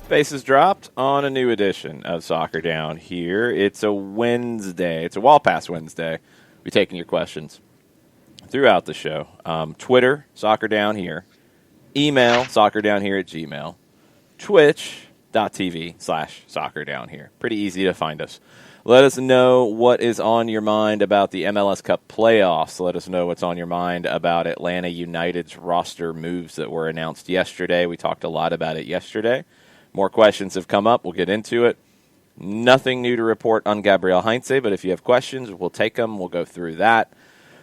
Bases dropped on a new edition of Soccer Down Here. It's a Wednesday. It's a Wall Pass Wednesday. We'll be taking your questions throughout the show. Twitter, Soccer Down Here. Email, soccerdownhere@gmail. Twitch.tv/Soccer Down Here. Pretty easy to find us. Let us know what is on your mind about the MLS Cup playoffs. Let us know what's on your mind about Atlanta United's roster moves that were announced yesterday. We talked a lot about it yesterday. More questions have come up. We'll get into it. Nothing new to report on Gabriel Heinze, but if you have questions, we'll take them. We'll go through that.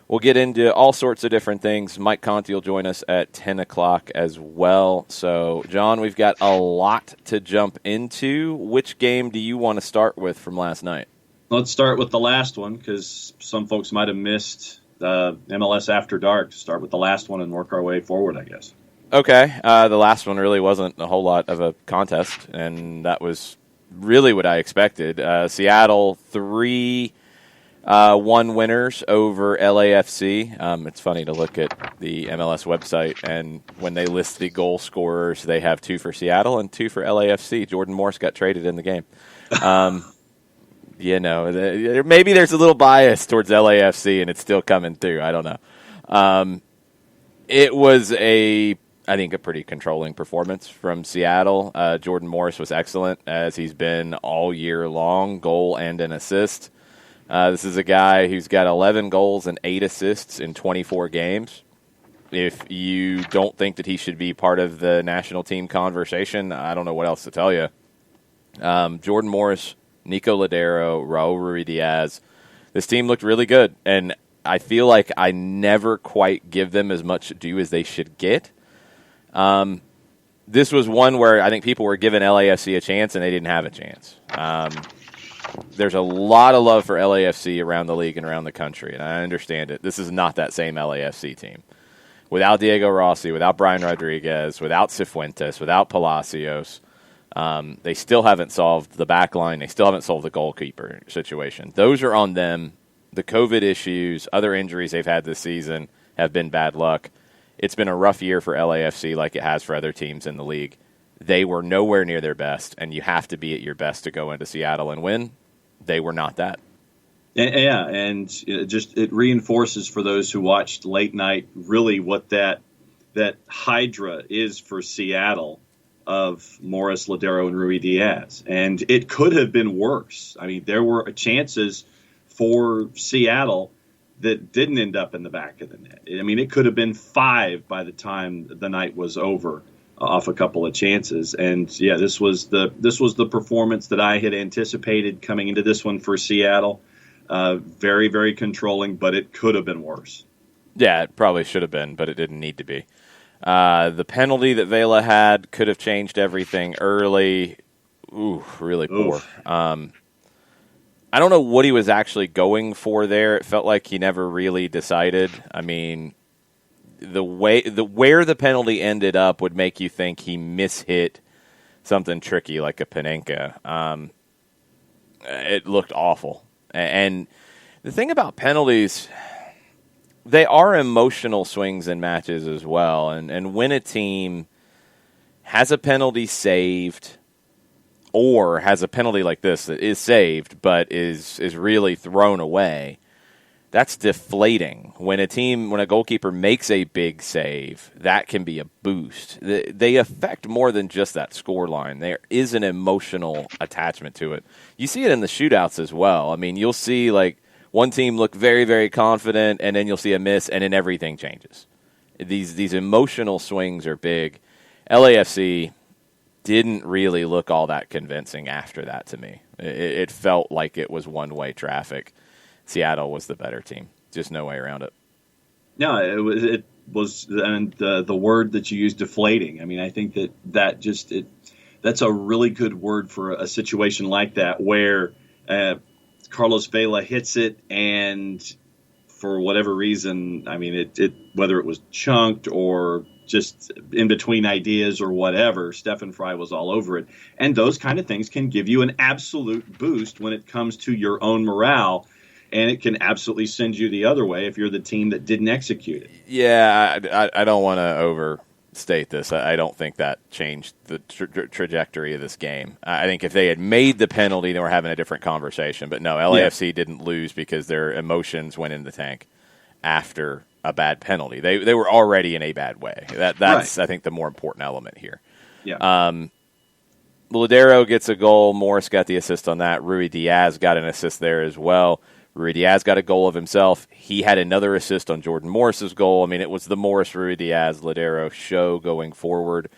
We'll get into all sorts of different things. Mike Conti will join us at 10 o'clock as well. So, John, we've got a lot to jump into. Which game do you want to start with from last night? Let's start with the last one because some folks might have missed MLS After Dark. Start with the last one and work our way forward, I guess. Okay. The last one really wasn't a whole lot of a contest, and that was really what I expected. Seattle 3-1 winners over LAFC. It's funny to look at the MLS website, and when they list the goal scorers, they have 2 for Seattle and 2 for LAFC. Jordan Morse got traded in the game. Maybe there's a little bias towards LAFC, and it's still coming through. I don't know. It was I think a pretty controlling performance from Seattle. Jordan Morris was excellent, as he's been all year long, goal and an assist. This is a guy who's got 11 goals and 8 assists in 24 games. If you don't think that he should be part of the national team conversation, I don't know what else to tell you. Jordan Morris, Nico Ladero, Raul Ruidiaz. This team looked really good, and I feel like I never quite give them as much due as they should get. This was one where I think people were giving LAFC a chance, and they didn't have a chance. There's a lot of love for LAFC around the league and around the country, and I understand it. This is not that same LAFC team. Without Diego Rossi, without Brian Rodriguez, without Cifuentes, without Palacios, they still haven't solved the back line. They still haven't solved the goalkeeper situation. Those are on them. The COVID issues, other injuries they've had this season have been bad luck. It's been a rough year for LAFC like it has for other teams in the league. They were nowhere near their best, and you have to be at your best to go into Seattle and win. They were not that. Yeah, and it reinforces for those who watched late night really what that hydra is for Seattle of Morris, Ladero, and Ruidiaz. And it could have been worse. I mean, there were chances for Seattle that didn't end up in the back of the net. I mean, it could have been 5 by the time the night was over off a couple of chances. And yeah, this was the performance that I had anticipated coming into this one for Seattle. Very, very controlling, but it could have been worse. Yeah, it probably should have been, but it didn't need to be. The penalty that Vela had could have changed everything early. Ooh, really poor. I don't know what he was actually going for there. It felt like he never really decided. I mean, where the penalty ended up would make you think he mishit something tricky like a Panenka. It looked awful. And the thing about penalties, they are emotional swings in matches as well. And when a team has a penalty saved or has a penalty like this that is saved but is really thrown away, that's deflating. When a goalkeeper makes a big save, that can be a boost. They affect more than just that score line. There is an emotional attachment to it. You see it in the shootouts as well. I mean, you'll see like one team look very, very confident, and then you'll see a miss, and then everything changes. These emotional swings are big. LAFC didn't really look all that convincing after that to me. It felt like it was one-way traffic. Seattle was the better team. Just no way around it. No, it was, and the word that you used, deflating. I mean, I think that's a really good word for a situation like that where Carlos Vela hits it, and for whatever reason, I mean, it whether it was chunked or just in between ideas or whatever, Stefan Fry was all over it. And those kind of things can give you an absolute boost when it comes to your own morale, and it can absolutely send you the other way if you're the team that didn't execute it. Yeah, I don't want to overstate this. I don't think that changed the trajectory of this game. I think if they had made the penalty, then we're having a different conversation. But no, LAFC didn't lose because their emotions went in the tank after a bad penalty. They were already in a bad way. That's right. I think the more important element here. Yeah. Ladero gets a goal. Morris got the assist on that. Rui Diaz got an assist there as well. Rui Diaz got a goal of himself. He had another assist on Jordan Morris's goal. I mean, it was the Morris, Rui Diaz, Ladero show going forward.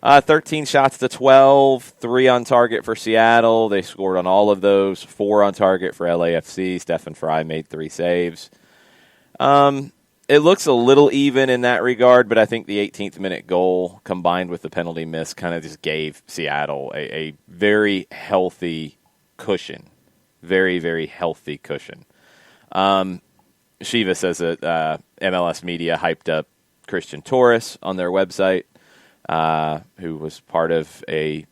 13 shots to 12, 3 on target for Seattle. They scored on all of those. 4 on target for LAFC. Stefan Fry made 3 saves. It looks a little even in that regard, but I think the 18th minute goal combined with the penalty miss kind of just gave Seattle a very healthy cushion. Very, very healthy cushion. Shiva says that MLS Media hyped up Christian Torres on their website, who was part of a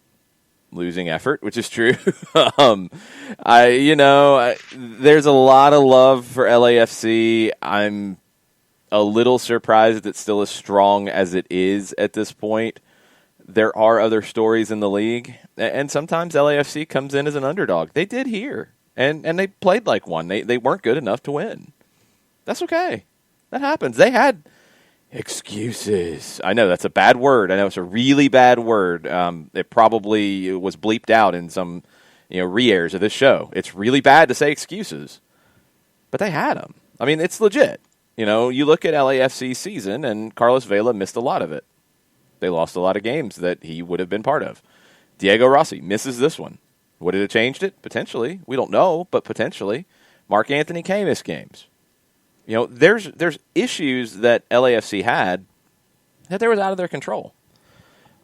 losing effort, which is true. There's a lot of love for LAFC. I'm a little surprised it's still as strong as it is at this point. There are other stories in the league, and sometimes LAFC comes in as an underdog. They did here, and they played like one. They weren't good enough to win. That's okay. That happens. They had excuses. I know that's a bad word. I know it's a really bad word. It probably was bleeped out in some re-airs of this show. It's really bad to say excuses, but they had them. I mean, it's legit. You look at LAFC's season, and Carlos Vela missed a lot of it. They lost a lot of games that he would have been part of. Diego Rossi misses this one. Would it have changed it? Potentially. We don't know, but potentially. Mark Anthony Kaye missed games. There's issues that LAFC had that there was out of their control.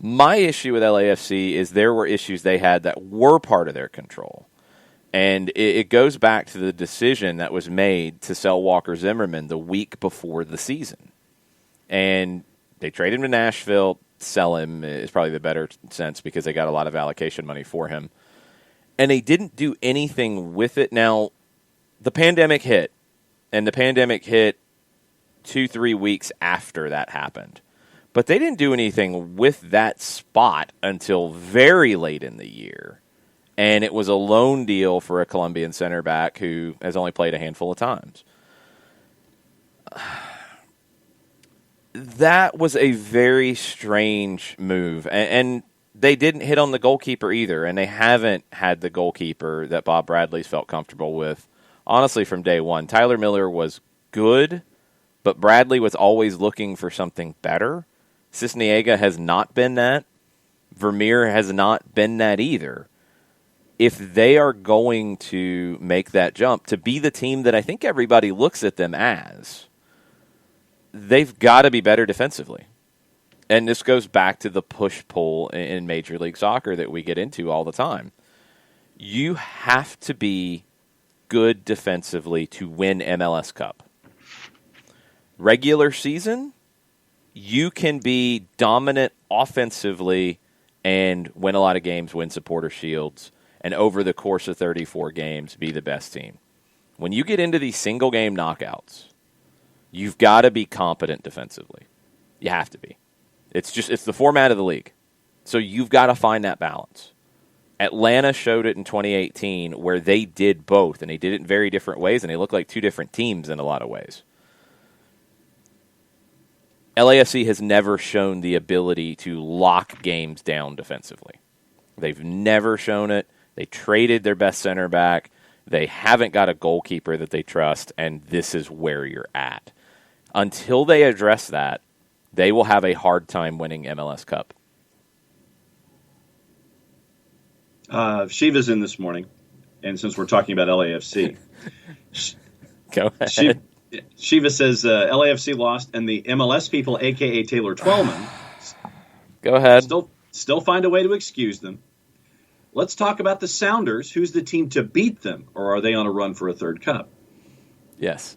My issue with LAFC is there were issues they had that were part of their control. And it goes back to the decision that was made to sell Walker Zimmerman the week before the season. And they traded him to Nashville. Sell him is probably the better sense because they got a lot of allocation money for him. And they didn't do anything with it. Now, the pandemic hit. And the pandemic hit 2-3 weeks after that happened. But they didn't do anything with that spot until very late in the year. And it was a loan deal for a Colombian center back who has only played a handful of times. That was a very strange move. And they didn't hit on the goalkeeper either. And they haven't had the goalkeeper that Bob Bradley's felt comfortable with, honestly, from day one. Tyler Miller was good, but Bradley was always looking for something better. Cisniega has not been that. Vermeer has not been that either. If they are going to make that jump to be the team that I think everybody looks at them as, they've got to be better defensively. And this goes back to the push-pull in Major League Soccer that we get into all the time. You have to be good defensively to win MLS Cup. Regular season, you can be dominant offensively and win a lot of games, win supporter shields, and over the course of 34 games, be the best team. When you get into these single-game knockouts, you've got to be competent defensively. You have to be. It's the format of the league. So you've got to find that balance. Atlanta showed it in 2018 where they did both, and they did it in very different ways, and they look like two different teams in a lot of ways. LAFC has never shown the ability to lock games down defensively. They've never shown it. They traded their best center back. They haven't got a goalkeeper that they trust, and this is where you're at. Until they address that, they will have a hard time winning MLS Cup. Shiva's in this morning, and since we're talking about LAFC, go ahead. Shiva says LAFC lost, and the MLS people, a.k.a. Taylor Twellman, go ahead. Still find a way to excuse them. let's talk about the Sounders. Who's the team to beat them, or are they on a run for a third cup? Yes.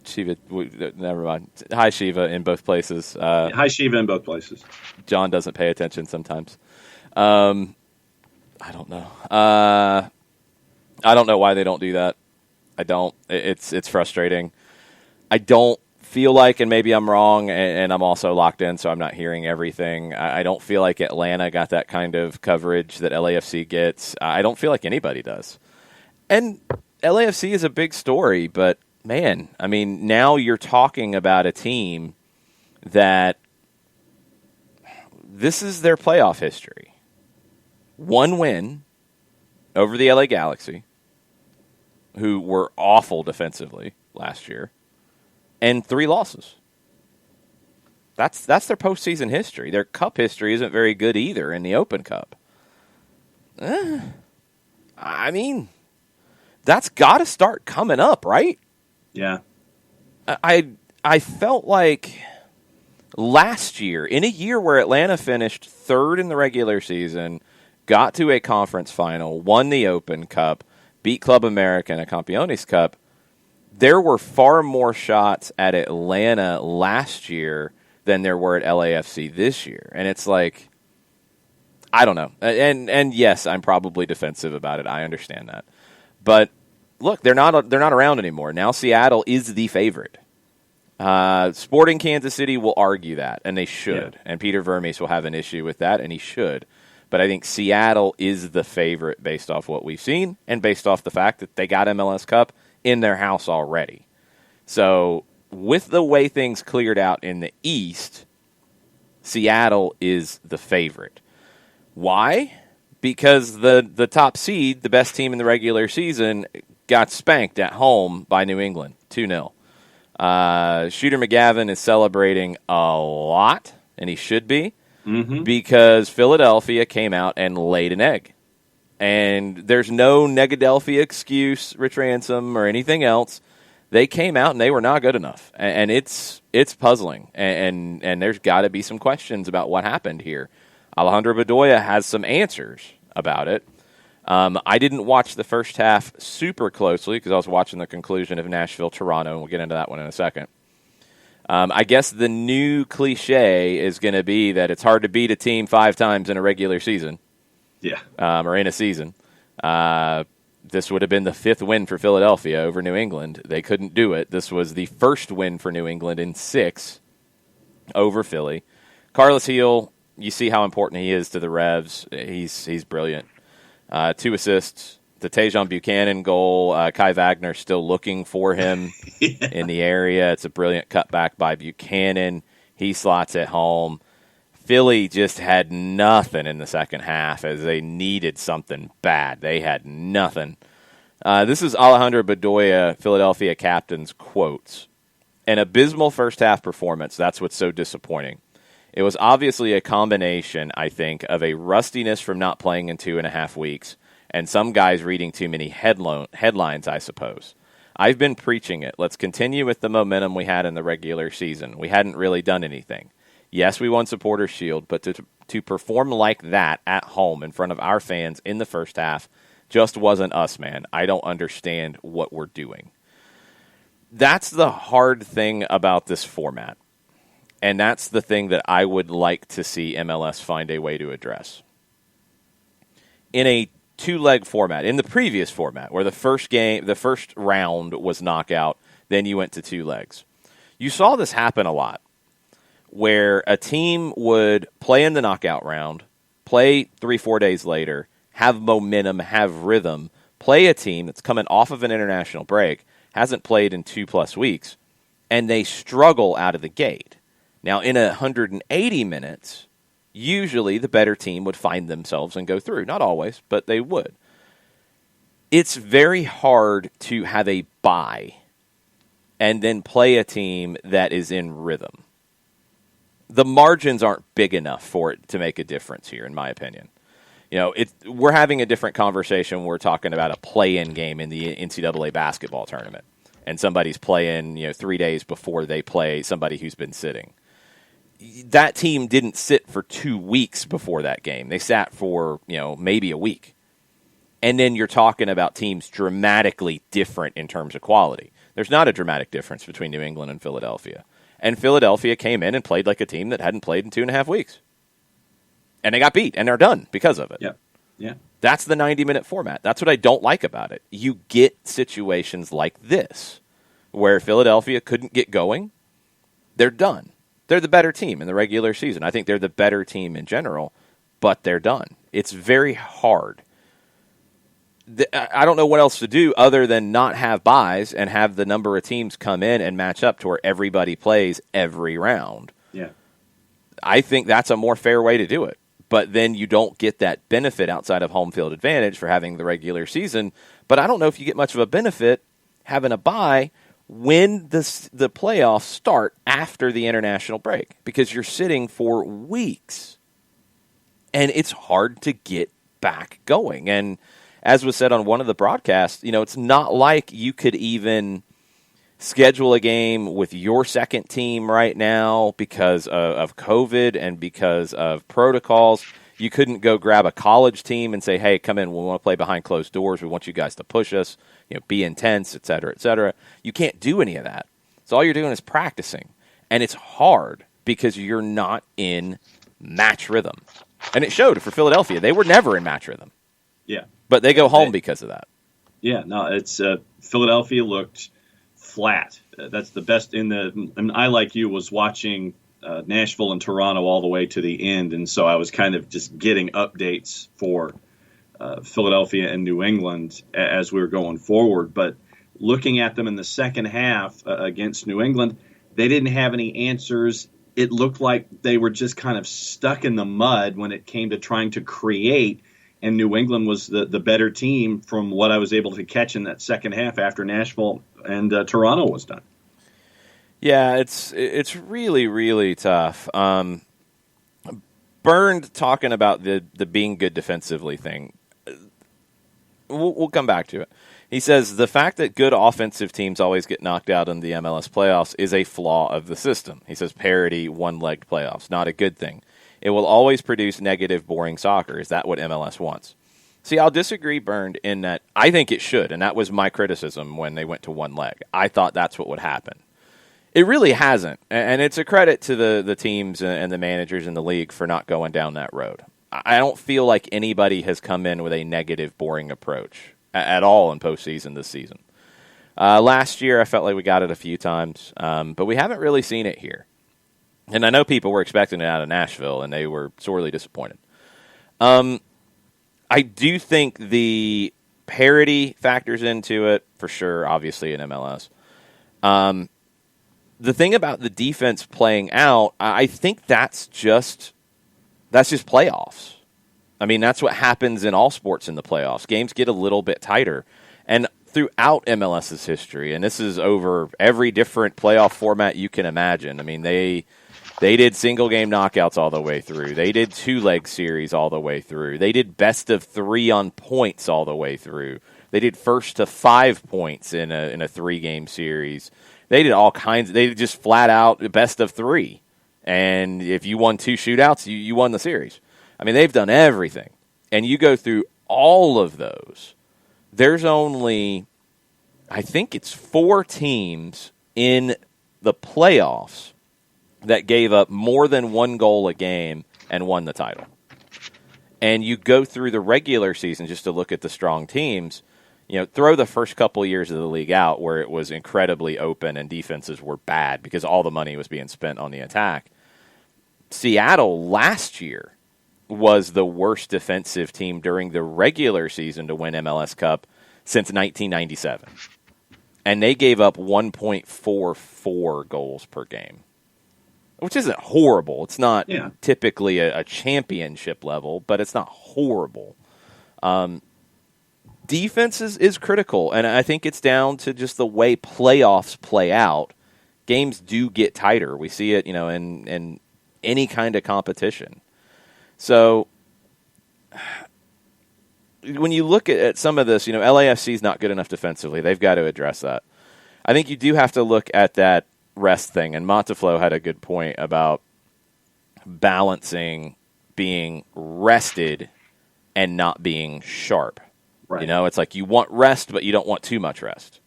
Shiva, never mind. Hi, Shiva, in both places. Hi, Shiva, in both places. John doesn't pay attention sometimes. I don't know. I don't know why they don't do that. I don't. It's frustrating. I don't feel like, and maybe I'm wrong, and I'm also locked in, so I'm not hearing everything. I don't feel like Atlanta got that kind of coverage that LAFC gets. I don't feel like anybody does. And LAFC is a big story, but, man, I mean, now you're talking about a team that this is their playoff history. 1 win over the LA Galaxy, who were awful defensively last year, and 3 losses. That's their postseason history. Their cup history isn't very good either in the Open Cup. I mean, that's got to start coming up, right? Yeah. I felt like last year, in a year where Atlanta finished 3rd in the regular season, got to a conference final, won the Open Cup, beat Club America in a Campeones Cup, there were far more shots at Atlanta last year than there were at LAFC this year. And it's like, I don't know. And yes, I'm probably defensive about it. I understand that. But look, they're not around anymore. Now Seattle is the favorite. Sporting Kansas City will argue that, and they should. Yeah. And Peter Vermes will have an issue with that, and he should. But I think Seattle is the favorite based off what we've seen and based off the fact that they got MLS Cup in their house already. So with the way things cleared out in the East, Seattle is the favorite. Why? Because the top seed, the best team in the regular season, got spanked at home by New England, 2-0. Shooter McGavin is celebrating a lot, and he should be, because Philadelphia came out and laid an egg. And there's no Negadelphia excuse, Rich Ransom, or anything else. They came out and they were not good enough. And it's puzzling. And there's got to be some questions about what happened here. Alejandro Bedoya has some answers about it. I didn't watch the first half super closely because I was watching the conclusion of Nashville-Toronto, and we'll get into that one in a second. I guess the new cliche is going to be that it's hard to beat a team 5 times in a regular season. Yeah. Or in a season. This would have been the 5th win for Philadelphia over New England. They couldn't do it. This was the first win for New England in 6 over Philly. Carlos Heel, you see how important he is to the Revs. He's brilliant. 2 assists. The Tejon Buchanan goal. Kai Wagner still looking for him in the area. It's a brilliant cutback by Buchanan. He slots it home. Philly just had nothing in the second half as they needed something bad. They had nothing. This is Alejandro Bedoya, Philadelphia captain's quotes. An abysmal first-half performance. That's what's so disappointing. It was obviously a combination, I think, of a rustiness from not playing in 2.5 weeks and some guys reading too many headlines, I suppose. I've been preaching it. Let's continue with the momentum we had in the regular season. We hadn't really done anything. Yes, we won Supporters' Shield, but to perform like that at home in front of our fans in the first half just wasn't us, man. I don't understand what we're doing. That's the hard thing about this format, and that's the thing that I would like to see MLS find a way to address. In a 2-leg format, in the previous format, where the first round was knockout, then you went to 2 legs, you saw this happen a lot, where a team would play in the knockout round, play 3-4 days later, have momentum, have rhythm, play a team that's coming off of an international break, hasn't played in 2+ weeks, and they struggle out of the gate. Now, in 180 minutes, usually the better team would find themselves and go through. Not always, but they would. It's very hard to have a bye and then play a team that is in rhythm. The margins aren't big enough for it to make a difference here, in my opinion. You know, we're having a different conversation when we're talking about a play-in game in the NCAA basketball tournament, and somebody's playing 3 days before they play somebody who's been sitting. that team didn't sit for 2 weeks before that game. They sat for, maybe a week. And then you're talking about teams dramatically different in terms of quality. There's not a dramatic difference between New England and Philadelphia. And Philadelphia came in and played like a team that hadn't played in 2.5 weeks. And they got beat, and they're done because of it. Yeah. That's the 90-minute format. That's what I don't like about it. You get situations like this, where Philadelphia couldn't get going. They're done. They're the better team in the regular season. I think they're the better team in general, but they're done. It's very hard. I don't know what else to do other than not have buys and have the number of teams come in and match up to where everybody plays every round. Yeah. I think that's a more fair way to do it. But then you don't get that benefit outside of home field advantage for having the regular season. But I don't know if you get much of a benefit having a bye when the playoffs start after the international break, because you're sitting for weeks. And it's hard to get back going. And as was said on one of the broadcasts, it's not like you could even schedule a game with your second team right now because of COVID and because of protocols. You couldn't go grab a college team and say, hey, come in, we want to play behind closed doors. We want you guys to push us, be intense, et cetera, et cetera. You can't do any of that. So all you're doing is practicing. And it's hard because you're not in match rhythm. And it showed for Philadelphia. They were never in match rhythm. Yeah. But they go home because of that. Yeah, no, it's Philadelphia looked flat. That's the best and I, like you, was watching Nashville and Toronto all the way to the end, and so I was kind of just getting updates for Philadelphia and New England as we were going forward. But looking at them in the second half against New England, they didn't have any answers. It looked like they were just kind of stuck in the mud when it came to trying to create. And New England was the better team from what I was able to catch in that second half after Nashville and Toronto was done. Yeah, it's really, really tough. Burned talking about the being good defensively thing. We'll come back to it. He says the fact that good offensive teams always get knocked out in the MLS playoffs is a flaw of the system. He says parity, one-legged playoffs, not a good thing. It will always produce negative, boring soccer. Is that what MLS wants? See, I'll disagree, Burned, in that I think it should, and that was my criticism when they went to one leg. I thought that's what would happen. It really hasn't, and it's a credit to the teams and the managers in the league for not going down that road. I don't feel like anybody has come in with a negative, boring approach at all in postseason this season. Last year, I felt like we got it a few times, but we haven't really seen it here. And I know people were expecting it out of Nashville, and they were sorely disappointed. I do think the parity factors into it, for sure, obviously, in MLS. The thing about the defense playing out, I think that's just playoffs. I mean, that's what happens in all sports in the playoffs. Games get a little bit tighter. And throughout MLS's history, and this is over every different playoff format you can imagine. I mean, they did single-game knockouts all the way through. They did two-leg series all the way through. They did best-of-3 on points all the way through. They did first-to-5 points in a 3-game series. They did all kinds. They did just flat-out best-of-3. And if you won 2 shootouts, you won the series. I mean, they've done everything. And you go through all of those. There's only, I think it's 4 teams in the playoffs that gave up more than 1 goal a game and won the title. And you go through the regular season just to look at the strong teams, throw the first couple years of the league out where it was incredibly open and defenses were bad because all the money was being spent on the attack. Seattle last year was the worst defensive team during the regular season to win MLS Cup since 1997. And they gave up 1.44 goals per game, which isn't horrible. It's not typically a championship level, but it's not horrible. Defense is critical, and I think it's down to just the way playoffs play out. Games do get tighter. We see it, in any kind of competition. So when you look at some of this, LAFC is not good enough defensively. They've got to address that. I think you do have to look at that rest thing, and Monteflo had a good point about balancing being rested and not being sharp. Right. You know, it's like you want rest, but you don't want too much rest.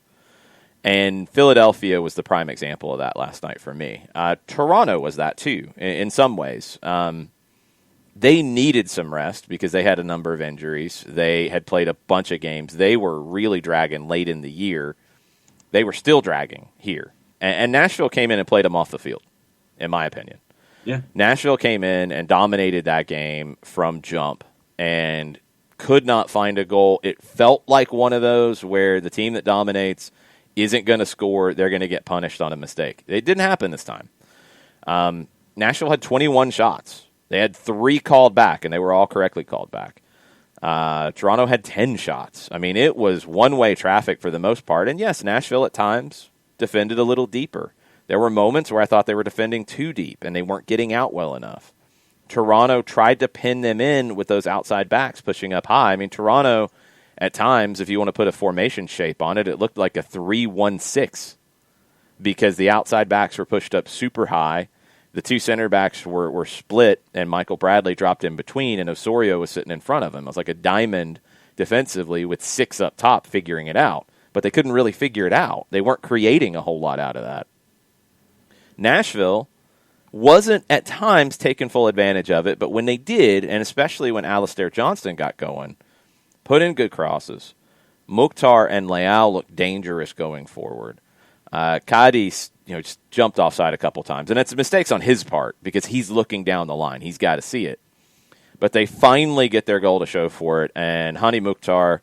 And Philadelphia was the prime example of that last night for me. Toronto was that too, in some ways. They needed some rest because they had a number of injuries. They had played a bunch of games. They were really dragging late in the year. They were still dragging here. And Nashville came in and played them off the field, in my opinion. Yeah. Nashville came in and dominated that game from jump and could not find a goal. It felt like one of those where the team that dominates isn't going to score. They're going to get punished on a mistake. It didn't happen this time. Nashville had 21 shots. They had 3 called back, and they were all correctly called back. Toronto had 10 shots. I mean, it was one-way traffic for the most part. And, yes, Nashville at times defended a little deeper. There were moments where I thought they were defending too deep, and they weren't getting out well enough. Toronto tried to pin them in with those outside backs pushing up high. I mean, Toronto, at times, if you want to put a formation shape on it, it looked like a 3-1-6 because the outside backs were pushed up super high. The 2 center backs were split, and Michael Bradley dropped in between, and Osorio was sitting in front of him. It was like a diamond defensively with 6 up top figuring it out. But they couldn't really figure it out. They weren't creating a whole lot out of that. Nashville wasn't at times taking full advantage of it, but when they did, and especially when Alistair Johnston got going, put in good crosses. Mukhtar and Leal looked dangerous going forward. Cadiz, just jumped offside a couple times. And it's mistakes on his part because he's looking down the line. He's got to see it. But they finally get their goal to show for it. And Hani Mukhtar,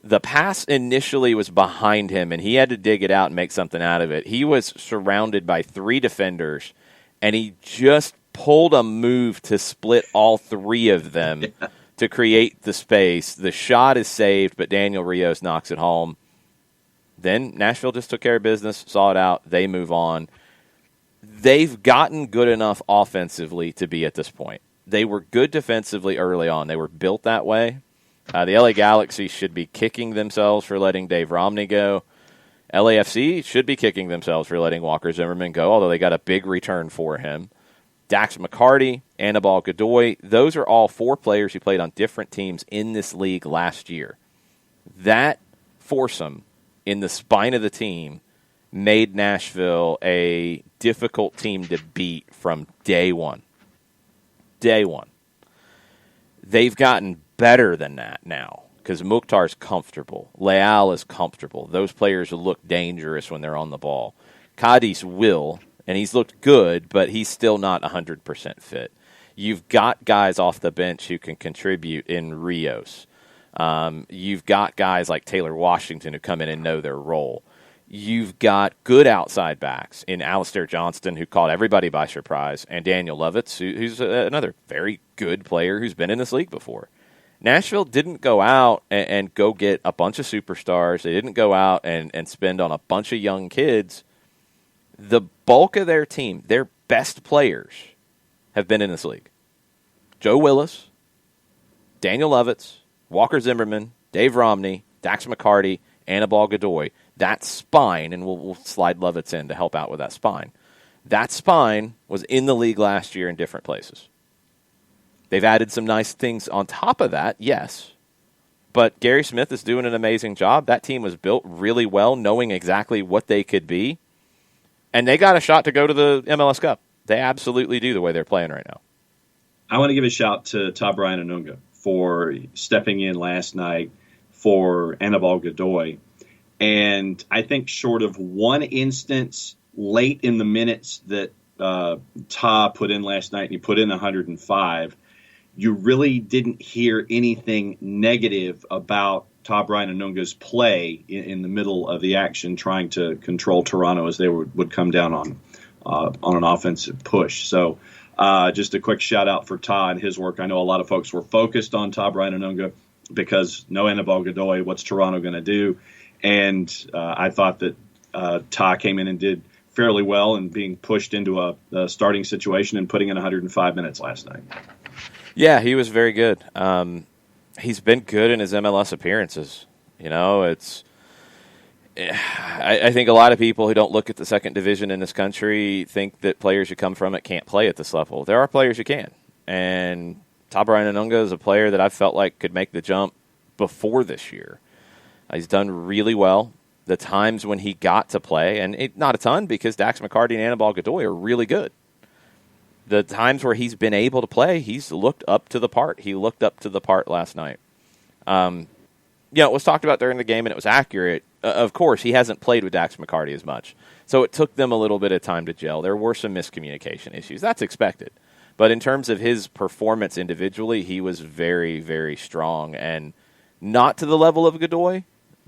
the pass initially was behind him, and he had to dig it out and make something out of it. He was surrounded by 3 defenders, and he just pulled a move to split all 3 of them to create the space. The shot is saved, but Daniel Rios knocks it home. Then Nashville just took care of business, saw it out, they move on. They've gotten good enough offensively to be at this point. They were good defensively early on. They were built that way. The LA Galaxy should be kicking themselves for letting Dave Romney go. LAFC should be kicking themselves for letting Walker Zimmerman go, although they got a big return for him. Dax McCarty, Anibal Godoy, those are all 4 players who played on different teams in this league last year. That foursome in the spine of the team made Nashville a difficult team to beat from day one. Day one. They've gotten better than that now because Mukhtar's comfortable. Leal is comfortable. Those players look dangerous when they're on the ball. Cadiz will, and he's looked good, but he's still not 100% fit. You've got guys off the bench who can contribute in Rios. You've got guys like Taylor Washington who come in and know their role. You've got good outside backs in Alistair Johnston, who caught everybody by surprise, and Daniel Lovitz, who's another very good player who's been in this league before. Nashville didn't go out and go get a bunch of superstars. They didn't go out and spend on a bunch of young kids. The bulk of their team, their best players, have been in this league. Joe Willis, Daniel Lovitz, Walker Zimmerman, Dave Romney, Dax McCarty, Anibal Godoy. That spine, and we'll slide Lovitz in to help out with that spine. That spine was in the league last year in different places. They've added some nice things on top of that, yes. But Gary Smith is doing an amazing job. That team was built really well, knowing exactly what they could be. And they got a shot to go to the MLS Cup. They absolutely do the way they're playing right now. I want to give a shout to Todd Brian Anunga for stepping in last night for Anibal Godoy. And I think short of one instance late in the minutes that Ta put in last night, and he put in 105, you really didn't hear anything negative about Todd Brian Anunga's play in the middle of the action, trying to control Toronto as they would come down on an offensive push. So just a quick shout out for Todd and his work. I know a lot of folks were focused on Todd Brian Anunga because no Anibal Godoy, what's Toronto going to do? And I thought that Ta came in and did fairly well and being pushed into a starting situation and putting in 105 minutes last night. Yeah, he was very good. He's been good in his MLS appearances. You know, I think a lot of people who don't look at the second division in this country think that players who come from it can't play at this level. There are players who can. And Tabarine Anunga is a player that I felt like could make the jump before this year. He's done really well. The times when he got to play, and not a ton because Dax McCarty and Anibal Godoy are really good. The times where he's been able to play, he's looked up to the part. He looked up to the part last night. It was talked about during the game, and it was accurate. Of course, he hasn't played with Dax McCarty as much. So it took them a little bit of time to gel. There were some miscommunication issues. That's expected. But in terms of his performance individually, he was very, very strong. And not to the level of Godoy,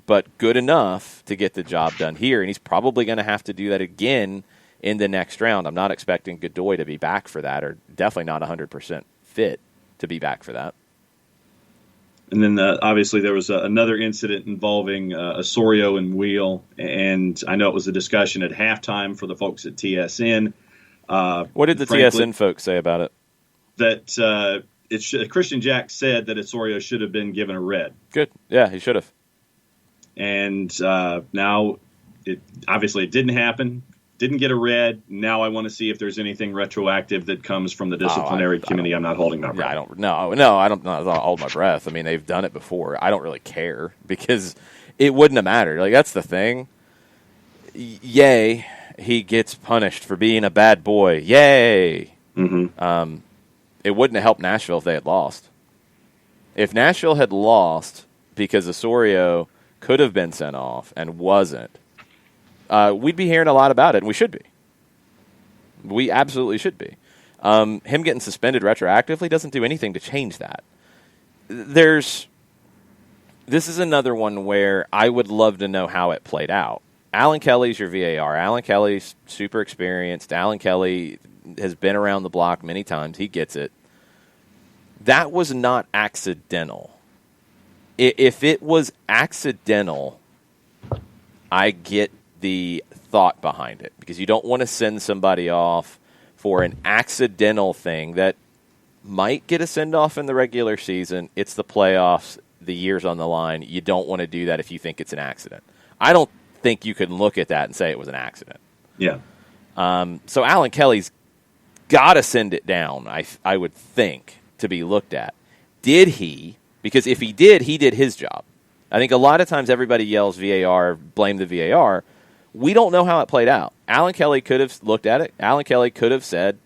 but good enough to get the job done here. And he's probably going to have to do that again in the next round. I'm not expecting Godoy to be back for that, or definitely not 100% fit to be back for that. And then, obviously, there was another incident involving Osorio and Wheel, and I know it was a discussion at halftime for the folks at TSN. What did the TSN folks say about it? That Christian Jack said that Osorio should have been given a red. Good. Yeah, he should have. And now, it didn't happen. Didn't get a red. Now I want to see if there's anything retroactive that comes from the disciplinary committee. I'm not holding my breath. I don't hold my breath. I mean, they've done it before. I don't really care because it wouldn't have mattered. Like, that's the thing. Yay, he gets punished for being a bad boy. Yay. Mm-hmm. It wouldn't have helped Nashville if they had lost. If Nashville had lost because Osorio could have been sent off and wasn't, we'd be hearing a lot about it, and we should be. We absolutely should be. Him getting suspended retroactively doesn't do anything to change that. This is another one where I would love to know how it played out. Alan Kelly's your VAR. Alan Kelly's super experienced. Alan Kelly has been around the block many times. He gets it. That was not accidental. If it was accidental, I get the thought behind it, because you don't want to send somebody off for an accidental thing that might get a send-off in the regular season. It's the playoffs, the year's on the line. You don't want to do that if you think it's an accident. I don't think you can look at that and say it was an accident. Yeah. So Alan Kelly's got to send it down, I would think, to be looked at. Did he? Because if he did his job. I think a lot of times everybody yells VAR, blame the VAR. We don't know how it played out. Alan Kelly could have looked at it. Alan Kelly could have said,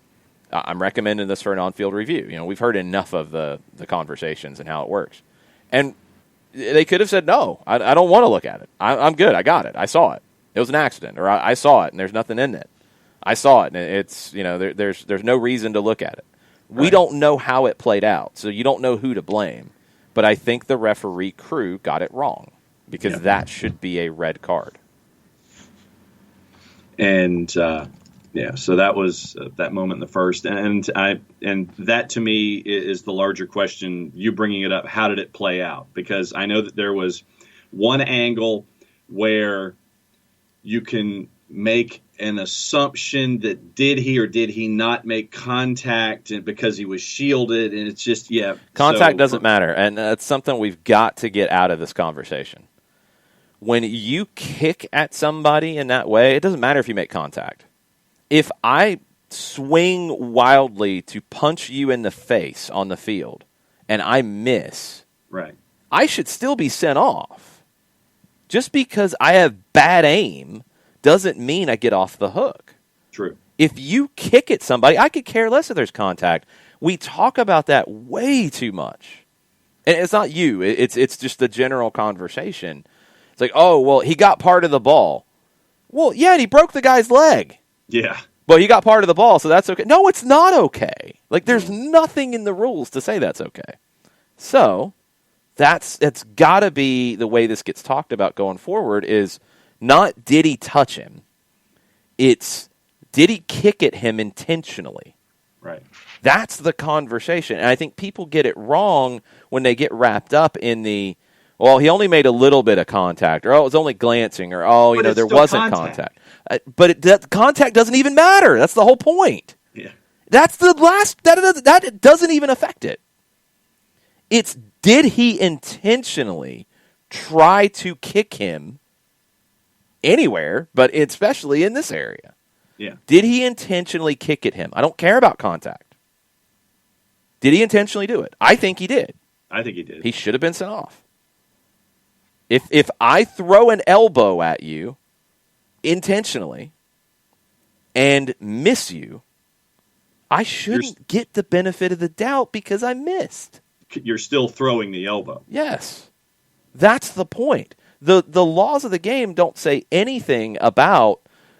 I'm recommending this for an on-field review. We've heard enough of the conversations and how it works. And they could have said, no, I don't want to look at it. I'm good. I got it. I saw it. It was an accident. Or I saw it, and there's nothing in it. I saw it, and it's, there's no reason to look at it. Right. We don't know how it played out, so you don't know who to blame. But I think the referee crew got it wrong, because that should be a red card. And so that was that moment in the first, and that to me is the larger question. You bringing it up, how did it play out? Because I know that there was one angle where you can make an assumption that did he or did he not make contact, and because he was shielded, and it's just contact doesn't matter, and it's something we've got to get out of this conversation. When you kick at somebody in that way, it doesn't matter if you make contact. If I swing wildly to punch you in the face on the field and I miss, right, I should still be sent off. Just because I have bad aim doesn't mean I get off the hook. True. If you kick at somebody, I could care less if there's contact. We talk about that way too much. And it's not you. It's just the general conversation. It's like, oh, well, he got part of the ball. Well, yeah, and he broke the guy's leg. Yeah. Well, he got part of the ball, so that's okay. No, it's not okay. Like, there's nothing in the rules to say that's okay. So that's got to be the way this gets talked about going forward, is not did he touch him. It's did he kick at him intentionally. Right. That's the conversation. And I think people get it wrong when they get wrapped up in the, well, he only made a little bit of contact, or, oh, it was only glancing, or, oh, there wasn't contact. But that contact doesn't even matter. That's the whole point. Yeah. That's the last, that doesn't even affect it. It's did he intentionally try to kick him anywhere, but especially in this area. Yeah. Did he intentionally kick at him? I don't care about contact. Did he intentionally do it? I think he did. I think he did. He should have been sent off. If I throw an elbow at you intentionally and miss you, I shouldn't get the benefit of the doubt because I missed. You're still throwing the elbow. Yes. That's the point. The laws of the game don't say anything about,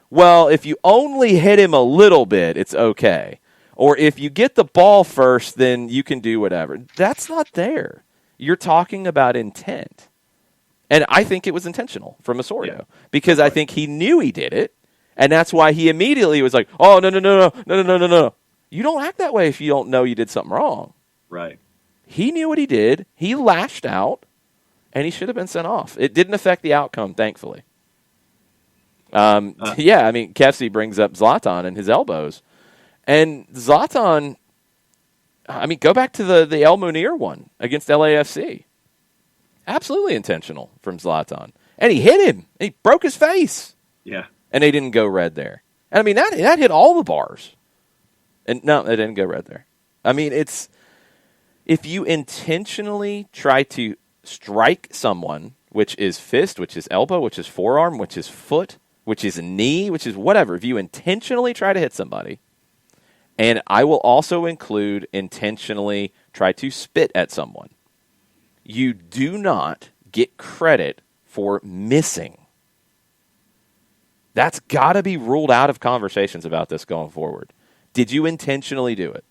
well, if you only hit him a little bit, it's okay. Or if you get the ball first, then you can do whatever. That's not there. You're talking about intent. And I think it was intentional from Osorio because I think he knew he did it, and that's why he immediately was like, "Oh no! You don't act that way if you don't know you did something wrong." Right. He knew what he did. He lashed out, and he should have been sent off. It didn't affect the outcome, thankfully. Kefsi brings up Zlatan and his elbows, and Zlatan. Go back to the El Munir one against LAFC. Absolutely intentional from Zlatan. And he hit him. And he broke his face. Yeah. And they didn't go red there. And that hit all the bars. And no, they didn't go red there. It's if you intentionally try to strike someone, which is fist, which is elbow, which is forearm, which is foot, which is knee, which is whatever. If you intentionally try to hit somebody, and I will also include intentionally try to spit at someone, you do not get credit for missing. That's got to be ruled out of conversations about this going forward. Did you intentionally do it?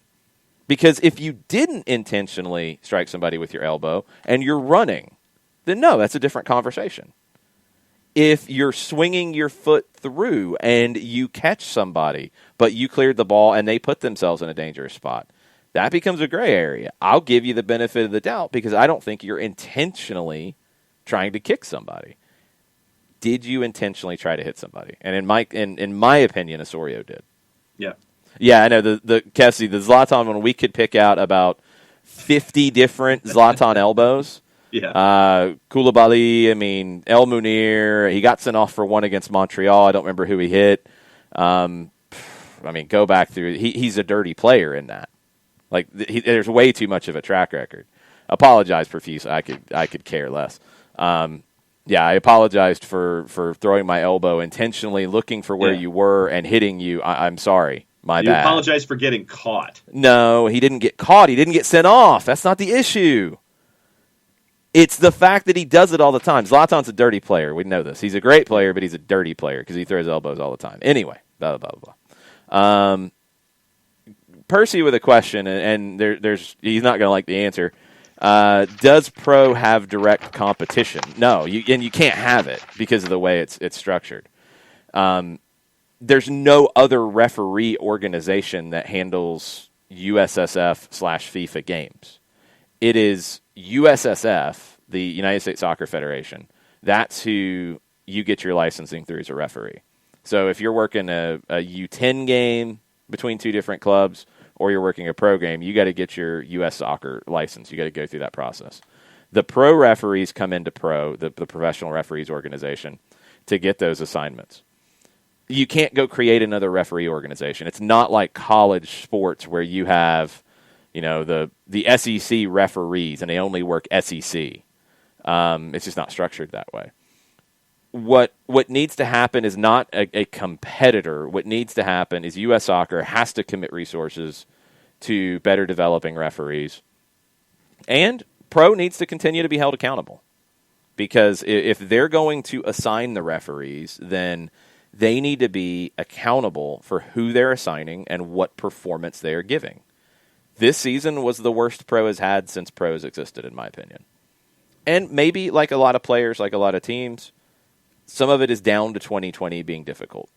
Because if you didn't intentionally strike somebody with your elbow and you're running, then no, that's a different conversation. If you're swinging your foot through and you catch somebody, but you cleared the ball and they put themselves in a dangerous spot, that becomes a gray area. I'll give you the benefit of the doubt because I don't think you're intentionally trying to kick somebody. Did you intentionally try to hit somebody? And in my opinion, Osorio did. Yeah. Yeah, I know. The Kefsi, the Zlatan one, we could pick out about 50 different Zlatan elbows. Yeah. Koulibaly, El Munir, he got sent off for one against Montreal. I don't remember who he hit. Go back through. He's a dirty player in that. There's way too much of a track record. Apologize profuse. I could care less. I apologized for throwing my elbow intentionally, looking for where you were and hitting you. I'm sorry. My bad. You apologize for getting caught. No, he didn't get caught. He didn't get sent off. That's not the issue. It's the fact that he does it all the time. Zlatan's a dirty player. We know this. He's a great player, but he's a dirty player because he throws elbows all the time. Anyway, blah, blah, blah, blah. Percy with a question, and he's not going to like the answer. Does Pro have direct competition? No, you can't have it because of the way it's structured. There's no other referee organization that handles USSF/FIFA games. It is USSF, the United States Soccer Federation. That's who you get your licensing through as a referee. So if you're working a U10 game between two different clubs, or you're working a pro game, you got to get your U.S. soccer license. You got to go through that process. The pro referees come into the professional referees organization, to get those assignments. You can't go create another referee organization. It's not like college sports where you have, the SEC referees and they only work SEC. It's just not structured that way. What needs to happen is not a competitor. What needs to happen is U.S. Soccer has to commit resources to better developing referees. And Pro needs to continue to be held accountable. Because if they're going to assign the referees, then they need to be accountable for who they're assigning and what performance they are giving. This season was the worst Pro has had since Pro has existed, in my opinion. And maybe, like a lot of players, like a lot of teams, some of it is down to 2020 being difficult.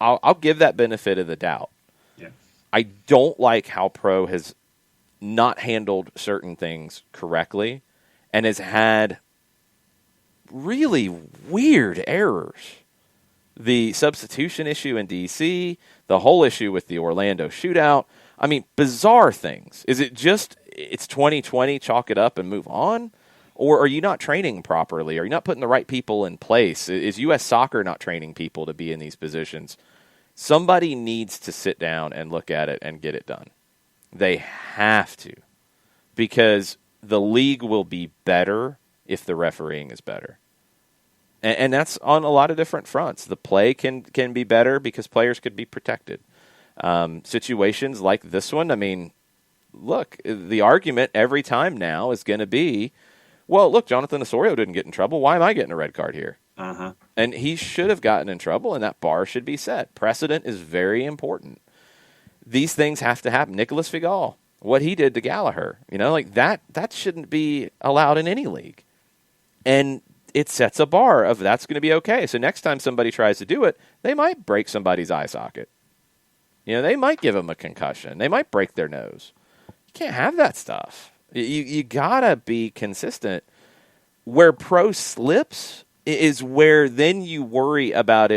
I'll give that benefit of the doubt. Yeah. I don't like how Pro has not handled certain things correctly and has had really weird errors. The substitution issue in D.C., the whole issue with the Orlando shootout. Bizarre things. Is it just it's 2020, chalk it up and move on? Or are you not training properly? Are you not putting the right people in place? Is U.S. Soccer not training people to be in these positions? Somebody needs to sit down and look at it and get it done. They have to, because the league will be better if the refereeing is better. And that's on a lot of different fronts. The play can be better because players could be protected. Situations like this one, I mean, look, the argument every time now is going to be, well, look, Jonathan Osorio didn't get in trouble. Why am I getting a red card here? Uh-huh. And he should have gotten in trouble, and that bar should be set. Precedent is very important. These things have to happen. Nicholas Figal, what he did to Gallagher, like that shouldn't be allowed in any league. And it sets a bar of that's going to be okay. So next time somebody tries to do it, they might break somebody's eye socket. They might give them a concussion. They might break their nose. You can't have that stuff. You got to be consistent. Where pro slips is where then you worry about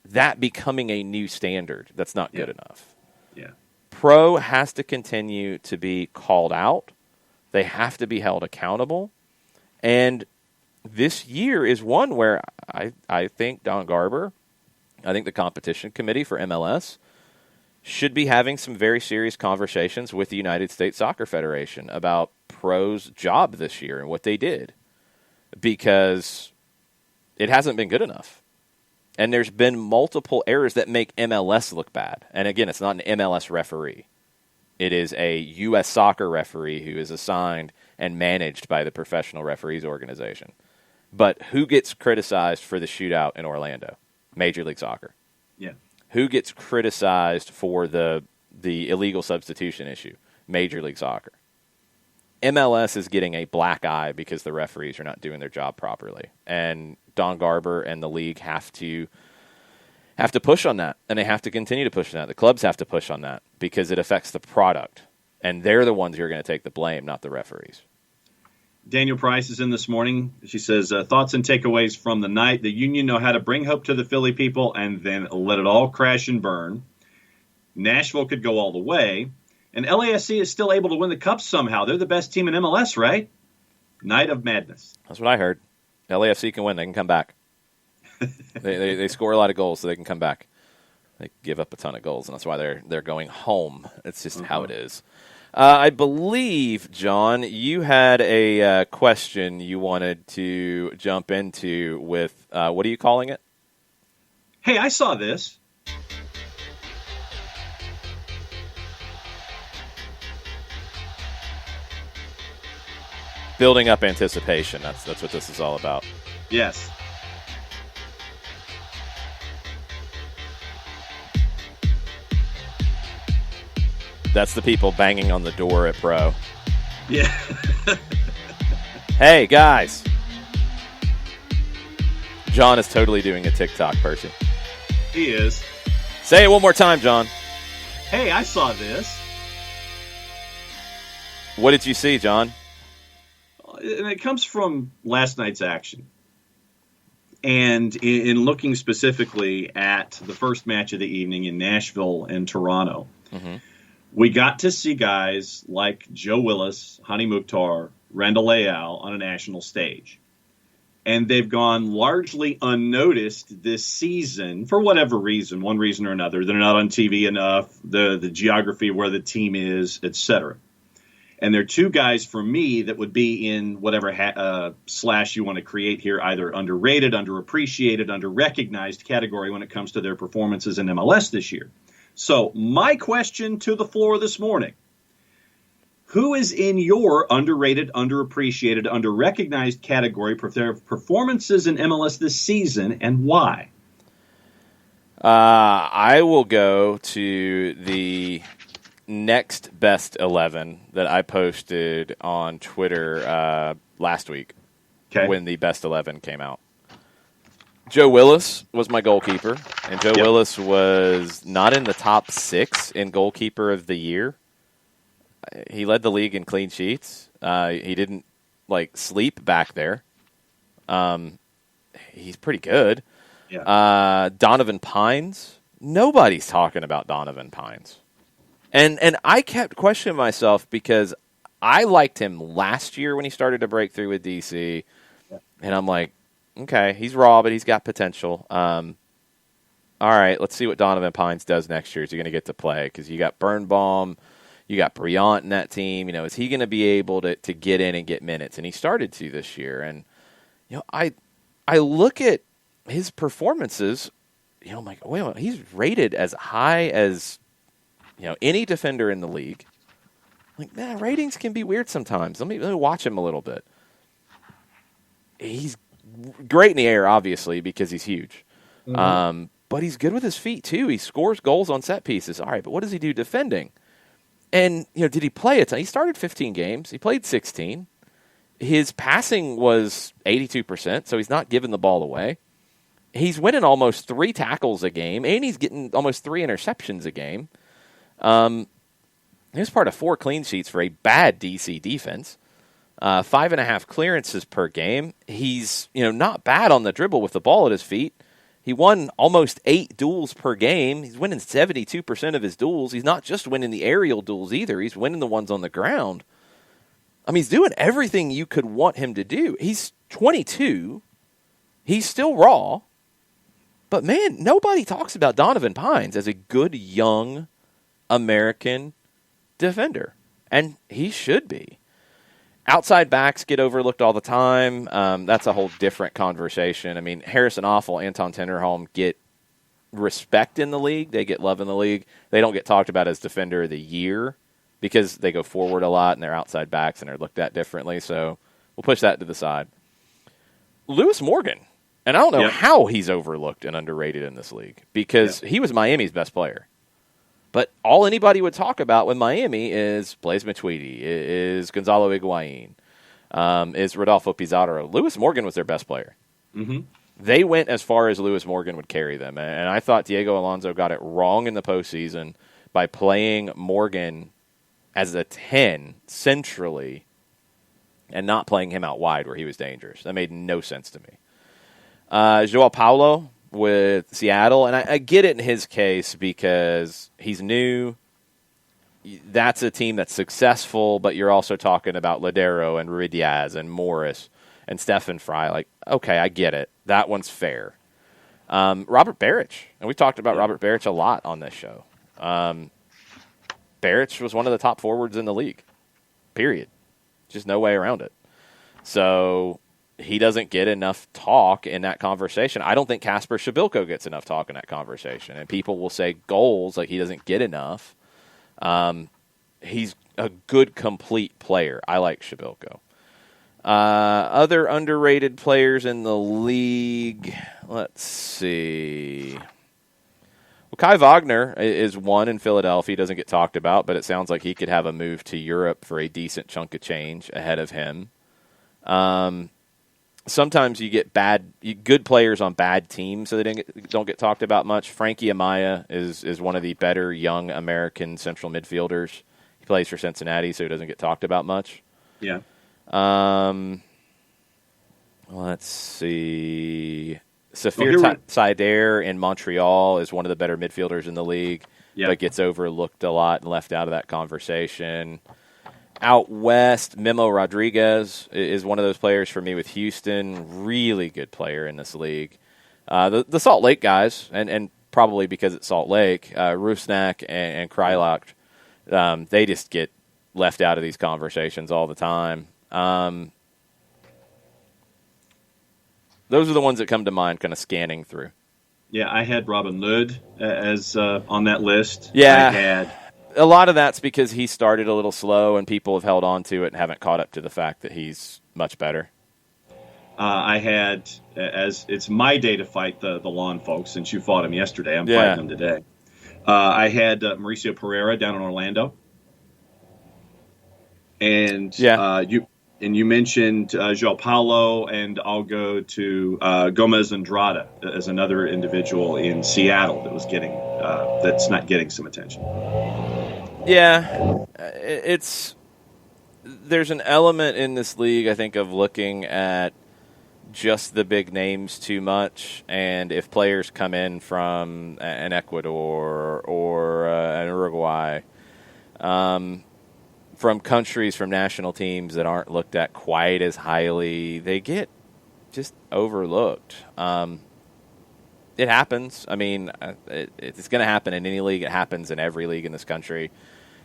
that becoming a new standard that's not good enough. Yeah. Pro has to continue to be called out. They have to be held accountable. And this year is one where I think Don Garber, I think the competition committee for MLS should be having some very serious conversations with the United States Soccer Federation about pro's job this year and what they did, because it hasn't been good enough. And there's been multiple errors that make MLS look bad. And again, it's not an MLS referee. It is a U.S. soccer referee who is assigned and managed by the Professional Referees Organization. But who gets criticized for the shootout in Orlando? Major League Soccer. Yeah. Who gets criticized for the illegal substitution issue? Major League Soccer. MLS is getting a black eye because the referees are not doing their job properly. And Don Garber and the league have to push on that, and they have to continue to push on that. The clubs have to push on that because it affects the product, and they're the ones who are going to take the blame, not the referees. Daniel Price is in this morning. She says, thoughts and takeaways from the night. The Union know how to bring hope to the Philly people and then let it all crash and burn. Nashville could go all the way. And LAFC is still able to win the Cup somehow. They're the best team in MLS, right? Night of madness. That's what I heard. LAFC can win. They can come back. they score a lot of goals, so they can come back. They give up a ton of goals, and that's why they're going home. It's just how it is. I believe, John, you had a question you wanted to jump into with, what are you calling it? Hey, I saw this. Building up anticipation. That's what this is all about. Yes. That's the people banging on the door at Pro. Yeah. Hey, guys. John is totally doing a TikTok person. He is. Say it one more time, John. Hey, I saw this. What did you see, John? And it comes from last night's action. And in looking specifically at the first match of the evening in Nashville and Toronto, we got to see guys like Joe Willis, Hani Mukhtar, Randall Leal on a national stage. And they've gone largely unnoticed this season for whatever reason, one reason or another. They're not on TV enough, the geography where the team is, etc. And there are two guys for me that would be in whatever slash you want to create here, either underrated, underappreciated, underrecognized category when it comes to their performances in MLS this year. So my question to the floor this morning, who is in your underrated, underappreciated, underrecognized category for their performances in MLS this season, and why? I will go to the next best 11 that I posted on Twitter last week when the best 11 came out. Joe Willis was my goalkeeper, and Joe Willis was not in the top 6 in goalkeeper of the year. He led the league in clean sheets. He didn't sleep back there. He's pretty good. Yeah. Donovan Pines. Nobody's talking about Donovan Pines. And I kept questioning myself because I liked him last year when he started to break through with DC, and I'm like, okay, he's raw, but he's got potential. All right, let's see what Donovan Pines does next year. Is he going to get to play? Because you got Birnbaum, you got Briant in that team. Is he going to be able to get in and get minutes? And he started to this year. And, I look at his performances, I'm like, wait a minute, he's rated as high as, any defender in the league. Like, man, ratings can be weird sometimes. Let me watch him a little bit. He's great in the air, obviously, because he's huge. Mm-hmm. But he's good with his feet, too. He scores goals on set pieces. All right, but what does he do defending? And, did he play it? He started 15 games. He played 16. His passing was 82%, so he's not giving the ball away. He's winning almost 3 tackles a game, and he's getting almost 3 interceptions a game. He was part of 4 clean sheets for a bad DC defense. 5.5 clearances per game. He's, not bad on the dribble with the ball at his feet. He won almost 8 duels per game. He's winning 72% of his duels. He's not just winning the aerial duels either. He's winning the ones on the ground. I mean, he's doing everything you could want him to do. He's 22. He's still raw. But, man, nobody talks about Donovan Pines as a good young American defender. And he should be. Outside backs get overlooked all the time. That's a whole different conversation. I mean, Harrison Offal, Anton Tinnerholm get respect in the league. They get love in the league. They don't get talked about as defender of the year because they go forward a lot and they're outside backs and they're looked at differently. So we'll push that to the side. Lewis Morgan. And I don't know how he's overlooked and underrated in this league because he was Miami's best player. But all anybody would talk about with Miami is Blaise Matuidi, is Gonzalo Higuain, is Rodolfo Pizarro. Lewis Morgan was their best player. Mm-hmm. They went as far as Lewis Morgan would carry them. And I thought Diego Alonso got it wrong in the postseason by playing Morgan as a 10 centrally and not playing him out wide where he was dangerous. That made no sense to me. Joao Paulo with Seattle, and I get it in his case because he's new. That's a team that's successful, but you're also talking about Ladero and Rui Diaz and Morris and Stephen Fry. Like, okay, I get it. That one's fair. Robert Baric, and we talked about Robert Baric a lot on this show. Baric was one of the top forwards in the league, period. Just no way around it. So he doesn't get enough talk in that conversation. I don't think Kasper Shabilko gets enough talk in that conversation. And people will say goals, like he doesn't get enough. He's a good, complete player. I like Shabilko. Other underrated players in the league, let's see. Well, Kai Wagner is one in Philadelphia. He doesn't get talked about, but it sounds like he could have a move to Europe for a decent chunk of change ahead of him. Sometimes you get good players on bad teams, so they don't get talked about much. Frankie Amaya is one of the better young American central midfielders. He plays for Cincinnati, so he doesn't get talked about much. Yeah. Let's see. Safir Saider in Montreal is one of the better midfielders in the league, but gets overlooked a lot and left out of that conversation. Out west, Memo Rodriguez is one of those players for me with Houston. Really good player in this league. The Salt Lake guys, and probably because it's Salt Lake, Rusnak and Krylak, they just get left out of these conversations all the time. Those are the ones that come to mind kind of scanning through. Yeah, I had Robin Lod as on that list. Yeah. A lot of that's because he started a little slow and people have held on to it and haven't caught up to the fact that he's much better. I had, as it's my day to fight the lawn folks, since you fought him yesterday, I'm fighting them today. I had Mauricio Pereira down in Orlando. And you mentioned Joao Paulo, and I'll go to Gomez Andrada as another individual in Seattle that was that's not getting some attention. Yeah, there's an element in this league, I think, of looking at just the big names too much, and if players come in from an Ecuador or an Uruguay, from countries, from national teams that aren't looked at quite as highly, they get just overlooked. It happens. I mean, it's going to happen in any league. It happens in every league in this country.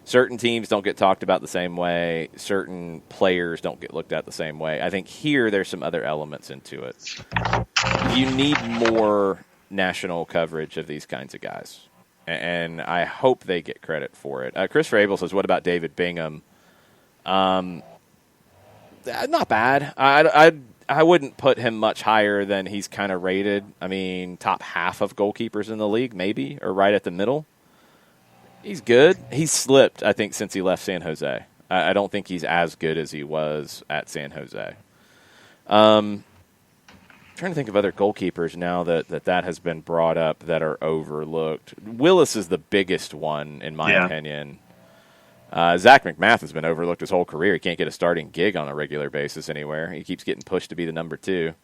Certain teams don't get talked about the same way. Certain players don't get looked at the same way. I think here there's some other elements into it. You need more national coverage of these kinds of guys, and I hope they get credit for it. Chris Rabel says, what about David Bingham? Not bad. I wouldn't put him much higher than he's kind of rated. I mean, top half of goalkeepers in the league, maybe, or right at the middle. He's good. He's slipped, I think, since he left San Jose. I don't think he's as good as he was at San Jose. Trying to think of other goalkeepers now that has been brought up that are overlooked. Willis is the biggest one, in my opinion. Zach McMath has been overlooked his whole career. He can't get a starting gig on a regular basis anywhere. He keeps getting pushed to be the number 2.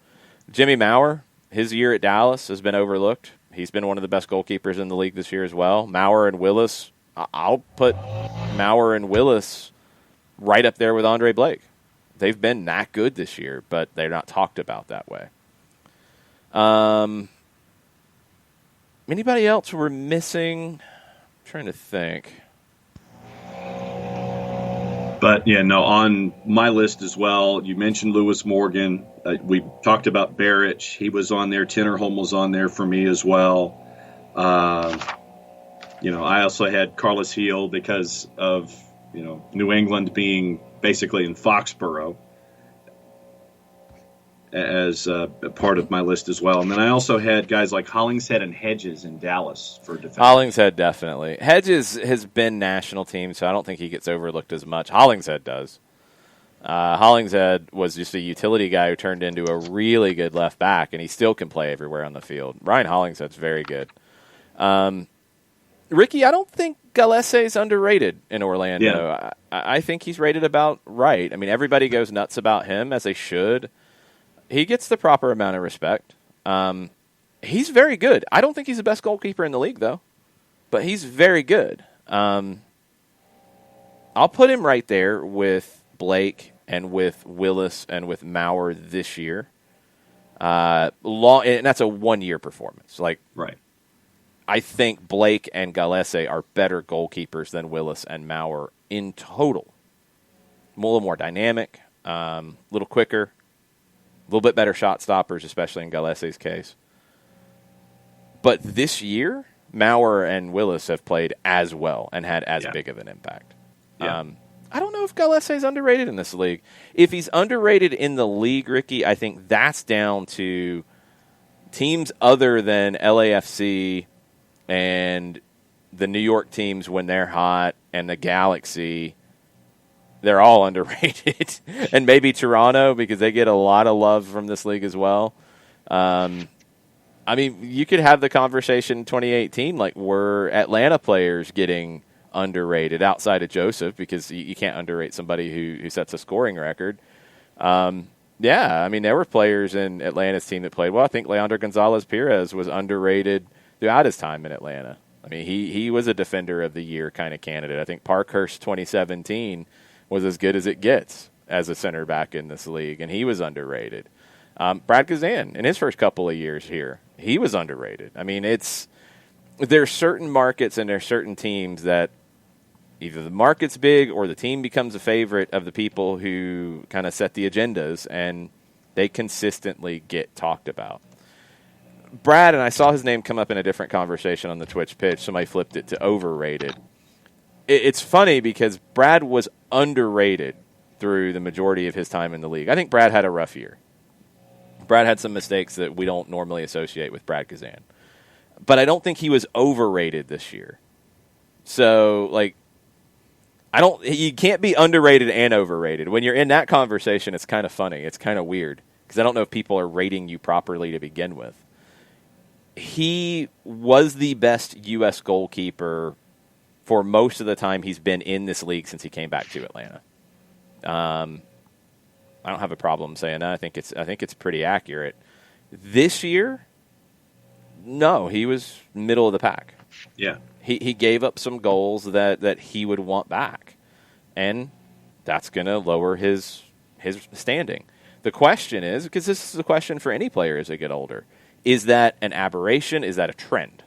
Jimmy Maurer, his year at Dallas has been overlooked. He's been one of the best goalkeepers in the league this year as well. Maurer and Willis, I'll put Maurer and Willis right up there with Andre Blake. They've been that good this year, but they're not talked about that way. Anybody else we're missing? I'm trying to think. But, on my list as well, you mentioned Lewis Morgan. We talked about Barrich. He was on there. Tinnerholm was on there for me as well. I also had Carlos Heel because of, New England being basically in Foxborough as a part of my list as well. And then I also had guys like Hollingshead and Hedges in Dallas for defense. Hollingshead, definitely. Hedges has been national team, so I don't think he gets overlooked as much. Hollingshead does. Hollingshead was just a utility guy who turned into a really good left back, and he still can play everywhere on the field. Ryan Hollingshead's very good. Ricky, I don't think Galese's underrated in Orlando. Yeah. I think he's rated about right. I mean, everybody goes nuts about him, as they should. He gets the proper amount of respect. He's very good. I don't think he's the best goalkeeper in the league, though. But he's very good. I'll put him right there with Blake and with Willis and with Maurer this year. And that's a one-year performance. Right. I think Blake and Galese are better goalkeepers than Willis and Maurer in total. A little more dynamic, a little quicker, a little bit better shot stoppers, especially in Galese's case. But this year, Maurer and Willis have played as well and had as big of an impact. Yeah. I don't know if Galese's underrated in this league. If he's underrated in the league, Ricky, I think that's down to teams other than LAFC and the New York teams when they're hot and the Galaxy. They're all underrated. And maybe Toronto, because they get a lot of love from this league as well. I mean, you could have the conversation in 2018, like, were Atlanta players getting underrated outside of Joseph, because you can't underrate somebody who sets a scoring record. I mean, there were players in Atlanta's team that played well. I think Leandro Gonzalez-Perez was underrated throughout his time in Atlanta. I mean, he was a defender of the year kind of candidate. I think Parkhurst 2017 was as good as it gets as a center back in this league, and he was underrated. Brad Kazan, in his first couple of years here, he was underrated. I mean, there's certain markets and there's certain teams that either the market's big or the team becomes a favorite of the people who kind of set the agendas, and they consistently get talked about. Brad, and I saw his name come up in a different conversation on the Twitch pitch. Somebody flipped it to overrated. It's funny because Brad was underrated through the majority of his time in the league. I think Brad had a rough year. Brad had some mistakes that we don't normally associate with Brad Kazan. But I don't think he was overrated this year. So, you can't be underrated and overrated. When you're in that conversation, it's kind of funny. It's kind of weird because I don't know if people are rating you properly to begin with. He was the best U.S. goalkeeper for most of the time he's been in this league since he came back to Atlanta. I don't have a problem saying that. I think it's pretty accurate. This year, no, he was middle of the pack. Yeah. He gave up some goals that he would want back. And that's going to lower his standing. The question is, because this is a question for any player as they get older, is that an aberration? Is that a trend?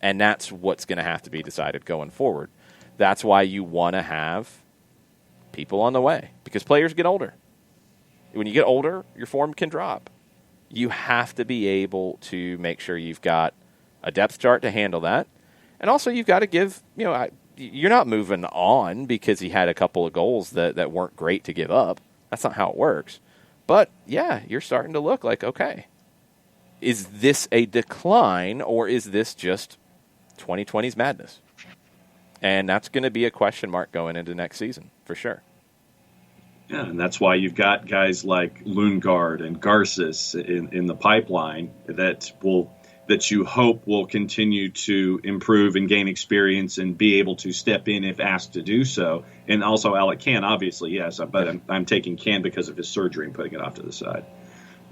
And that's what's going to have to be decided going forward. That's why you want to have people on the way, because players get older. When you get older, your form can drop. You have to be able to make sure you've got a depth chart to handle that. And also you've got to give, you're not moving on because he had a couple of goals that weren't great to give up. That's not how it works. But, yeah, you're starting to look like, okay, is this a decline or is this just 2020's madness? And that's going to be a question mark going into next season, for sure. Yeah, and that's why you've got guys like Lundgaard and Garces in the pipeline that you hope will continue to improve and gain experience and be able to step in if asked to do so. And also Alec Can, obviously, yes, but I'm taking Can because of his surgery and putting it off to the side.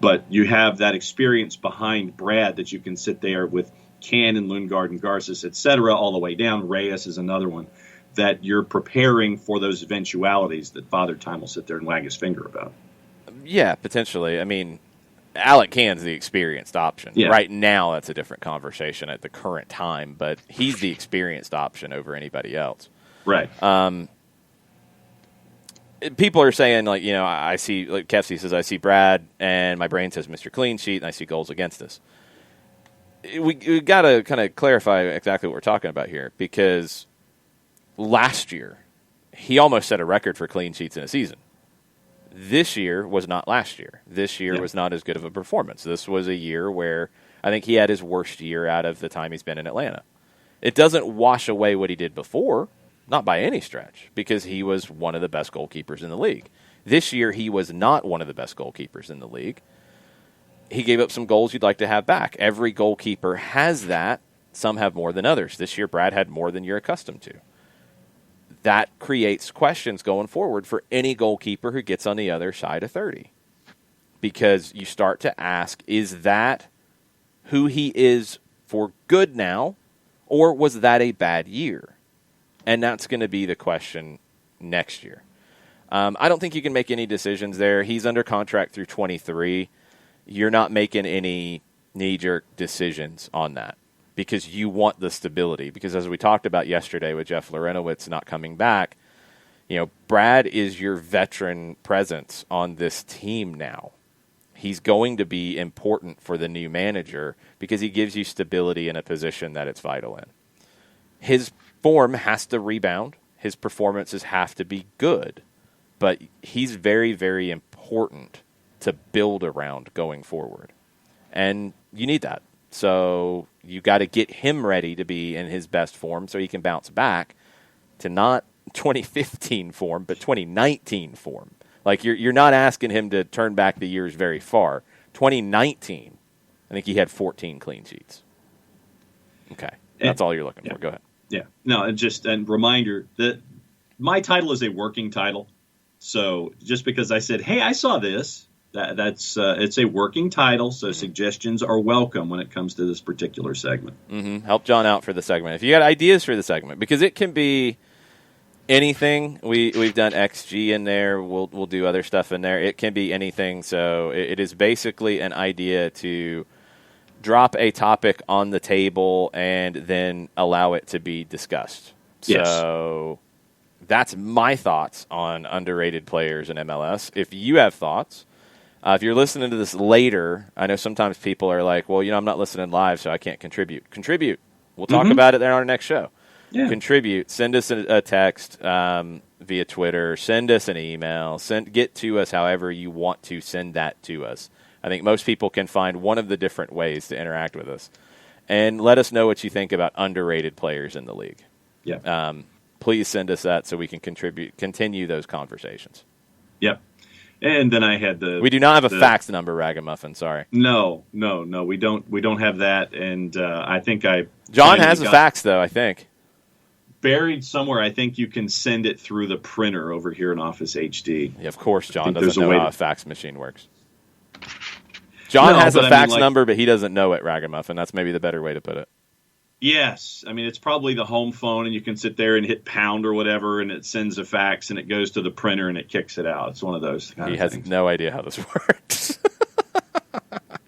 But you have that experience behind Brad that you can sit there with Can and Lundgaard and Garces, et cetera, all the way down. Reyes is another one that you're preparing for those eventualities that Father Time will sit there and wag his finger about. Yeah, potentially. I mean, Alec Can's the experienced option. Yeah. Right now, that's a different conversation at the current time, but he's the experienced option over anybody else. Right. People are saying, I see, like Kefsey says, I see Brad, and my brain says Mr. Clean Sheet, and I see goals against us. We got to kind of clarify exactly what we're talking about here, because last year, he almost set a record for clean sheets in a season. This year was not last year. This year was not as good of a performance. This was a year where I think he had his worst year out of the time he's been in Atlanta. It doesn't wash away what he did before, not by any stretch, because he was one of the best goalkeepers in the league. This year, he was not one of the best goalkeepers in the league. He gave up some goals you'd like to have back. Every goalkeeper has that. Some have more than others. This year, Brad had more than you're accustomed to. That creates questions going forward for any goalkeeper who gets on the other side of 30. Because you start to ask, is that who he is for good now, or was that a bad year? And that's going to be the question next year. I don't think you can make any decisions there. He's under contract through 23. You're not making any knee-jerk decisions on that, because you want the stability. Because as we talked about yesterday with Jeff Lorenowitz not coming back, Brad is your veteran presence on this team now. He's going to be important for the new manager because he gives you stability in a position that it's vital in. His form has to rebound. His performances have to be good. But he's very, very important to build around going forward. And you need that. So you got to get him ready to be in his best form so he can bounce back to not 2015 form, but 2019 form. Like you're not asking him to turn back the years very far. 2019, I think he had 14 clean sheets. Okay, that's all you're looking for. Go ahead. Yeah. No, and reminder that my title is a working title. So just because I said, hey, I saw this, that's it's a working title, so suggestions are welcome when it comes to this particular segment. Mm-hmm. Help John out for the segment. If you got ideas for the segment, because it can be anything. We've done XG in there. We'll do other stuff in there. It can be anything. So it is basically an idea to drop a topic on the table and then allow it to be discussed. Yes. So that's my thoughts on underrated players in MLS. If you have thoughts, if you're listening to this later, I know sometimes people are like, well, I'm not listening live, so I can't contribute. Contribute. We'll talk about it there on our next show. Yeah. Contribute. Send us a text via Twitter. Send us an email. Get to us however you want to send that to us. I think most people can find one of the different ways to interact with us. And let us know what you think about underrated players in the league. Yeah. Please send us that so we can continue those conversations. Yep. And then I had we do not have a fax number, Ragamuffin. Sorry. No, we don't have that. And I think John has a fax though. I think buried somewhere. I think you can send it through the printer over here in Office HD. Yeah, of course, John doesn't know how a fax machine works. John has a fax number, but he doesn't know it, Ragamuffin. That's maybe the better way to put it. Yes. I mean, it's probably the home phone, and you can sit there and hit pound or whatever, and it sends a fax, and it goes to the printer, and it kicks it out. It's one of those kind He of has things. no idea how this works.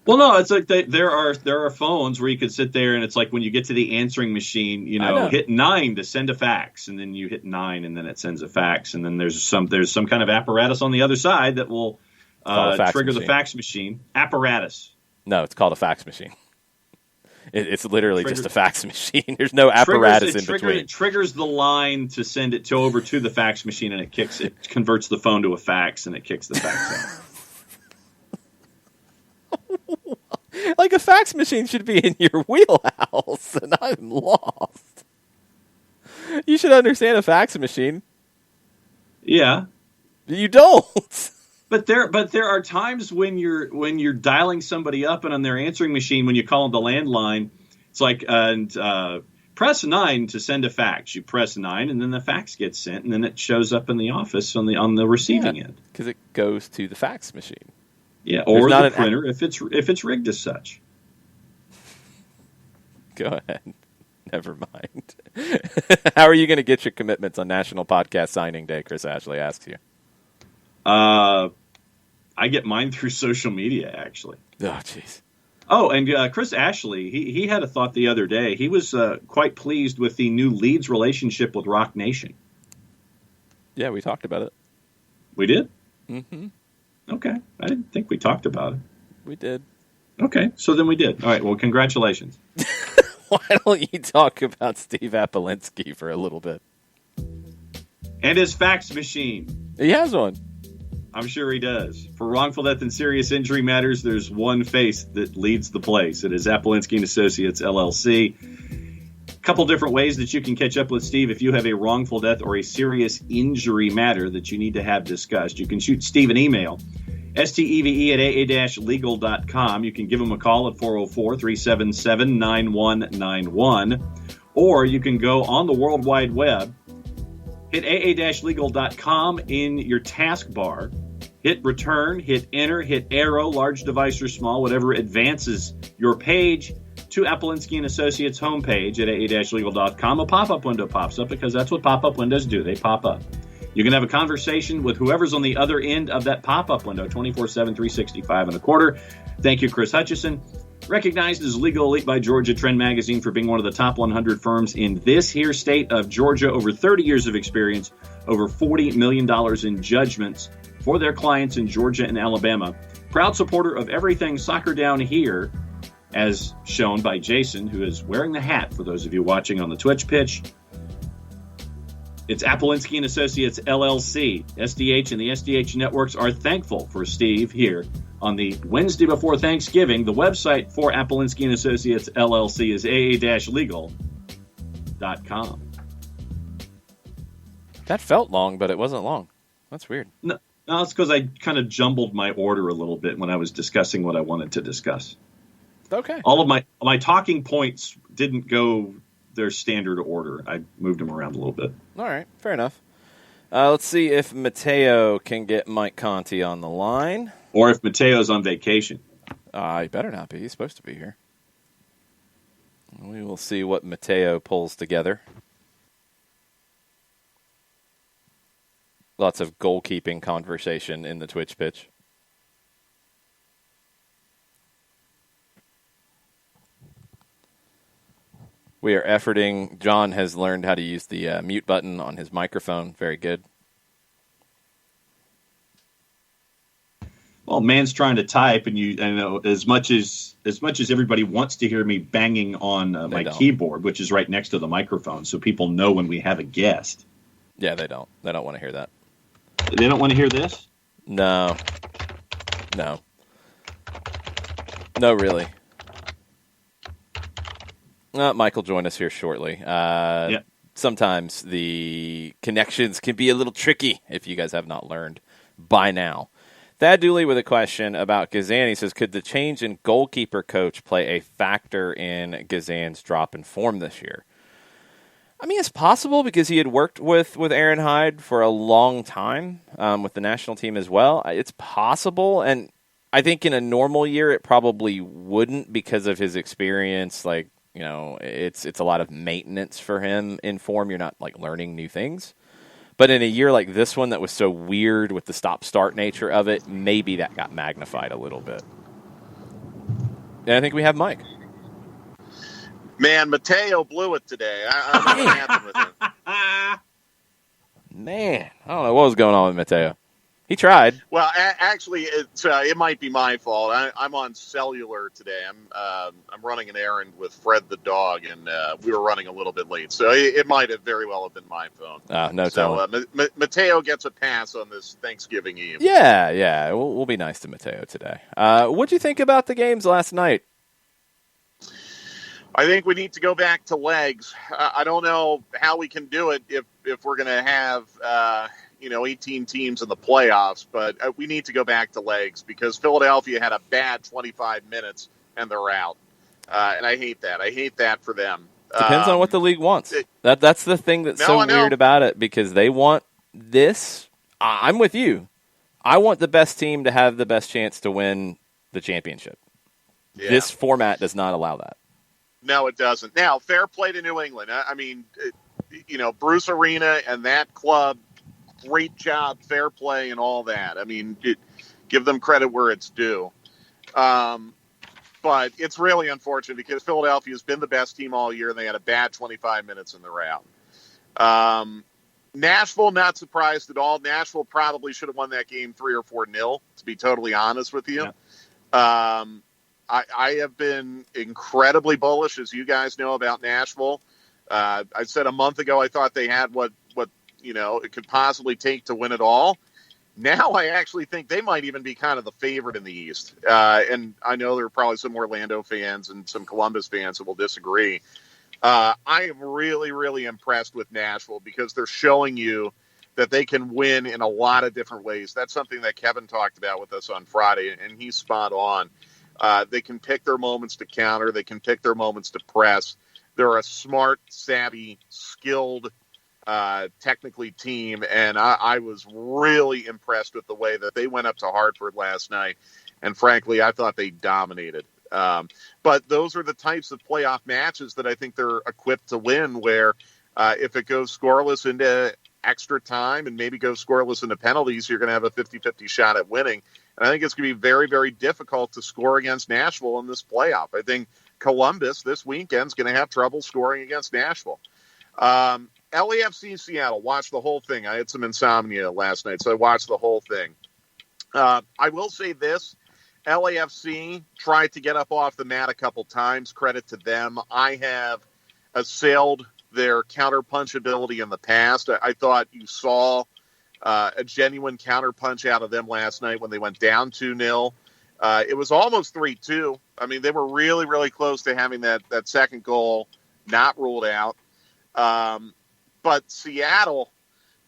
Well, no, it's like there are phones where you could sit there, and it's like when you get to the answering machine, hit 9 to send a fax, and then you hit 9, and then it sends a fax, and then there's some kind of apparatus on the other side that will trigger the fax machine. Apparatus. No, it's called a fax machine. It's literally just a fax machine. There's no apparatus in between. It triggers the line to send it over to the fax machine, and it converts the phone to a fax, and it kicks the fax out. Like a fax machine should be in your wheelhouse, and I'm lost. You should understand a fax machine. Yeah. You don't. But there are times when you're dialing somebody up, and on their answering machine, when you call them the landline, it's like press 9 to send a fax. You press 9, and then the fax gets sent, and then it shows up in the office on the receiving end because it goes to the fax machine. Yeah, or the printer if it's rigged as such. Go ahead. Never mind. How are you going to get your commitments on National Podcast Signing Day? Chris Ashley asks you. I get mine through social media, actually. Oh, jeez. Oh, and Chris Ashley, he had a thought the other day. He was quite pleased with the new Leeds relationship with Rock Nation. Yeah, we talked about it. We did? Mm-hmm. Okay. I didn't think we talked about it. We did. Okay, so then we did. All right, well, congratulations. Why don't you talk about Steve Apolinski for a little bit? And his fax machine. He has one. I'm sure he does. For wrongful death and serious injury matters, there's one face that leads the place. It is Apolinski and Associates, LLC. A couple different ways that you can catch up with Steve if you have a wrongful death or a serious injury matter that you need to have discussed. You can shoot Steve an email, steve@aa-legal.com. You can give him a call at 404-377-9191. Or you can go on the World Wide Web, hit aa-legal.com in your taskbar, hit return, hit enter, hit arrow, large device or small, whatever advances your page to Apolinski and Associates homepage at aa-legal.com. A pop-up window pops up because that's what pop-up windows do. They pop up. You can have a conversation with whoever's on the other end of that pop-up window, 24/7, 365 and a quarter. Thank you, Chris Hutchison. Recognized as Legal Elite by Georgia Trend Magazine for being one of the top 100 firms in this here state of Georgia. Over 30 years of experience, over $40 million in judgments for their clients in Georgia and Alabama. Proud supporter of everything soccer down here, as shown by Jason, who is wearing the hat for those of you watching on the Twitch pitch. It's Apolinski and Associates, LLC. SDH and the SDH networks are thankful for Steve here on the Wednesday before Thanksgiving. The website for Apolinski and Associates, LLC is aa-legal.com. That felt long, but it wasn't long. That's weird. No, it's because I kind of jumbled my order a little bit when I was discussing what I wanted to discuss. Okay. All of my talking points didn't go their standard order. I moved them around a little bit. All right, fair enough. Let's see if Mateo can get Mike Conti on the line. Or if Mateo's on vacation. He better not be. He's supposed to be here. We will see what Mateo pulls together. Lots of goalkeeping conversation in the Twitch pitch. We are efforting. John has learned how to use the mute button on his microphone. Very good. Well, man's trying to type, and I know as much as everybody wants to hear me banging on my keyboard, which is right next to the microphone, so people know when we have a guest. Yeah, they don't. They don't want to hear that. They don't want to hear this? No. No, really. Mike will join us here shortly. Yeah. Sometimes the connections can be a little tricky if you guys have not learned by now. Thad Dooley with a question about Gazan. He says, could the change in goalkeeper coach play a factor in Gazan's drop in form this year? I mean, it's possible because he had worked with Aaron Hyde for a long time with the national team as well. It's possible, and I think in a normal year it probably wouldn't because of his experience, it's a lot of maintenance for him in form. You're not like learning new things. But in a year like this one that was so weird with the stop-start nature of it, maybe that got magnified a little bit. And I think we have Mike. Man, Mateo blew it today. I don't know what happened with him. Man, I don't know what was going on with Mateo. He tried. Well, actually, it might be my fault. I'm on cellular today. I'm running an errand with Fred the dog, and we were running a little bit late, so it might have very well have been my phone. No telling. So Mateo gets a pass on this Thanksgiving Eve. Yeah. We'll be nice to Mateo today. What'd you think about the games last night? I think we need to go back to legs. I don't know how we can do it if we're going to have 18 teams in the playoffs, but we need to go back to legs because Philadelphia had a bad 25 minutes and they're out. And I hate that. I hate that for them. Depends on what the league wants. That's the thing that's so weird about it because they want this. I'm with you. I want the best team to have the best chance to win the championship. Yeah. This format does not allow that. No, it doesn't. Now, fair play to New England. I mean, Bruce Arena and that club, great job, fair play, and all that. I mean, give them credit where it's due. But it's really unfortunate because Philadelphia has been the best team all year, and they had a bad 25 minutes in the round. Nashville, not surprised at all. Nashville probably should have won that game 3 or 4-0, to be totally honest with you. Yeah. I have been incredibly bullish, as you guys know, about Nashville. I said a month ago I thought they had what it could possibly take to win it all. Now I actually think they might even be kind of the favorite in the East. And I know there are probably some Orlando fans and some Columbus fans that will disagree. I am really, really impressed with Nashville because they're showing you that they can win in a lot of different ways. That's something that Kevin talked about with us on Friday, and he's spot on. They can pick their moments to counter. They can pick their moments to press. They're a smart, savvy, skilled, technically team, and I was really impressed with the way that they went up to Hartford last night. And frankly, I thought they dominated. But those are the types of playoff matches that I think they're equipped to win, where if it goes scoreless into extra time and maybe goes scoreless into penalties, you're going to have a 50-50 shot at winning. And I think it's going to be very, very difficult to score against Nashville in this playoff. I think Columbus this weekend is going to have trouble scoring against Nashville. LAFC Seattle, watched the whole thing. I had some insomnia last night, so I watched the whole thing. I will say this. LAFC tried to get up off the mat a couple times. Credit to them. I have assailed their counterpunch ability in the past. I thought you saw a genuine counterpunch out of them last night when they went down 2-0. It was almost 3-2. I mean, they were really, really close to having that second goal not ruled out. But Seattle,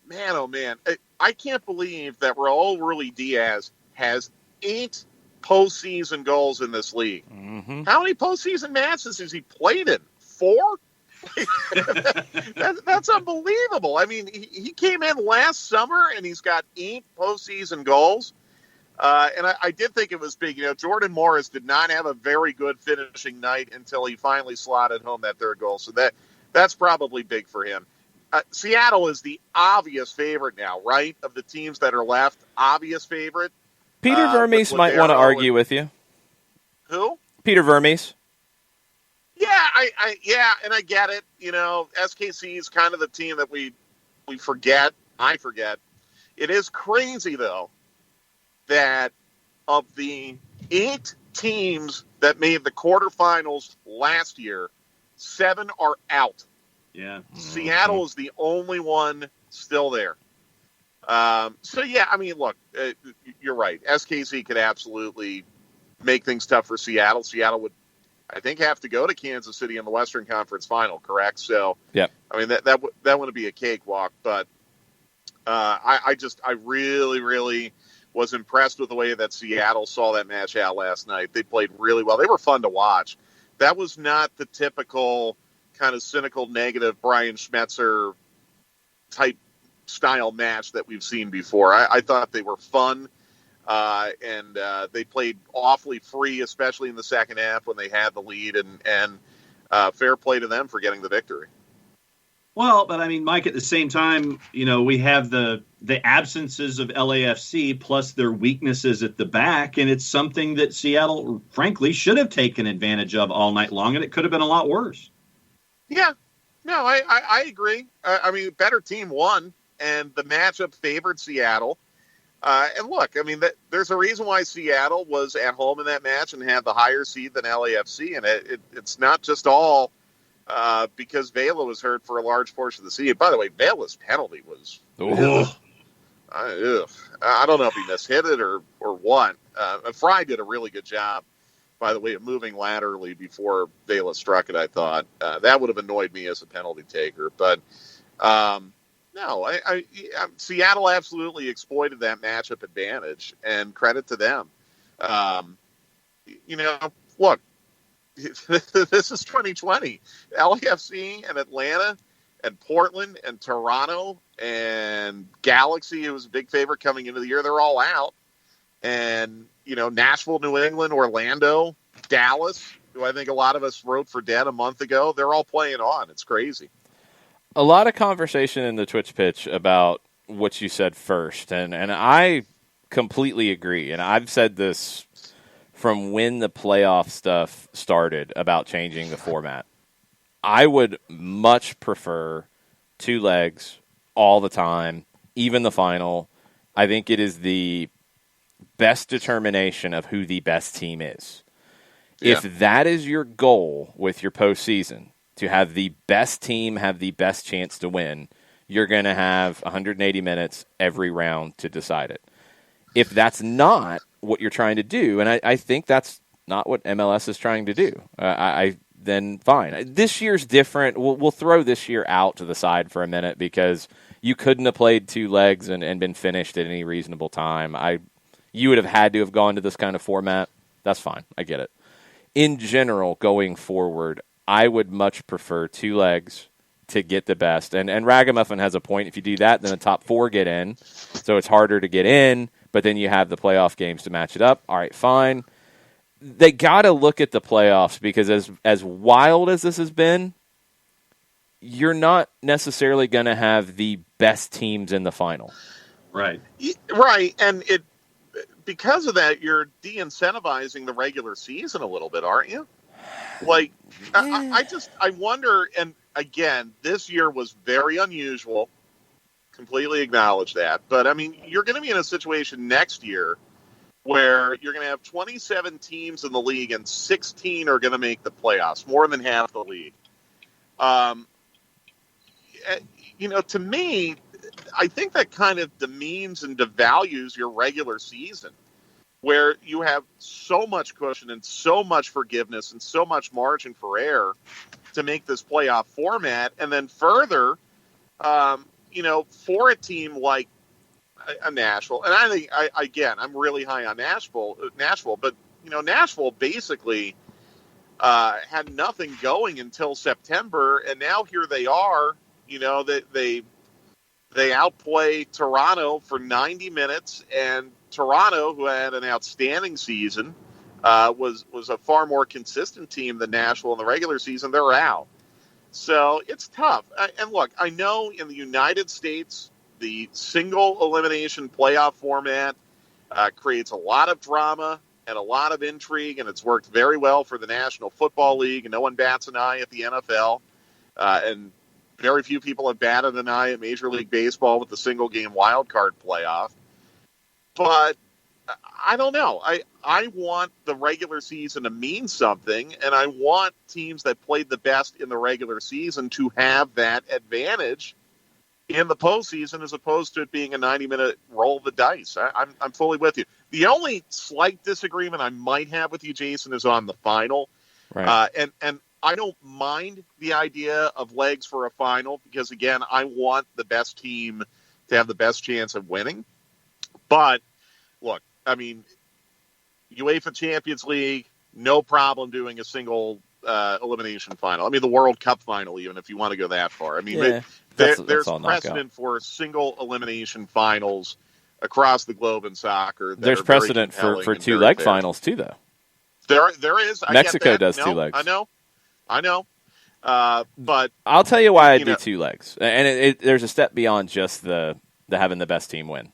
man, oh man, I can't believe that Raul Ruiz-Diaz has 8 postseason goals in this league. Mm-hmm. How many postseason matches has he played in? 4? That's unbelievable. I mean, he came in last summer and he's got 8 postseason goals. And I did think it was big. Jordan Morris did not have a very good finishing night until he finally slotted home that third goal. So that's probably big for him. Seattle is the obvious favorite now, right? Of the teams that are left, obvious favorite. Peter Vermes might want to argue with you. Who? Peter Vermes. Yeah, and I get it. SKC is kind of the team that we forget. I forget. It is crazy, though, that of the 8 teams that made the quarterfinals last year, 7 are out. Yeah. Seattle is the only one still there. So, yeah, I mean, look, you're right. SKC could absolutely make things tough for Seattle. Seattle would, I think, have to go to Kansas City in the Western Conference Final, correct? So, yeah, I mean, that wouldn't be a cakewalk, but I really, really was impressed with the way that Seattle saw that match out last night. They played really well. They were fun to watch. That was not the typical kind of cynical, negative Brian Schmetzer type style match that we've seen before. I thought they were fun. And they played awfully free, especially in the second half when they had the lead. And fair play to them for getting the victory. Well, but I mean, Mike, at the same time, we have the absences of LAFC plus their weaknesses at the back, and it's something that Seattle, frankly, should have taken advantage of all night long, and it could have been a lot worse. Yeah. No, I agree. I mean, better team won, and the matchup favored Seattle. And look, I mean, there's a reason why Seattle was at home in that match and had the higher seed than LAFC, and it's not just all because Vela was hurt for a large portion of the season. By the way, Vela's penalty was I don't know if he mishit it or what. Fry did a really good job, by the way, of moving laterally before Vela struck it, I thought. That would have annoyed me as a penalty taker. But, no, Seattle absolutely exploited that matchup advantage, and credit to them. Look, this is 2020. LAFC and Atlanta and Portland and Toronto and Galaxy, who was a big favorite coming into the year, they're all out. And, Nashville, New England, Orlando, Dallas, who I think a lot of us wrote for dead a month ago, they're all playing on. It's crazy. A lot of conversation in the Twitch pitch about what you said first, and I completely agree. And I've said this from when the playoff stuff started about changing the format. I would much prefer 2 legs all the time, even the final. I think it is the best determination of who the best team is. Yeah. If that is your goal with your postseason, to have the best team have the best chance to win, you're going to have 180 minutes every round to decide it. If that's not what you're trying to do, and I think that's not what MLS is trying to do, then fine. This year's different. We'll throw this year out to the side for a minute because you couldn't have played 2 legs and been finished at any reasonable time. You would have had to have gone to this kind of format. That's fine. I get it. In general, going forward, I would much prefer 2 legs to get the best. And Ragamuffin has a point. If you do that, then the top 4 get in. So it's harder to get in, but then you have the playoff games to match it up. All right, fine. They got to look at the playoffs because as wild as this has been, you're not necessarily going to have the best teams in the final. Right. Right, and because of that, you're de-incentivizing the regular season a little bit, aren't you? Like, I wonder, and again, this year was very unusual. Completely acknowledge that. But, I mean, you're going to be in a situation next year where you're going to have 27 teams in the league and 16 are going to make the playoffs, more than half the league. To me, I think that kind of demeans and devalues your regular season, where you have so much cushion and so much forgiveness and so much margin for error to make this playoff format. And then further, for a team like a Nashville, and I think, I'm really high on Nashville, but, Nashville basically had nothing going until September, and now here they are, they outplay Toronto for 90 minutes, and Toronto, who had an outstanding season, was a far more consistent team than Nashville in the regular season. They're out. So it's tough. And look, I know in the United States, the single elimination playoff format creates a lot of drama and a lot of intrigue, and it's worked very well for the National Football League, and no one bats an eye at the NFL. And very few people have batted an eye at Major League Baseball with the single-game wild card playoff. But I don't know. I want the regular season to mean something, and I want teams that played the best in the regular season to have that advantage in the postseason as opposed to it being a 90-minute roll of the dice. I'm fully with you. The only slight disagreement I might have with you, Jason, is on the final. Right. And I don't mind the idea of legs for a final because, again, I want the best team to have the best chance of winning. But, look, I mean, UEFA Champions League, no problem doing a single elimination final. I mean, the World Cup final, even, if you want to go that far. I mean, there's precedent for single elimination finals across the globe in soccer. There's precedent for 2-leg finals, too, though. There is. Mexico does 2 legs. I know. But I'll tell you why I do 2 legs, and there's a step beyond just the having the best team win.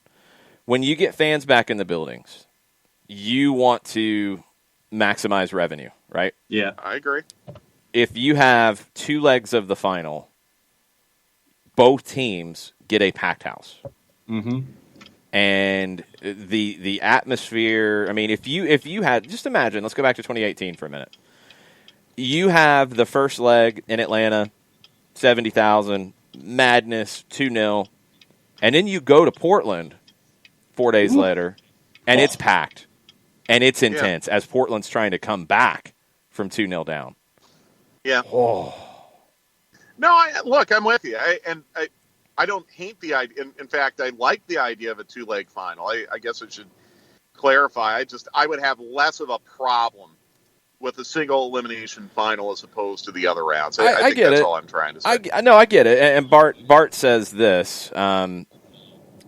When you get fans back in the buildings, you want to maximize revenue, right? Yeah, I agree. If you have 2 legs of the final, both teams get a packed house. Mm-hmm. And the atmosphere, I mean, if you had, just imagine, let's go back to 2018 for a minute. You have the first leg in Atlanta, 70,000, madness, 2-0, and then you go to Portland 4 days later, and it's packed, and it's intense as Portland's trying to come back from 2-0 down. Yeah. Oh. No, look, I'm with you. I don't hate the idea. In fact, I like the idea of a 2-leg final. I guess I should clarify. I would have less of a problem with a single elimination final as opposed to the other rounds. I think get that's it. all I'm trying to say. I get it. And Bart says this.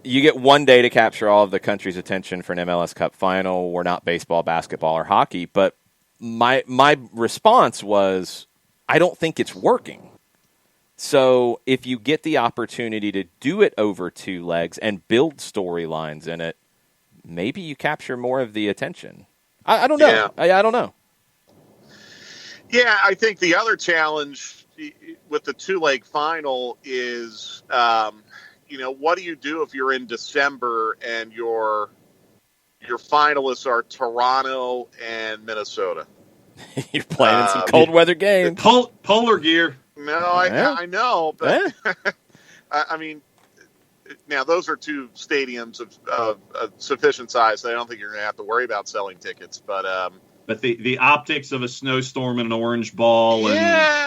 You get 1 day to capture all of the country's attention for an MLS Cup final. We're not baseball, basketball, or hockey. But my response was, I don't think it's working. So if you get the opportunity to do it over 2 legs and build storylines in it, maybe you capture more of the attention. I don't know. Yeah. I don't know. Yeah, I think the other challenge with the 2-leg final is, what do you do if you're in December and your finalists are Toronto and Minnesota? You're playing in some cold weather games. Polar gear. No, I know, but I mean, now those are 2 stadiums of sufficient size. So I don't think you're going to have to worry about selling tickets, but the optics of a snowstorm and an orange ball and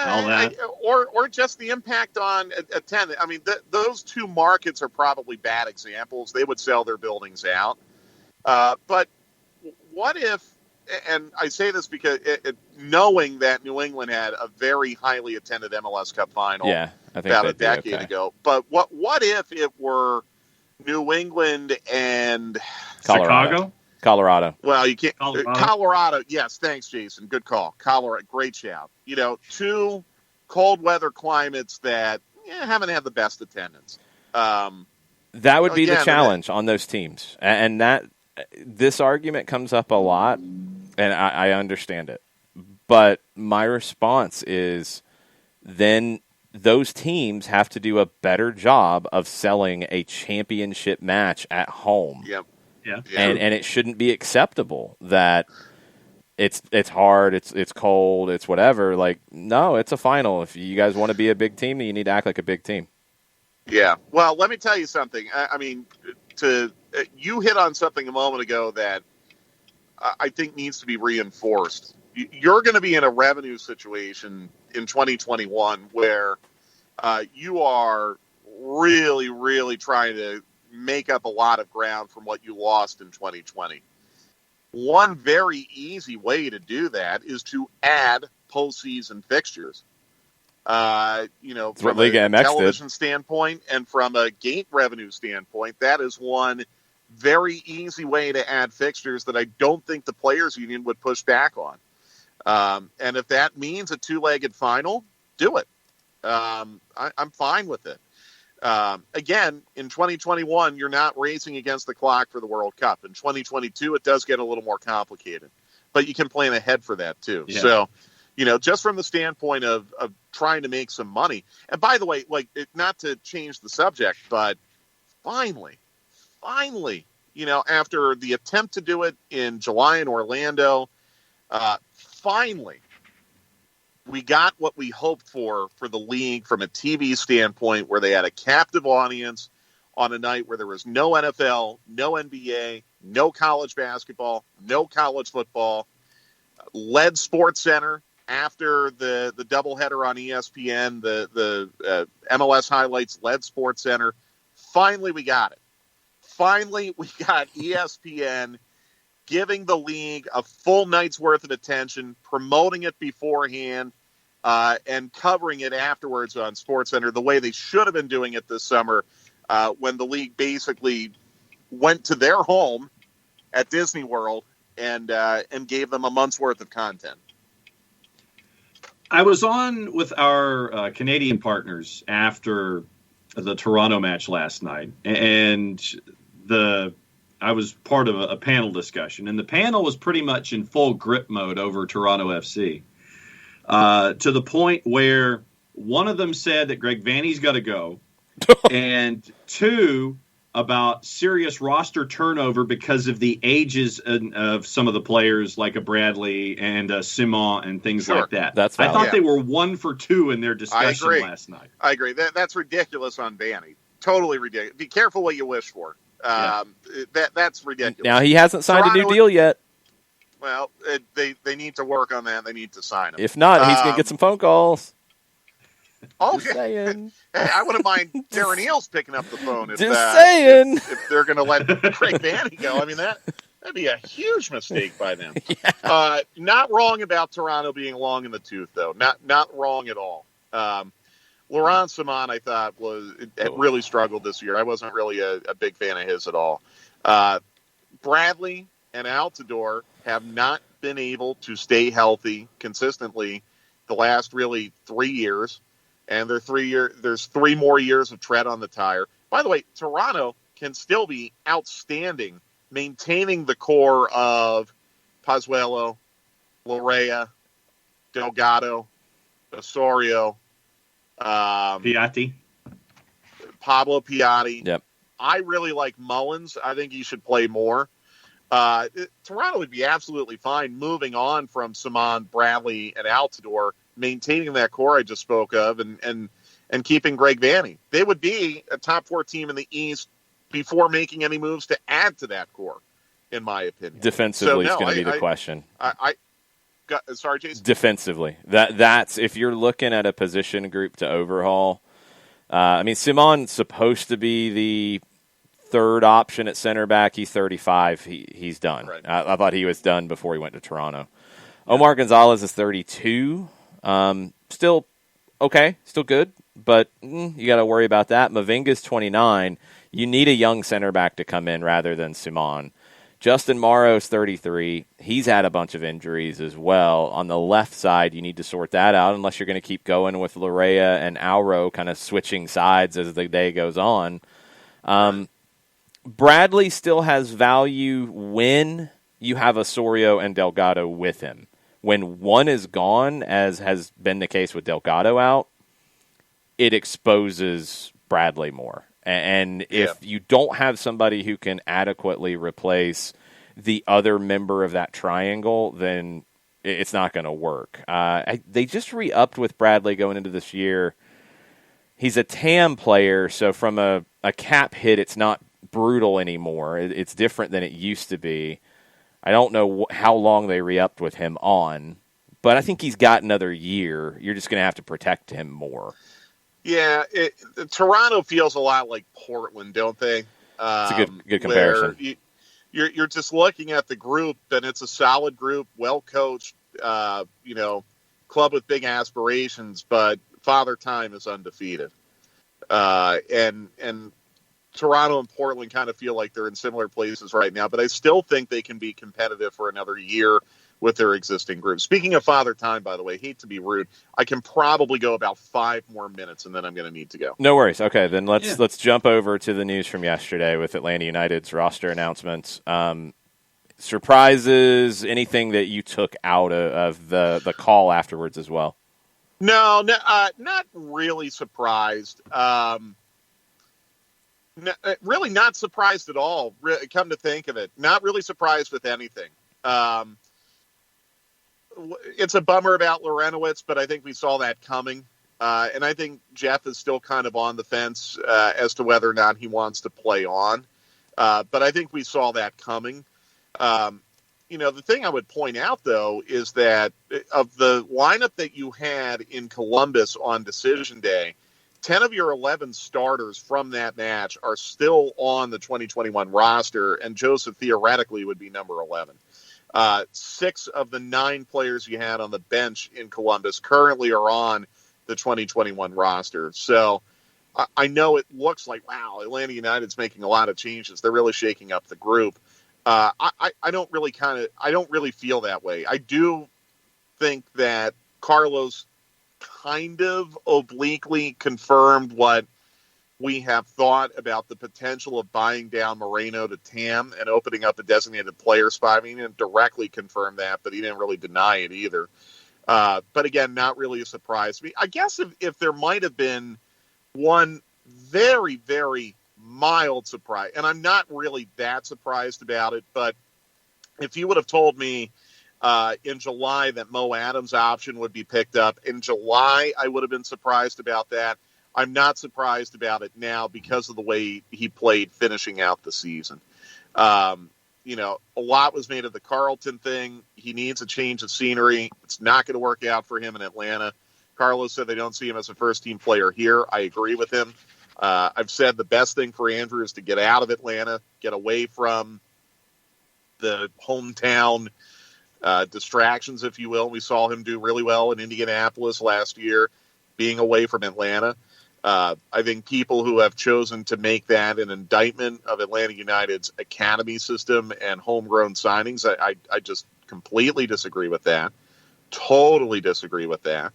all that, or just the impact on attendance. I mean, those 2 markets are probably bad examples. They would sell their buildings out, but what if? And I say this because knowing that New England had a very highly attended MLS Cup final about a decade ago. But what if it were New England and Colorado. Well, you can't. Colorado. Yes, thanks, Jason. Good call. Colorado. Great shout. 2 cold weather climates that haven't had the best attendance. That would be the challenge on those teams, and that this argument comes up a lot. And I understand it. But my response is then those teams have to do a better job of selling a championship match at home. Yep. Yeah. And it shouldn't be acceptable that it's hard, it's cold, it's whatever. Like, no, it's a final. If you guys want to be a big team, then you need to act like a big team. Yeah. Well, let me tell you something. I mean, you hit on something a moment ago that I think needs to be reinforced. You're going to be in a revenue situation in 2021 where you are really, really trying to make up a lot of ground from what you lost in 2020. One very easy way to do that is to add postseason fixtures. From a television standpoint and from a gate revenue standpoint, that is one very easy way to add fixtures that I don't think the players union would push back on. And if that means a 2-legged final, do it. I'm fine with it. Again, in 2021, you're not racing against the clock for the World Cup. In 2022, it does get a little more complicated, but you can plan ahead for that too. Yeah. So, just from the standpoint of trying to make some money. And by the way, not to change the subject, but finally, after the attempt to do it in July in Orlando, finally, we got what we hoped for the league from a TV standpoint, where they had a captive audience on a night where there was no NFL, no NBA, no college basketball, no college football, led Sports Center after the doubleheader on ESPN, the MLS highlights led Sports Center. Finally, we got it. Finally, we got ESPN giving the league a full night's worth of attention, promoting it beforehand, and covering it afterwards on SportsCenter the way they should have been doing it this summer, when the league basically went to their home at Disney World and gave them a month's worth of content. I was on with our Canadian partners after the Toronto match last night, and I was part of a panel discussion, and the panel was pretty much in full grip mode over Toronto FC, to the point where one of them said that Greg Vanney's got to go, and two, about serious roster turnover because of the ages of some of the players, like a Bradley and a Simon and things like that. That's valid. I thought they were 1 for 2 in their discussion last night. I agree. That's ridiculous on Vanney. Totally ridiculous. Be careful what you wish for. That's ridiculous. Now, he hasn't signed a new deal yet. Well, they need to work on that. They need to sign him. If not, he's going to get some phone calls. Okay. Hey, I wouldn't mind Darren Eales picking up the phone if they're going to let Craig Vanney go. I mean, that'd be a huge mistake by them. Yeah. Not wrong about Toronto being long in the tooth, though. Not wrong at all. Laurent Simon, I thought, really struggled this year. I wasn't really a big fan of his at all. Bradley and Altidore have not been able to stay healthy consistently the last really 3 years. And there's 3 more years of tread on the tire. By the way, Toronto can still be outstanding, maintaining the core of Pozuelo, Larrea, Delgado, Osorio, Piatti. Pablo Piatti. Yep. I really like Mullins. I think he should play more. Toronto would be absolutely fine moving on from Simon, Bradley, and Altidore, maintaining that core I just spoke of, and keeping Greg Vanney. They would be a top 4 team in the East before making any moves to add to that core, in my opinion. Defensively is going to be the question. Sorry, Jason? Defensively. That's if you're looking at a position group to overhaul. I mean, Simon's supposed to be the third option at center back. He's 35. He's done. Right. I thought he was done before he went to Toronto. Yeah. Omar Gonzalez is 32. Still okay, still good, but you got to worry about that. Mavinga's 29. You need a young center back to come in rather than Simon. Justin Morrow's 33. He's had a bunch of injuries as well. On the left side, you need to sort that out unless you're going to keep going with Larrea and Auro kind of switching sides as the day goes on. Bradley still has value when you have Osorio and Delgado with him. When one is gone, as has been the case with Delgado out, it exposes Bradley more. And if you don't have somebody who can adequately replace the other member of that triangle, then it's not going to work. They just re-upped with Bradley going into this year. He's a TAM player, so from a cap hit, it's not brutal anymore. It's different than it used to be. I don't know how long they re-upped with him on, but I think he's got another year. You're just going to have to protect him more. Yeah, Toronto feels a lot like Portland, don't they? It's a good comparison. You're just looking at the group, and it's a solid group, well-coached, club with big aspirations, but Father Time is undefeated. And Toronto and Portland kind of feel like they're in similar places right now, but I still think they can be competitive for another year with their existing group. Speaking of Father Time, by the way, hate to be rude, I can probably go about 5 more minutes, and then I'm going to need to go. No worries. Okay, then let's jump over to the news from yesterday with Atlanta United's roster announcements. Surprises, anything that you took out of the call afterwards as well? No, not really surprised. Really not surprised at all, come to think of it. Not really surprised with anything. It's a bummer about Lorenowitz, but I think we saw that coming. And I think Jeff is still kind of on the fence as to whether or not he wants to play on. But I think we saw that coming. The thing I would point out, though, is that of the lineup that you had in Columbus on decision day, 10 of your 11 starters from that match are still on the 2021 roster, and Joseph theoretically would be number 11. 6 of the 9 players you had on the bench in Columbus currently are on the 2021 roster. So I know it looks like, wow, Atlanta United's making a lot of changes. They're really shaking up the group. I don't really feel that way. I do think that Carlos kind of obliquely confirmed what we have thought about the potential of buying down Moreno to TAM and opening up a designated player spot. I mean, he didn't directly confirm that, but he didn't really deny it either. But again, not really a surprise to me. I guess if there might have been one very, very mild surprise, and I'm not really that surprised about it, but if you would have told me in July that Mo Adams' option would be picked up in July, I would have been surprised about that. I'm not surprised about it now because of the way he played finishing out the season. A lot was made of the Carlton thing. He needs a change of scenery. It's not going to work out for him in Atlanta. Carlos said they don't see him as a first-team player here. I agree with him. I've said the best thing for Andrew is to get out of Atlanta, get away from the hometown distractions, if you will. We saw him do really well in Indianapolis last year, being away from Atlanta. I think people who have chosen to make that an indictment of Atlanta United's academy system and homegrown signings, I just completely disagree with that. Totally disagree with that.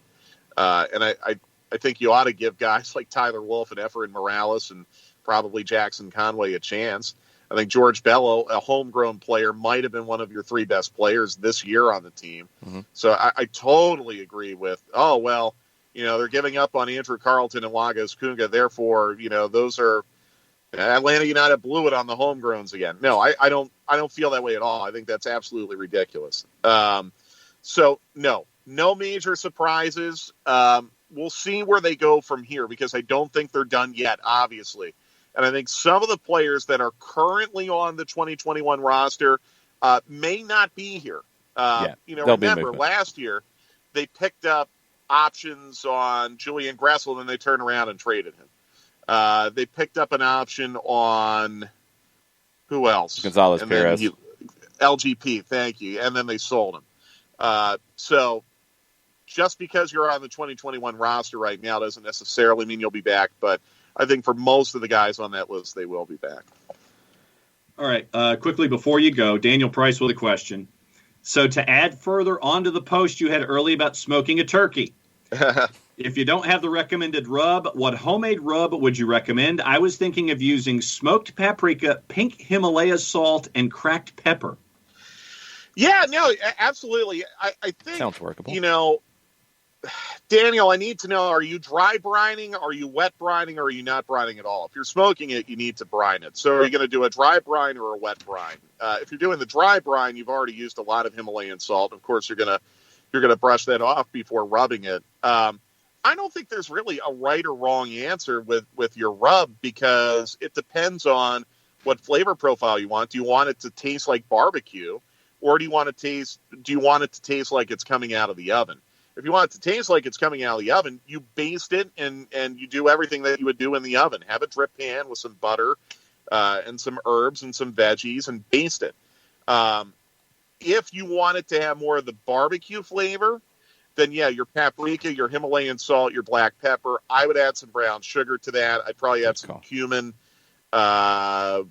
And I think you ought to give guys like Tyler Wolff and Efrain Morales and probably Jackson Conway a chance. I think George Bello, a homegrown player, might have been one of your three best players this year on the team. Mm-hmm. So I totally agree with, they're giving up on Andrew Carlton and Lagos Kunga. Therefore, those are Atlanta United blew it on the homegrowns again. No, I don't feel that way at all. I think that's absolutely ridiculous. So no major surprises. We'll see where they go from here because I don't think they're done yet, obviously. And I think some of the players that are currently on the 2021 roster may not be here. Remember last year they picked up options on Julian Gressel, and then they turned around and traded him. They picked up an option on who else? Gonzalez Perez. LGP, thank you. And then they sold him. So just because you're on the 2021 roster right now doesn't necessarily mean you'll be back, but I think for most of the guys on that list, they will be back. All right. Quickly before you go, Daniel Price with a question. So to add further onto the post you had early about smoking a turkey, if you don't have the recommended rub, what homemade rub would you recommend? I was thinking of using smoked paprika, pink Himalaya salt, and cracked pepper. Yeah, no, absolutely. I think sounds workable. Daniel, I need to know, are you dry brining, are you wet brining, or are you not brining at all? If you're smoking it, you need to brine it. So are you going to do a dry brine or a wet brine? If you're doing the dry brine, you've already used a lot of Himalayan salt. Of course, you're going to brush that off before rubbing it. I don't think there's really a right or wrong answer with your rub because it depends on what flavor profile you want. Do you want it to taste like barbecue, or do you want it to taste like it's coming out of the oven? If you want it to taste like it's coming out of the oven, you baste it and you do everything that you would do in the oven. Have a drip pan with some butter and some herbs and some veggies and baste it. If you want it to have more of the barbecue flavor, then yeah, your paprika, your Himalayan salt, your black pepper. I would add some brown sugar to that. I'd probably add some cumin. If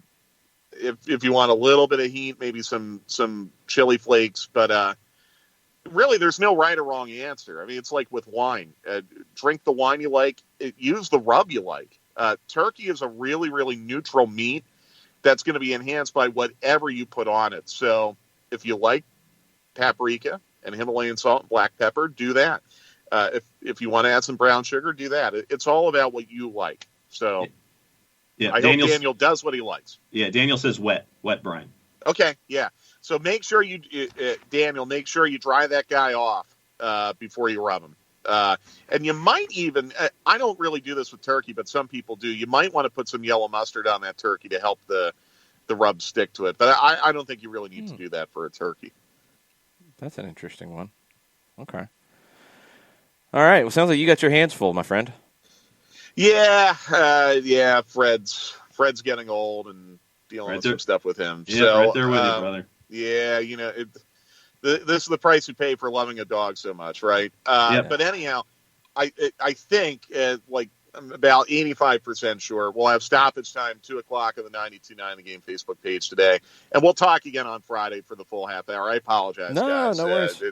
you want a little bit of heat, maybe some chili flakes, but really, there's no right or wrong answer. I mean, it's like with wine. Drink the wine you like. Use the rub you like. Turkey is a really, really neutral meat that's going to be enhanced by whatever you put on it. So if you like paprika and Himalayan salt and black pepper, do that. If you want to add some brown sugar, do that. It's all about what you like. So I hope Daniel does what he likes. Yeah, Daniel says wet brine. Okay, yeah. So make sure Daniel, make sure you dry that guy off before you rub him. And you might even, I don't really do this with turkey, but some people do. You might want to put some yellow mustard on that turkey to help the rub stick to it. But I don't think you really need to do that for a turkey. That's an interesting one. Okay. All right. Well, sounds like you got your hands full, my friend. Yeah. Fred's getting old and dealing with some stuff with him. Yeah, so, right there with you, brother. Yeah, this is the price you pay for loving a dog so much, right? But anyhow, I think I'm about 85% sure we'll have stoppage time 2:00 on the 92.9 The Game Facebook page today, and we'll talk again on Friday for the full half hour. I apologize, guys. No worries.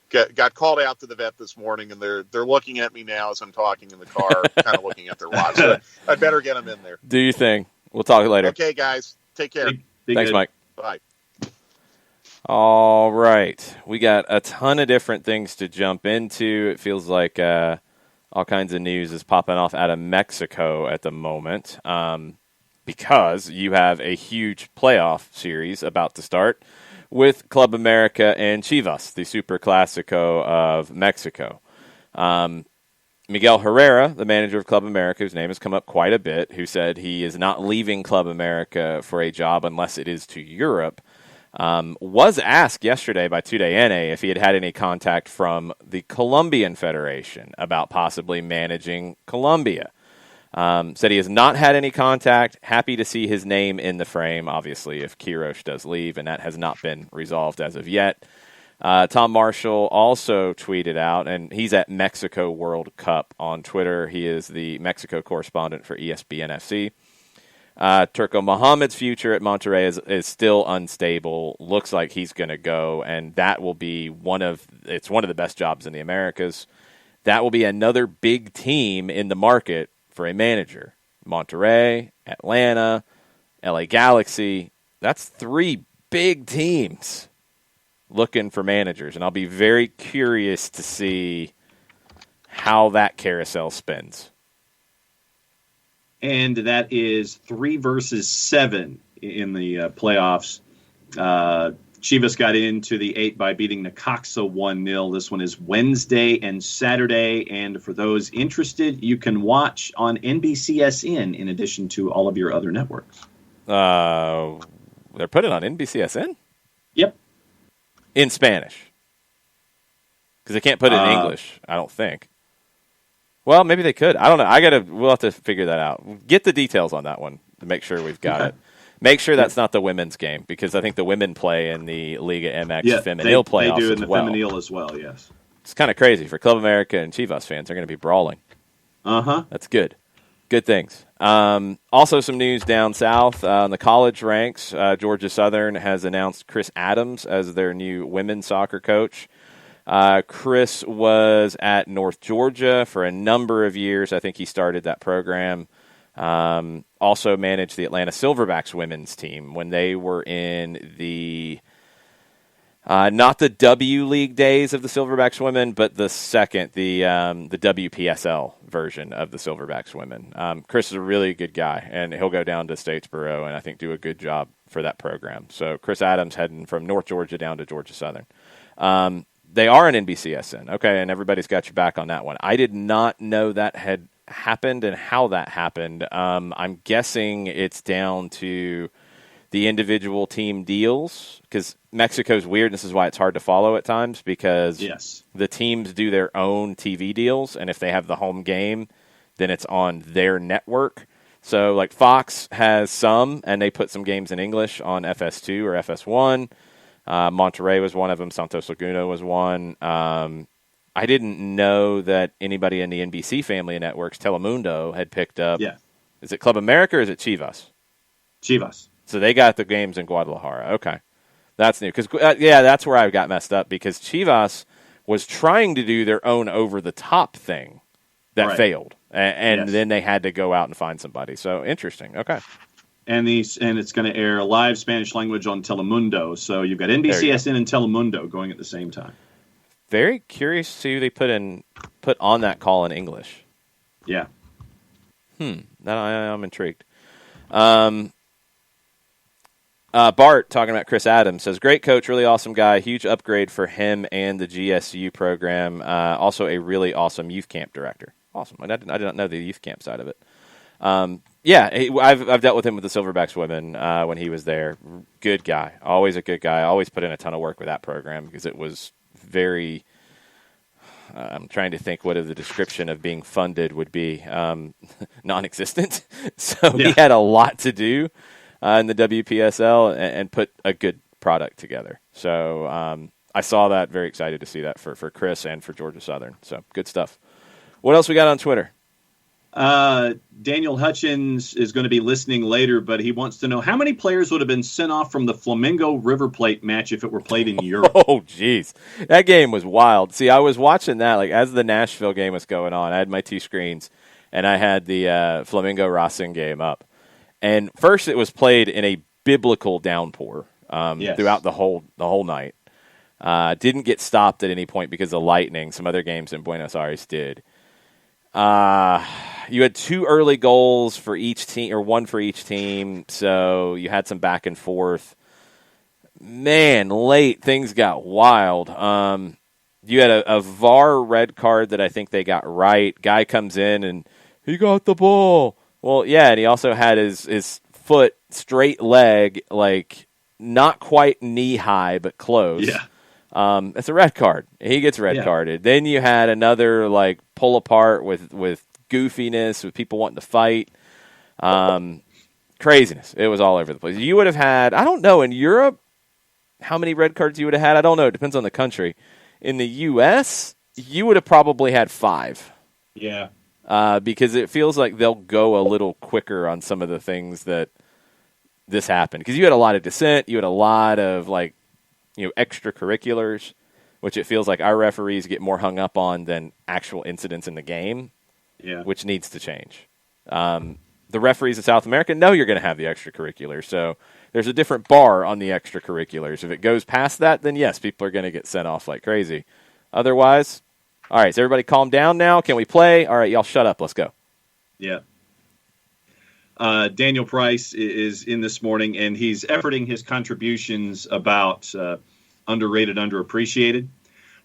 got called out to the vet this morning, and they're looking at me now as I'm talking in the car, kind of looking at their watch. So I'd better get them in there. Do your thing. We'll talk later. Okay, guys. Take care. Thanks, Mike. Bye. All right. We got a ton of different things to jump into. It feels like all kinds of news is popping off out of Mexico at the moment because you have a huge playoff series about to start with Club America and Chivas, the Super Clásico of Mexico. Miguel Herrera, the manager of Club America, whose name has come up quite a bit, who said he is not leaving Club America for a job unless it is to Europe, was asked yesterday by TUDN if he had any contact from the Colombian Federation about possibly managing Colombia. Said he has not had any contact. Happy to see his name in the frame, obviously, if Quiroz does leave, and that has not been resolved as of yet. Tom Marshall also tweeted out, and he's at Mexico World Cup on Twitter. He is the Mexico correspondent for ESPN FC. Turco Mohamed's future at Monterrey is still unstable. Looks like he's going to go, and that will be one of the best jobs in the Americas. That will be another big team in the market for a manager. Monterrey, Atlanta, LA Galaxy. That's 3 big teams looking for managers, and I'll be very curious to see how that carousel spins. And that is 3 versus 7 in the playoffs. Chivas got into the 8 by beating Necaxa 1-0. This one is Wednesday and Saturday. And for those interested, you can watch on NBCSN in addition to all of your other networks. They're putting it on NBCSN? Yep. In Spanish. Because they can't put it in English, I don't think. Well, maybe they could. I don't know. We'll have to figure that out. Get the details on that one to make sure we've got it. Make sure that's not the women's game, because I think the women play in the Liga MX Femenil playoffs they do as in the well. Femenil as well, yes. It's kind of crazy. For Club America and Chivas fans, they're going to be brawling. Uh-huh. That's good. Good things. Also some news down south. In the college ranks, Georgia Southern has announced Chris Adams as their new women's soccer coach. Chris was at North Georgia for a number of years. I think he started that program. Also managed the Atlanta Silverbacks women's team when they were in the not the W League days of the Silverbacks women, but the second, the WPSL version of the Silverbacks women. Chris is a really good guy, and he'll go down to Statesboro and I think do a good job for that program. So Chris Adams heading from North Georgia down to Georgia Southern. They are an NBCSN, okay, and everybody's got your back on that one. I did not know that had happened and how that happened. I'm guessing it's down to the individual team deals, because Mexico's weird. This is why it's hard to follow at times, because the teams do their own TV deals, and if they have the home game, then it's on their network. So, like, Fox has some, and they put some games in English on FS2 or FS1. Monterrey was one of them. Santos Laguna was one. I didn't know that anybody in the NBC family of networks, Telemundo, had picked up. Yeah. Is it Club America or is it Chivas? Chivas. So they got the games in Guadalajara. Okay. That's new. Because, that's where I got messed up, because Chivas was trying to do their own over-the-top thing that failed. And then they had to go out and find somebody. So, interesting. Okay. And it's going to air live Spanish language on Telemundo. So you've got NBCSN and Telemundo going at the same time. Very curious to see who they put on that call in English. Yeah. I'm intrigued. Bart, talking about Chris Adams, says, great coach, really awesome guy, huge upgrade for him and the GSU program. Also a really awesome youth camp director. Awesome. I did not know the youth camp side of it. I've dealt with him with the Silverbacks women when he was there. Good guy. Always a good guy. Always put in a ton of work with that program, because it was very I'm trying to think what the description of being funded would be. Non-existent. So he had a lot to do in the WPSL and put a good product together. So I saw that. Very excited to see that for Chris and for Georgia Southern. So good stuff. What else we got on Twitter? Daniel Hutchins is going to be listening later, but he wants to know how many players would have been sent off from the Flamengo River Plate match if it were played in Europe. Oh, jeez. That game was wild. See, I was watching that like as the Nashville game was going on. I had my two screens, and I had the Flamengo Racing game up. And first it was played in a biblical downpour throughout the whole night. Didn't get stopped at any point because of lightning. Some other games in Buenos Aires did. You had two early goals for each team, or one for each team, so you had some back and forth. Man, late things got wild. You had a VAR red card that I think they got right. Guy comes in and he got the ball. Well, yeah, and he also had his foot straight leg, like not quite knee high, but close. Yeah. It's a red card. He gets red carded. Then you had another like pull apart with goofiness, with people wanting to fight. Craziness. It was all over the place. You would have had, I don't know, in Europe, how many red cards you would have had. I don't know. It depends on the country. In the U.S., you would have probably had 5. Yeah. Because it feels like they'll go a little quicker on some of the things that this happened. Because you had a lot of dissent. You had a lot of like, extracurriculars, which it feels like our referees get more hung up on than actual incidents in the game, which needs to change. The referees in South America know you're going to have the extracurriculars, so there's a different bar on the extracurriculars. If it goes past that, then yes, people are going to get sent off like crazy. Otherwise, all right, so everybody calm down now. Can we play? All right, y'all shut up. Let's go. Yeah. Daniel Price is in this morning, and he's efforting his contributions about underrated, underappreciated.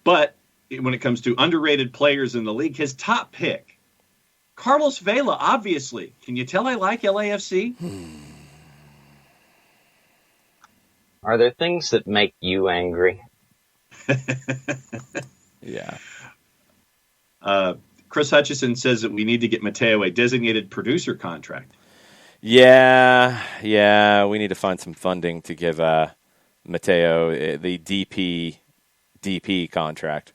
But when it comes to underrated players in the league, his top pick, Carlos Vela, obviously. Can you tell I like LAFC? Are there things that make you angry? Yeah. Chris Hutchison says that we need to get Mateo a designated producer contract. Yeah, we need to find some funding to give Mateo the DP contract.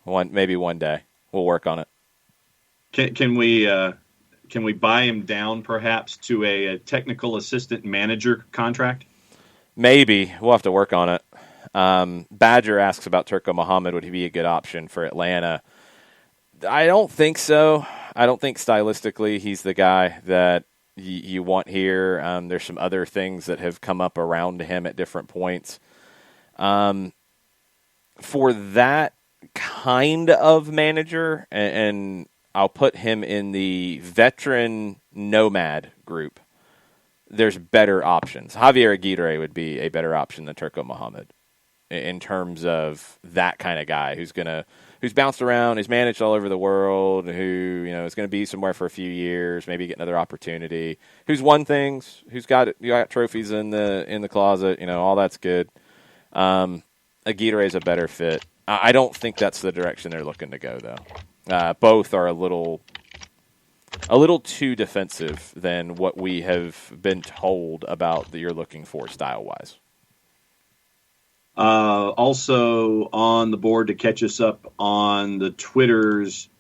Maybe one day we'll work on it. Can we buy him down perhaps to a technical assistant manager contract? Maybe we'll have to work on it. Badger asks about Turco Muhammad. Would he be a good option for Atlanta? I don't think so. I don't think stylistically he's the guy that you want here. There's some other things that have come up around him at different points. For that kind of manager, and I'll put him in the veteran nomad group, there's better options. Javier Aguirre would be a better option than Turco Muhammad in terms of that kind of guy who's bounced around, who's managed all over the world, who is going to be somewhere for a few years, maybe get another opportunity, who's won things, who's got trophies in the closet, all that's good. Aguirre is a better fit. I don't think that's the direction they're looking to go, though. Both are a little too defensive than what we have been told about that you're looking for style-wise. Also on the board to catch us up on the Twitters,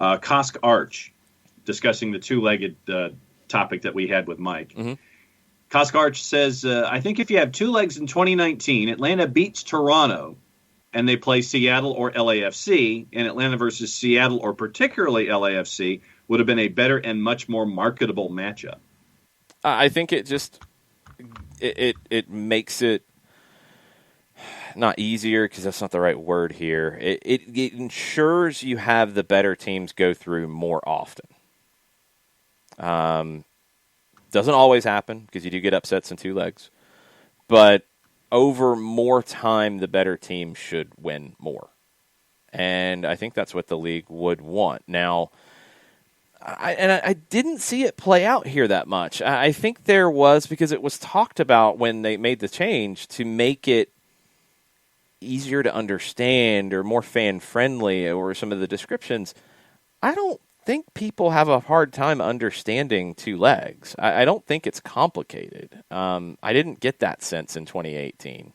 Kosk Arch, discussing the two-legged topic that we had with Mike. Mm-hmm. Kosk Arch says, I think if you have two legs in 2019, Atlanta beats Toronto, and they play Seattle or LAFC, and Atlanta versus Seattle or particularly LAFC would have been a better and much more marketable matchup. I think it just it makes it not easier, because that's not the right word here. It ensures you have the better teams go through more often. Doesn't always happen, because you do get upsets in two legs. But over more time, the better team should win more. And I think that's what the league would want. Now, I didn't see it play out here that much. I think there was, because it was talked about when they made the change to make it easier to understand or more fan-friendly, or some of the descriptions. I don't think people have a hard time understanding two legs. I don't think it's complicated. I didn't get that sense in 2018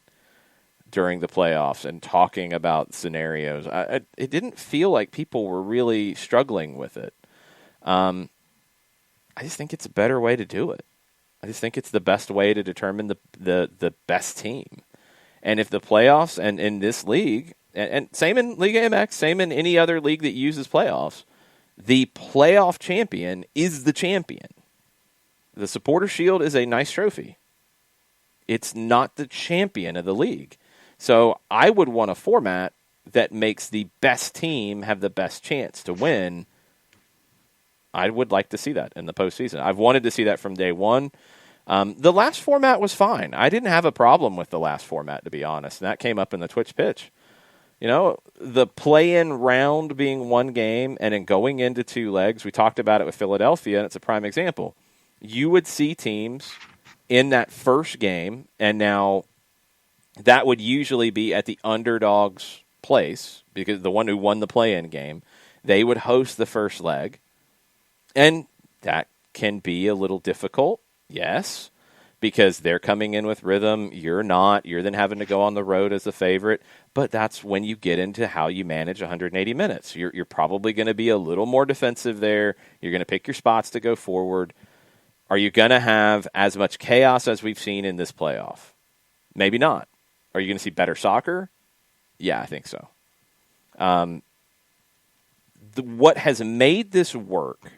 during the playoffs and talking about scenarios. It didn't feel like people were really struggling with it. I just think it's a better way to do it. I just think it's the best way to determine the best team. And if the playoffs, and in this league, and same in Liga MX, same in any other league that uses playoffs, the playoff champion is the champion. The Supporter Shield is a nice trophy. It's not the champion of the league. So I would want a format that makes the best team have the best chance to win. I would like to see that in the postseason. I've wanted to see that from day one. The last format was fine. I didn't have a problem with the last format, to be honest. And that came up in the Twitch pitch. You know, the play-in round being one game and then going into two legs, we talked about it with Philadelphia, and it's a prime example. You would see teams in that first game, and now that would usually be at the underdog's place, because the one who won the play-in game, they would host the first leg. And that can be a little difficult, yes, because they're coming in with rhythm. You're not. You're then having to go on the road as the favorite. But that's when you get into how you manage 180 minutes. You're probably going to be a little more defensive there. You're going to pick your spots to go forward. Are you going to have as much chaos as we've seen in this playoff? Maybe not. Are you going to see better soccer? Yeah, I think so. What has made this work,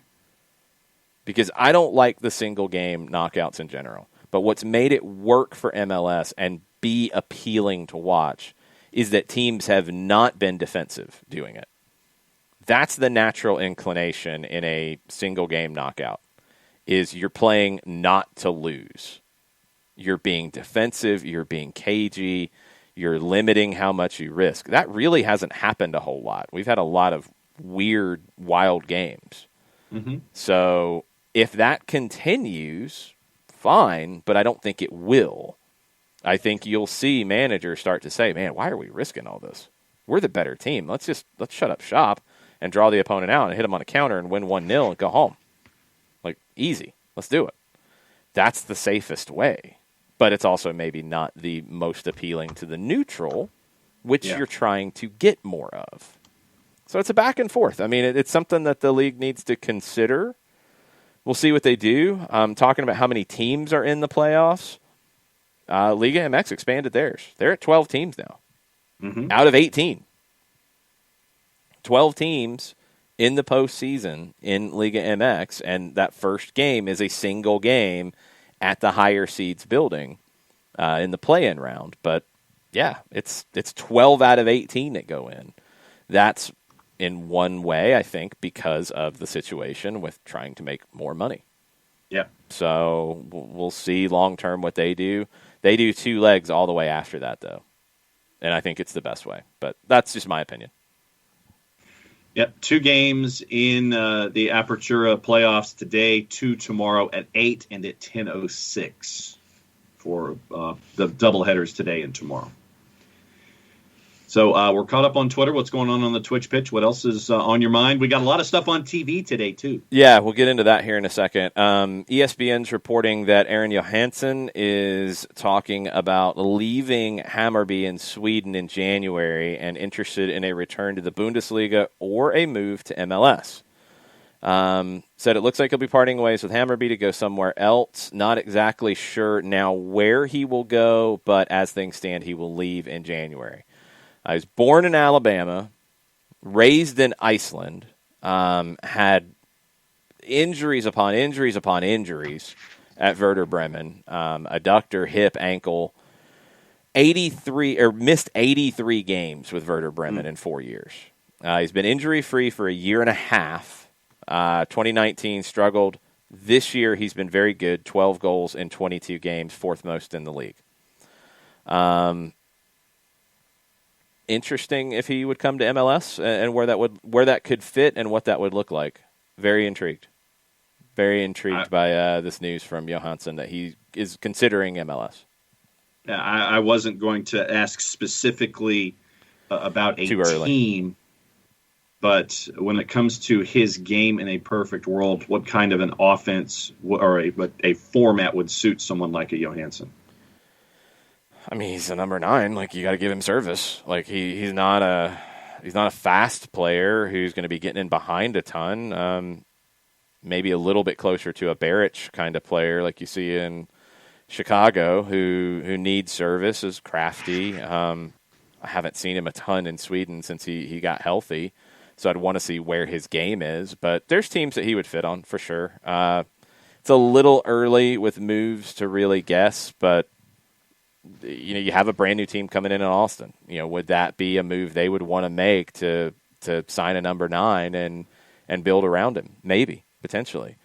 because I don't like the single game knockouts in general, but what's made it work for MLS and be appealing to watch is that teams have not been defensive doing it. That's the natural inclination in a single game knockout, is you're playing not to lose. You're being defensive, you're being cagey, you're limiting how much you risk. That really hasn't happened a whole lot. We've had a lot of weird, wild games. Mm-hmm. So if that continues, fine, but I don't think it will. I think you'll see managers start to say, man, why are we risking all this? We're the better team. Let's shut up shop and draw the opponent out and hit them on a counter and win 1-0 and go home. Like, easy. Let's do it. That's the safest way. But it's also maybe not the most appealing to the neutral, which you're trying to get more of. So it's a back and forth. I mean, it's something that the league needs to consider. We'll see what they do. Talking about how many teams are in the playoffs, Liga MX expanded theirs. They're at 12 teams now, out of 18. 12 teams in the postseason in Liga MX, and that first game is a single game at the higher seeds building in the play-in round. But, yeah, it's 12 out of 18 that go in. That's in one way, I think, because of the situation with trying to make more money. Yeah. So we'll see long-term what they do. They do two legs all the way after that, though. And I think it's the best way. But that's just my opinion. Yep, 2 games in the Apertura playoffs today, 2 tomorrow at 8 and at 10:06 for the doubleheaders today and tomorrow. So we're caught up on Twitter. What's going on the Twitch pitch? What else is on your mind? We got a lot of stuff on TV today, too. Yeah, we'll get into that here in a second. ESPN's reporting that Aaron Johansson is talking about leaving Hammarby in Sweden in January and interested in a return to the Bundesliga or a move to MLS. Said it looks like he'll be parting ways with Hammarby to go somewhere else. Not exactly sure now where he will go, but as things stand, he will leave in January. He was born in Alabama, raised in Iceland, had injuries upon injuries upon injuries at Werder Bremen, adductor, hip, ankle, missed 83 games with Werder Bremen in 4 years. He's been injury-free for a year and a half. 2019 struggled. This year he's been very good, 12 goals in 22 games, fourth most in the league. Interesting if he would come to MLS and where that could fit and what that would look like. Very intrigued by this news from Johansson that he is considering MLS. Yeah, I wasn't going to ask specifically about a team, but when it comes to his game in a perfect world, what kind of an offense or a format would suit someone like a Johansson? I mean, he's a number 9. Like, you got to give him service. Like, he's not a fast player who's going to be getting in behind a ton. maybe a little bit closer to a Barrich kind of player like you see in Chicago who needs service, is crafty. I haven't seen him a ton in Sweden since he got healthy, so I'd want to see where his game is. But there's teams that he would fit on for sure. It's a little early with moves to really guess, but you have a brand new team coming in Austin. Would that be a move they would want to make to sign a number 9 and build around him? Maybe, potentially.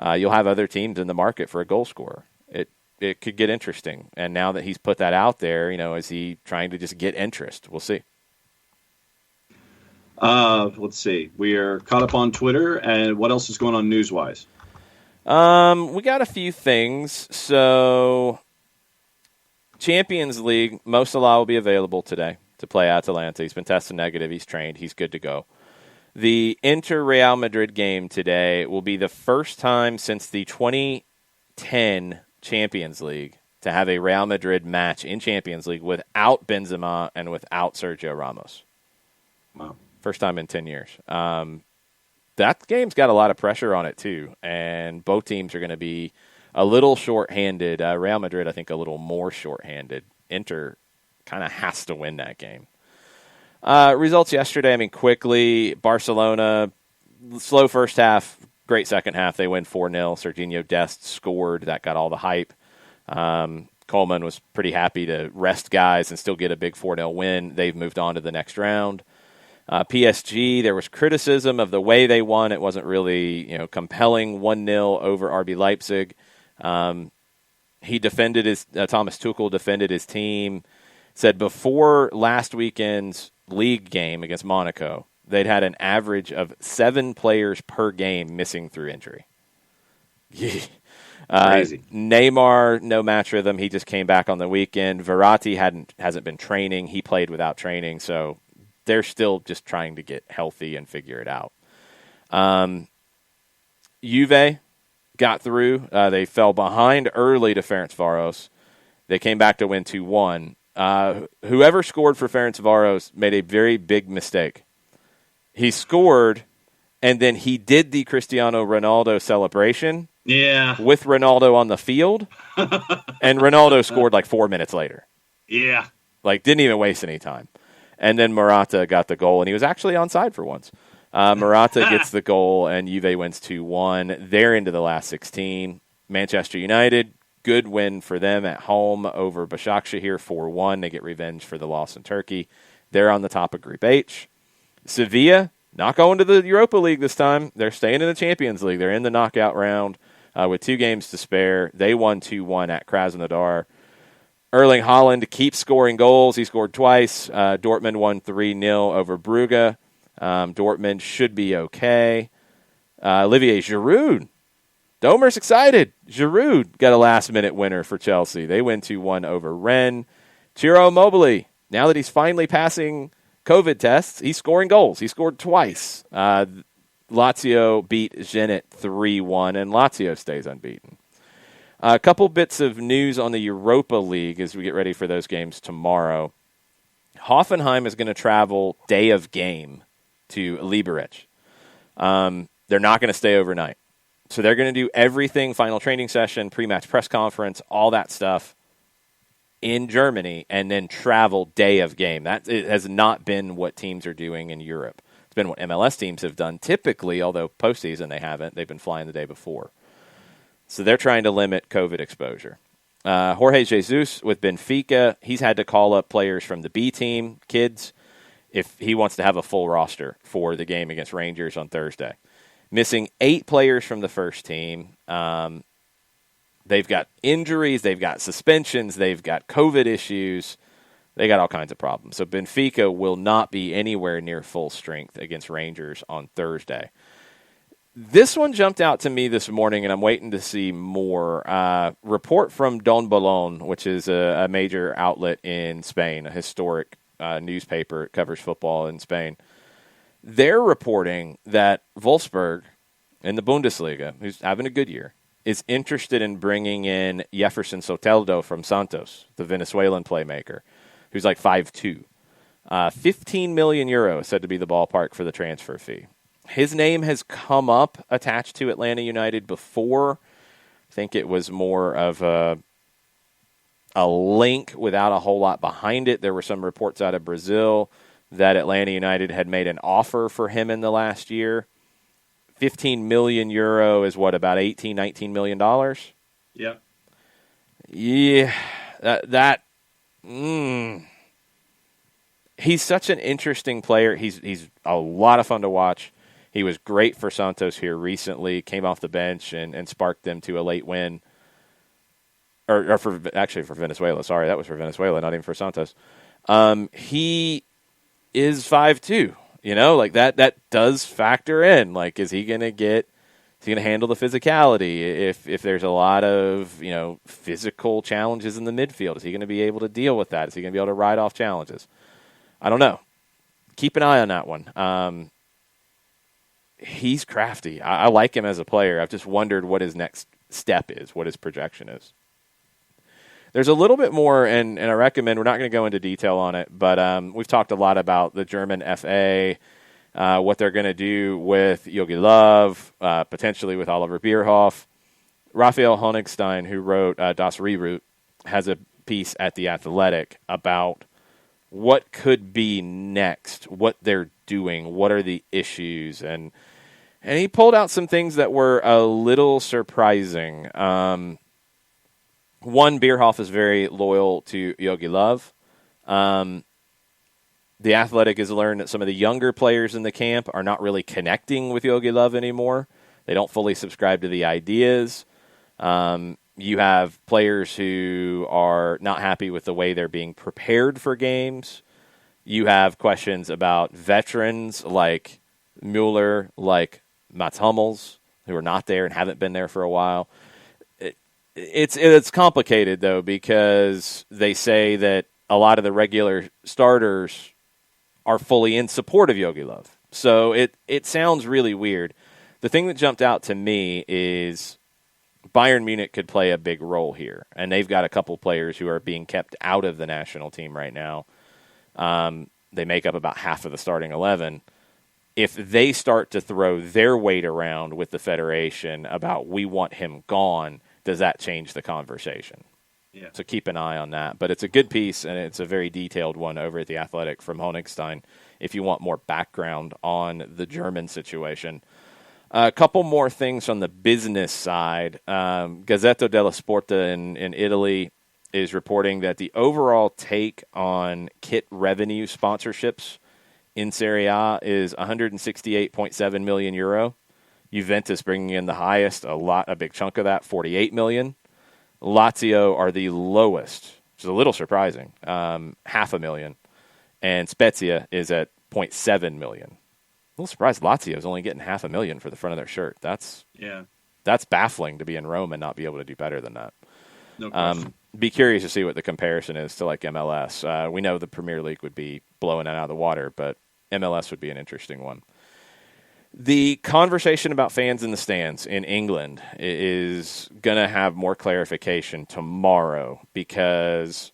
You'll have other teams in the market for a goal scorer. It could get interesting. And now that he's put that out there, is he trying to just get interest? We'll see. Let's see. We are caught up on Twitter, and what else is going on news-wise? We got a few things. So, Champions League, Mo Salah will be available today to play Atalanta. He's been tested negative. He's trained. He's good to go. The Inter-Real Madrid game today will be the first time since the 2010 Champions League to have a Real Madrid match in Champions League without Benzema and without Sergio Ramos. Wow. First time in 10 years. That game's got a lot of pressure on it, too, and both teams are going to be a little shorthanded. Real Madrid, I think, a little more shorthanded. Inter kind of has to win that game. Results yesterday, quickly, Barcelona, slow first half, great second half. They win 4-0. Serginho Dest scored. That got all the hype. Coleman was pretty happy to rest guys and still get a big 4-0 win. They've moved on to the next round. PSG, there was criticism of the way they won. It wasn't really compelling. 1-0 over RB Leipzig. He defended Thomas Tuchel defended his team, said before last weekend's league game against Monaco, they'd had an average of 7 players per game missing through injury. Crazy. Neymar, no match rhythm. He just came back on the weekend. Verratti hasn't been training. He played without training, so they're still just trying to get healthy and figure it out. Juve got through. They fell behind early to Ferencváros. They came back to win 2-1. Whoever scored for Ferencváros made a very big mistake. He scored, and then he did the Cristiano Ronaldo celebration with Ronaldo on the field, and Ronaldo scored like 4 minutes later. Yeah. Didn't even waste any time. And then Morata got the goal, and he was actually onside for once. Morata gets the goal, and Juve wins 2-1. They're into the last 16. Manchester United, good win for them at home over Başakşehir 4-1. They get revenge for the loss in Turkey. They're on the top of Group H. Sevilla, not going to the Europa League this time. They're staying in the Champions League. They're in the knockout round with 2 games to spare. They won 2-1 at Krasnodar. Erling Haaland keeps scoring goals. He scored twice. Dortmund won 3-0 over Brugge. Dortmund should be okay. Olivier Giroud. Domer's excited. Giroud got a last-minute winner for Chelsea. They win 2-1 over Rennes. Ciro Immobile, now that he's finally passing COVID tests, he's scoring goals. He scored twice. Lazio beat Zenit 3-1, and Lazio stays unbeaten. A couple bits of news on the Europa League as we get ready for those games tomorrow. Hoffenheim is going to travel day of game to Liberec. They're not going to stay overnight. So they're going to do everything, final training session, pre-match press conference, all that stuff in Germany, and then travel day of game. It has not been what teams are doing in Europe. It's been what MLS teams have done typically, although postseason they haven't. They've been flying the day before. So they're trying to limit COVID exposure. Jorge Jesus with Benfica, he's had to call up players from the B team, kids, if he wants to have a full roster for the game against Rangers on Thursday. Missing 8 players from the first team. They've got injuries, they've got suspensions, they've got COVID issues. They got all kinds of problems. So Benfica will not be anywhere near full strength against Rangers on Thursday. This one jumped out to me this morning, and I'm waiting to see more. Report from Don Balón, which is a major outlet in Spain, a historic newspaper. It covers football in Spain. They're reporting that Wolfsburg in the Bundesliga, who's having a good year, is interested in bringing in Jefferson Soteldo from Santos, the Venezuelan playmaker, who's like 5'2". 15 million euro is said to be the ballpark for the transfer fee. his name has come up attached to Atlanta United before. I think it was more of a link without a whole lot behind it. There were some reports out of Brazil that Atlanta United had made an offer for him in the last year. 15 million euro is what, about $18-19 million? Yeah. Yeah. He's such an interesting player. He's a lot of fun to watch. He was great for Santos here recently, came off the bench and sparked them to a late win. Or for Venezuela. Sorry, that was for Venezuela, not even for Santos. He is 5'2". You know, like that does factor in. Like, is he going to handle the physicality? If there's a lot of, physical challenges in the midfield, is he going to be able to deal with that? Is he going to be able to ride off challenges? I don't know. Keep an eye on that one. He's crafty. I like him as a player. I've just wondered what his next step is, what his projection is. There's a little bit more, and I recommend, we're not going to go into detail on it, but we've talked a lot about the German FA, what they're going to do with Jogi Löw, potentially with Oliver Bierhoff. Raphael Honigstein, who wrote Das Reroute, has a piece at The Athletic about what could be next, what they're doing, what are the issues, and he pulled out some things that were a little surprising. One, Bierhoff is very loyal to Jogi Löw. The Athletic has learned that some of the younger players in the camp are not really connecting with Jogi Löw anymore. They don't fully subscribe to the ideas. You have players who are not happy with the way they're being prepared for games. You have questions about veterans like Mueller, like Mats Hummels, who are not there and haven't been there for a while. It's complicated, though, because they say that a lot of the regular starters are fully in support of Jogi Löw. So it sounds really weird. The thing that jumped out to me is Bayern Munich could play a big role here, and they've got a couple players who are being kept out of the national team right now. They make up about half of the starting 11. If they start to throw their weight around with the federation about we want him gone, does that change the conversation? Yeah. So keep an eye on that. But it's a good piece, and it's a very detailed one over at The Athletic from Honigstein if you want more background on the German situation. A couple more things on the business side. Gazzetta dello Sport in Italy is reporting that the overall take on kit revenue sponsorships in Serie A is 168.7 million euro. Juventus bringing in the highest, a big chunk of that, 48 million. Lazio are the lowest, which is a little surprising, 500,000. And Spezia is at 0.7 million. A little surprised Lazio is only getting 500,000 for the front of their shirt. That's baffling to be in Rome and not be able to do better than that. No question. Be curious to see what the comparison is to like MLS. We know the Premier League would be blowing it out of the water, but MLS would be an interesting one. The conversation about fans in the stands in England is going to have more clarification tomorrow because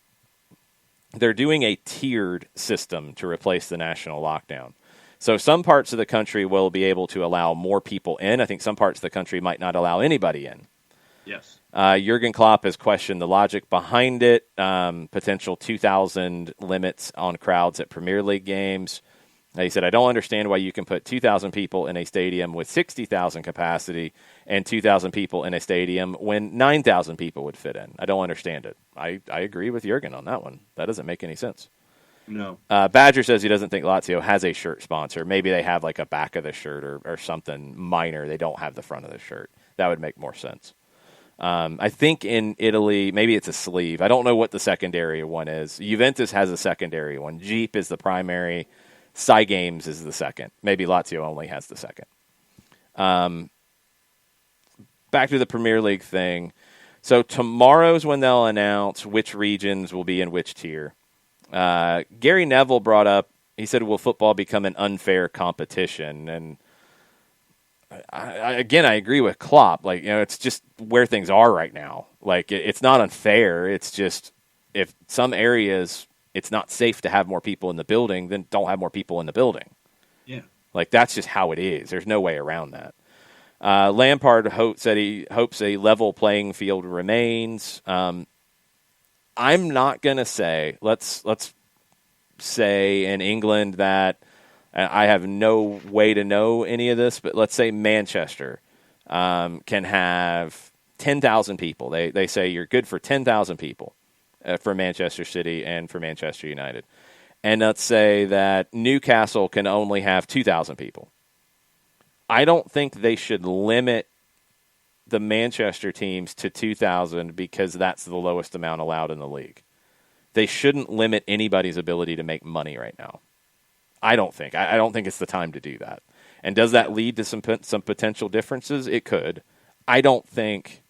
they're doing a tiered system to replace the national lockdown. So some parts of the country will be able to allow more people in. I think some parts of the country might not allow anybody in. Yes. Jurgen Klopp has questioned the logic behind it, potential 2,000 limits on crowds at Premier League games. He said, I don't understand why you can put 2,000 people in a stadium with 60,000 capacity and 2,000 people in a stadium when 9,000 people would fit in. I don't understand it. I agree with Jurgen on that one. That doesn't make any sense. No. Badger says he doesn't think Lazio has a shirt sponsor. Maybe they have like a back of the shirt or something minor. They don't have the front of the shirt. That would make more sense. I think in Italy, maybe it's a sleeve. I don't know what the secondary one is. Juventus has a secondary one. Jeep is the primary. Cy Games is the second. Maybe Lazio only has the second. Back to the Premier League thing. So tomorrow's when they'll announce which regions will be in which tier. Gary Neville brought up, he said, will football become an unfair competition? And I agree with Klopp. Like, it's just where things are right now. Like, it's not unfair. It's just if some areas it's not safe to have more people in the building, then don't have more people in the building. Yeah. Like, that's just how it is. There's no way around that. Lampard said he hopes a level playing field remains. I'm not going to say, let's say in England that, I have no way to know any of this, but let's say Manchester can have 10,000 people. They say you're good for 10,000 people for Manchester City and for Manchester United. And let's say that Newcastle can only have 2,000 people. I don't think they should limit the Manchester teams to 2,000 because that's the lowest amount allowed in the league. They shouldn't limit anybody's ability to make money right now. I don't think. I don't think it's the time to do that. And does that lead to some potential differences? It could. I don't think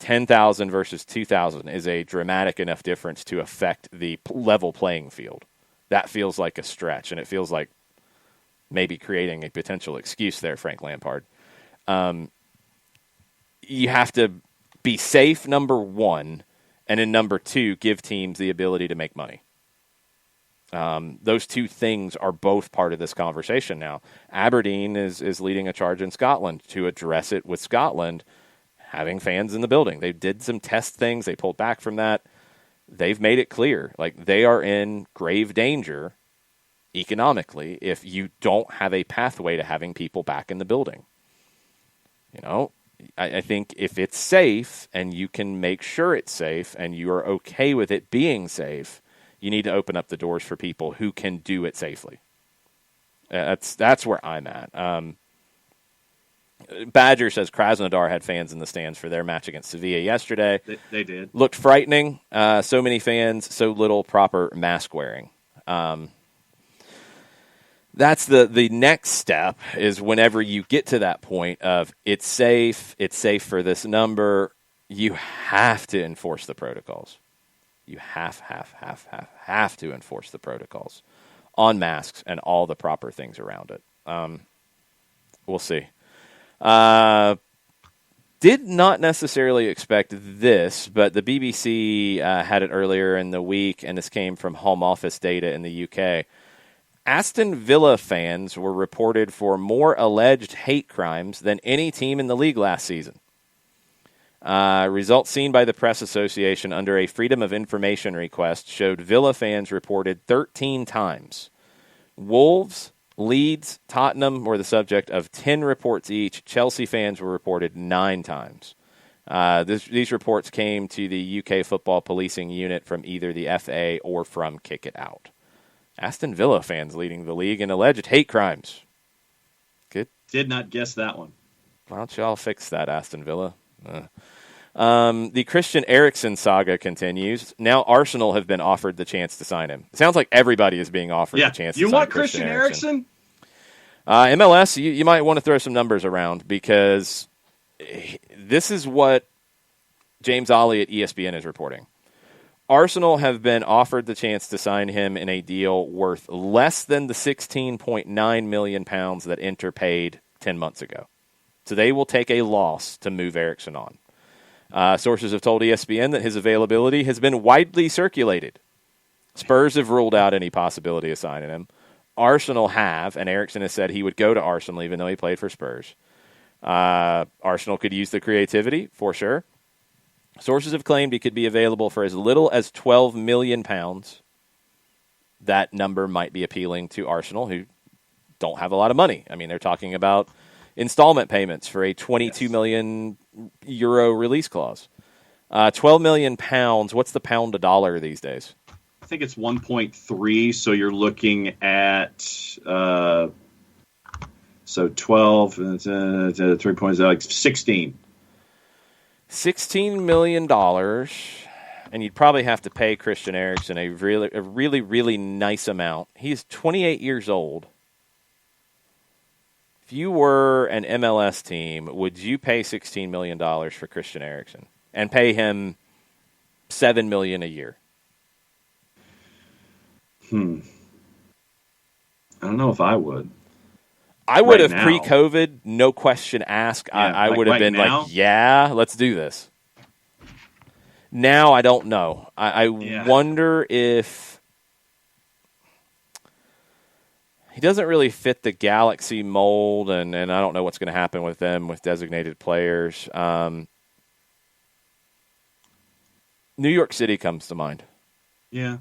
10,000 versus 2,000 is a dramatic enough difference to affect the level playing field. That feels like a stretch, and it feels like maybe creating a potential excuse there, Frank Lampard. You have to be safe, number one, and in number two, give teams the ability to make money. Those two things are both part of this conversation now. Aberdeen is leading a charge in Scotland to address it with Scotland having fans in the building. They did some test things. They pulled back from that. They've made it clear, like, they are in grave danger economically if you don't have a pathway to having people back in the building. You know, I think if it's safe and you can make sure it's safe and you are okay with it being safe, you need to open up the doors for people who can do it safely. That's where I'm at. Badger says Krasnodar had fans in the stands for their match against Sevilla yesterday. They did. Looked frightening. So many fans, so little proper mask wearing. That's the next step, is whenever you get to that point of it's safe for this number, you have to enforce the protocols. You have to enforce the protocols on masks and all the proper things around it. We'll see. Did not necessarily expect this, but the BBC had it earlier in the week, and this came from Home Office data in the UK. Aston Villa fans were reported for more alleged hate crimes than any team in the league last season. Results seen by the Press Association under a Freedom of Information request showed Villa fans reported 13 times. Wolves, Leeds, Tottenham were the subject of 10 reports each. Chelsea fans were reported 9 times. These reports came to the UK Football Policing Unit from either the FA or from Kick It Out. Aston Villa fans leading the league in alleged hate crimes. Good. Did not guess that one. Why don't y'all fix that, Aston Villa? The Christian Eriksen saga continues. Now Arsenal have been offered the chance to sign him. It sounds like everybody is being offered the chance to sign want Christian Eriksen? MLS, you might want to throw some numbers around, because this is what James Ollie at ESPN is reporting. Arsenal have been offered the chance to sign him in a deal worth less than the £16.9 million that Inter paid 10 months ago. So they will take a loss to move Eriksen on. Sources have told ESPN that his availability has been widely circulated. Spurs have ruled out any possibility of signing him. Arsenal have, and Eriksen has said he would go to Arsenal even though he played for Spurs. Arsenal could use the creativity, for sure. Sources have claimed he could be available for as little as £12 million. That number might be appealing to Arsenal, who don't have a lot of money. I mean, they're talking about installment payments for a €22 million release clause. £12 million. What's the pound to dollar these days? I think it's 1.3. So you're looking at 12, 3 points, like 16. $16 million, and you'd probably have to pay Christian Eriksen a really nice amount. He's 28 years old. If you were an MLS team, would you pay $16 million for Christian Eriksen and pay him $7 million a year? I don't know if I would. I would have pre-COVID, no question asked. Yeah, I would have been like, yeah, let's do this. Now I don't know. I wonder if he doesn't really fit the Galaxy mold, and I don't know what's going to happen with them with designated players. New York City comes to mind. Yeah.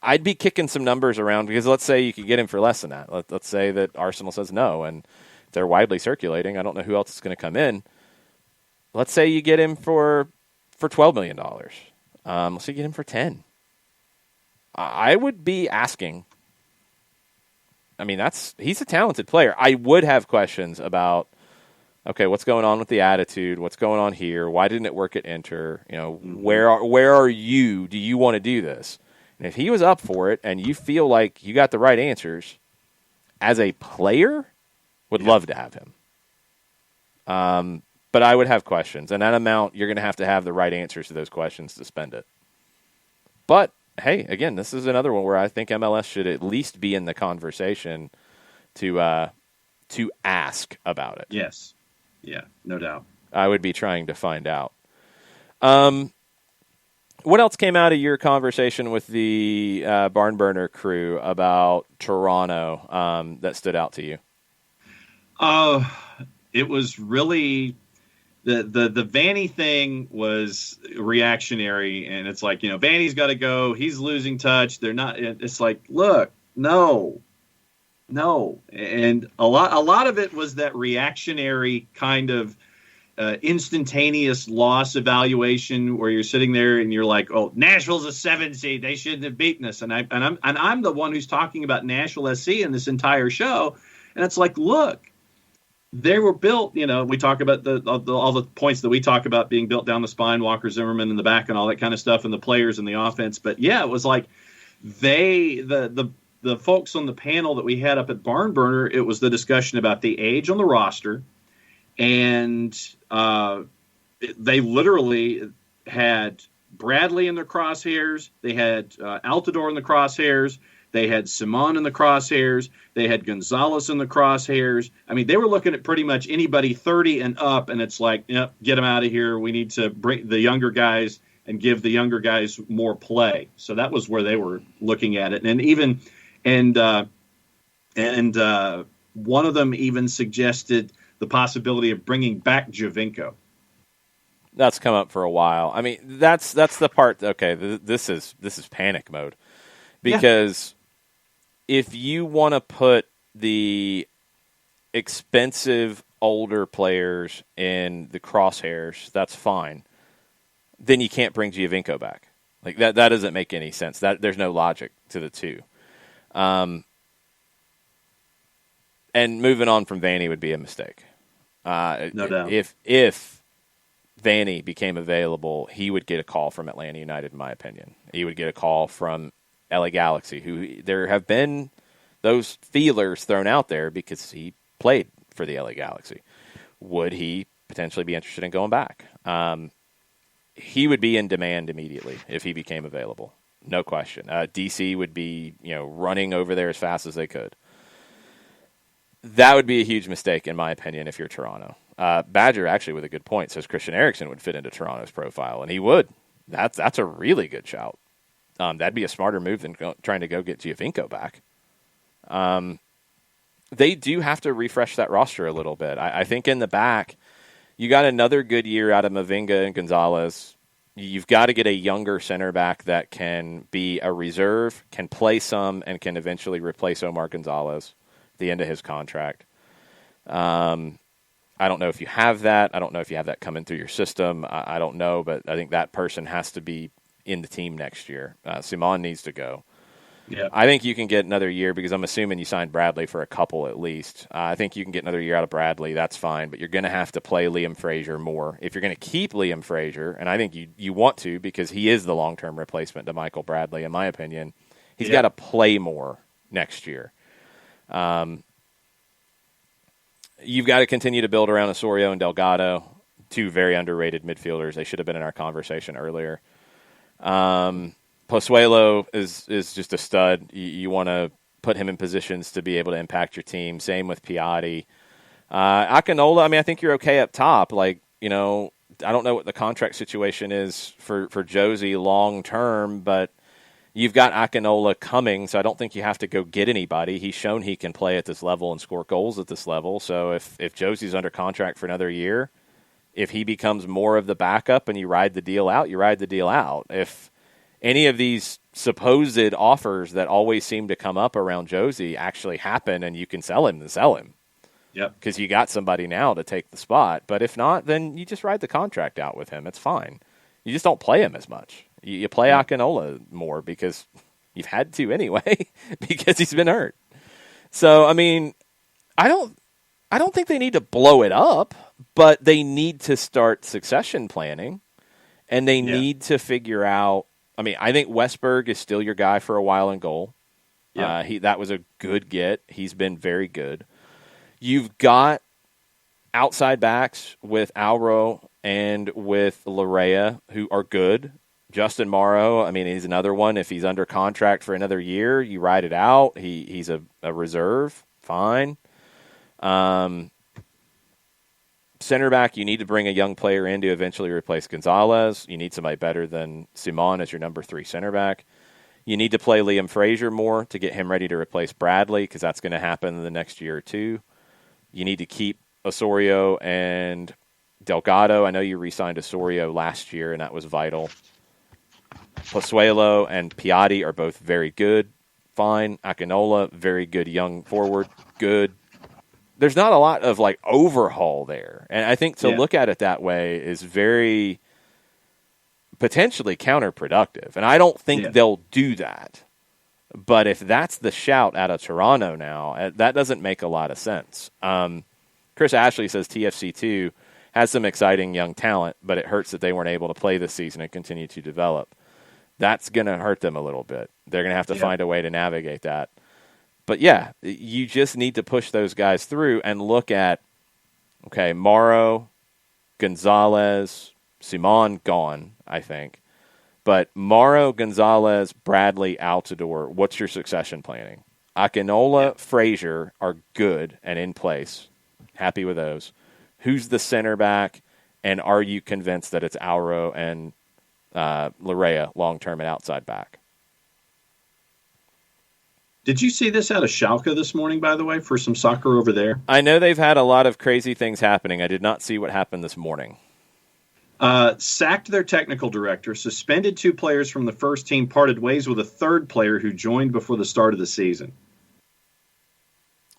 I'd be kicking some numbers around because let's say you could get him for less than that. Let's say that Arsenal says no, and they're widely circulating. I don't know who else is going to come in. Let's say you get him for $12 million. Let's say you get him for 10. I would be asking. I mean, he's a talented player. I would have questions about, okay, what's going on with the attitude? What's going on here? Why didn't it work at Inter? Where are you? Do you want to do this? And if he was up for it and you feel like you got the right answers, as a player, would love to have him. But I would have questions. And that amount, you're going to have the right answers to those questions to spend it. But, hey, again, this is another one where I think MLS should at least be in the conversation to ask about it. Yes. Yeah, no doubt. I would be trying to find out. What else came out of your conversation with the Barn Burner crew about Toronto that stood out to you? It was really the Vanny thing was reactionary, and it's like, Vanny's got to go. He's losing touch. They're not. It's like, look, no, and a lot of it was that reactionary kind of instantaneous loss evaluation where you're sitting there and you're like, oh, Nashville's a 7 seed. They shouldn't have beaten us. And I'm the one who's talking about Nashville SC in this entire show. And it's like, look, they were built, we talk about all the points that we talk about being built down the spine, Walker Zimmerman in the back and all that kind of stuff, and the players and the offense. But yeah, it was like the folks on the panel that we had up at Barn Burner, it was the discussion about the age on the roster. And they literally had Bradley in their crosshairs. They had Altidore in the crosshairs. They had Simon in the crosshairs. They had Gonzalez in the crosshairs. I mean, they were looking at pretty much anybody 30 and up, and it's like, get them out of here. We need to bring the younger guys and give the younger guys more play. So that was where they were looking at it. And one of them even suggested the possibility of bringing back Giovinco. That's come up for a while. I mean, that's the part. Okay, this is panic mode, because if you want to put the expensive older players in the crosshairs, that's fine. Then you can't bring Giovinco back. Like that doesn't make any sense. That there's no logic to the two. And moving on from Vanny would be a mistake. No doubt. If Vanny became available, he would get a call from Atlanta United, in my opinion. He would get a call from LA Galaxy, who there have been those feelers thrown out there because he played for the LA Galaxy. Would he potentially be interested in going back? He would be in demand immediately if he became available. No question. DC would be running over there as fast as they could. That would be a huge mistake, in my opinion, if you're Toronto. Badger, actually, with a good point, says Christian Eriksen would fit into Toronto's profile, and he would. That's a really good shout. That'd be a smarter move than trying to go get Giovinco back. They do have to refresh that roster a little bit. I think in the back, you got another good year out of Mavinga and Gonzalez. You've got to get a younger center back that can be a reserve, can play some, and can eventually replace Omar Gonzalez at the end of his contract. I don't know if you have that. I don't know if you have that coming through your system. I don't know, but I think that person has to be in the team next year. Simon needs to go. Yeah. I think you can get another year because I'm assuming you signed Bradley for a couple at least. I think you can get another year out of Bradley. That's fine, but you're going to have to play Liam Frazier more. If you're going to keep Liam Frazier, and I think you want to because he is the long-term replacement to Michael Bradley, in my opinion, he's got to play more next year. You've got to continue to build around Osorio and Delgado, two very underrated midfielders. They should have been in our conversation earlier. Pozuelo is just a stud. You want to put him in positions to be able to impact your team. Same with Piatti. Akinola, I think you're okay up top. I don't know what the contract situation is for Josie long term, but You've got Akinola coming, so I don't think you have to go get anybody. He's shown he can play at this level and score goals at this level. So if Josie's under contract for another year, if he becomes more of the backup and you ride the deal out, you ride the deal out. If any of these supposed offers that always seem to come up around Josie actually happen and you can sell him, then sell him. Yep. Because you got somebody now to take the spot. But if not, then you just ride the contract out with him. It's fine. You just don't play him as much. You play Akinola more because you've had to anyway because he's been hurt. So, I mean, I don't think they need to blow it up, but they need to start succession planning, and they need to figure out. I mean, I think Westberg is still your guy for a while in goal. Yeah. That was a good get. He's been very good. You've got outside backs with Alro and with Larea who are good. Justin Morrow, I mean, he's another one. If he's under contract for another year, you ride it out. He's a reserve. Fine. Center back, you need to bring a young player in to eventually replace Gonzalez. You need somebody better than Simon as your number 3 center back. You need to play Liam Frazier more to get him ready to replace Bradley because that's going to happen in the next year or two. You need to keep Osorio and Delgado. I know you re-signed Osorio last year, and that was vital. Pozuelo and Piatti are both very good. Fine. Akinola, very good young forward. Good. There's not a lot of, overhaul there. And I think to look at it that way is very potentially counterproductive. And I don't think they'll do that. But if that's the shout out of Toronto now, that doesn't make a lot of sense. Chris Ashley says TFC2 has some exciting young talent, but it hurts that they weren't able to play this season and continue to develop. That's going to hurt them a little bit. They're going to have to find a way to navigate that. But, you just need to push those guys through and look at, Morrow, Gonzalez, Simon gone, I think. But Morrow, Gonzalez, Bradley, Altidore, what's your succession planning? Akinola, Frazier are good and in place. Happy with those. Who's the center back, and are you convinced that it's Alro and Larea long-term and outside back? Did you see this out of Schalke this morning, by the way, for some soccer over there? I know they've had a lot of crazy things happening. I did not see what happened this morning. Sacked their technical director, suspended 2 players from the first team, parted ways with a 3rd player who joined before the start of the season.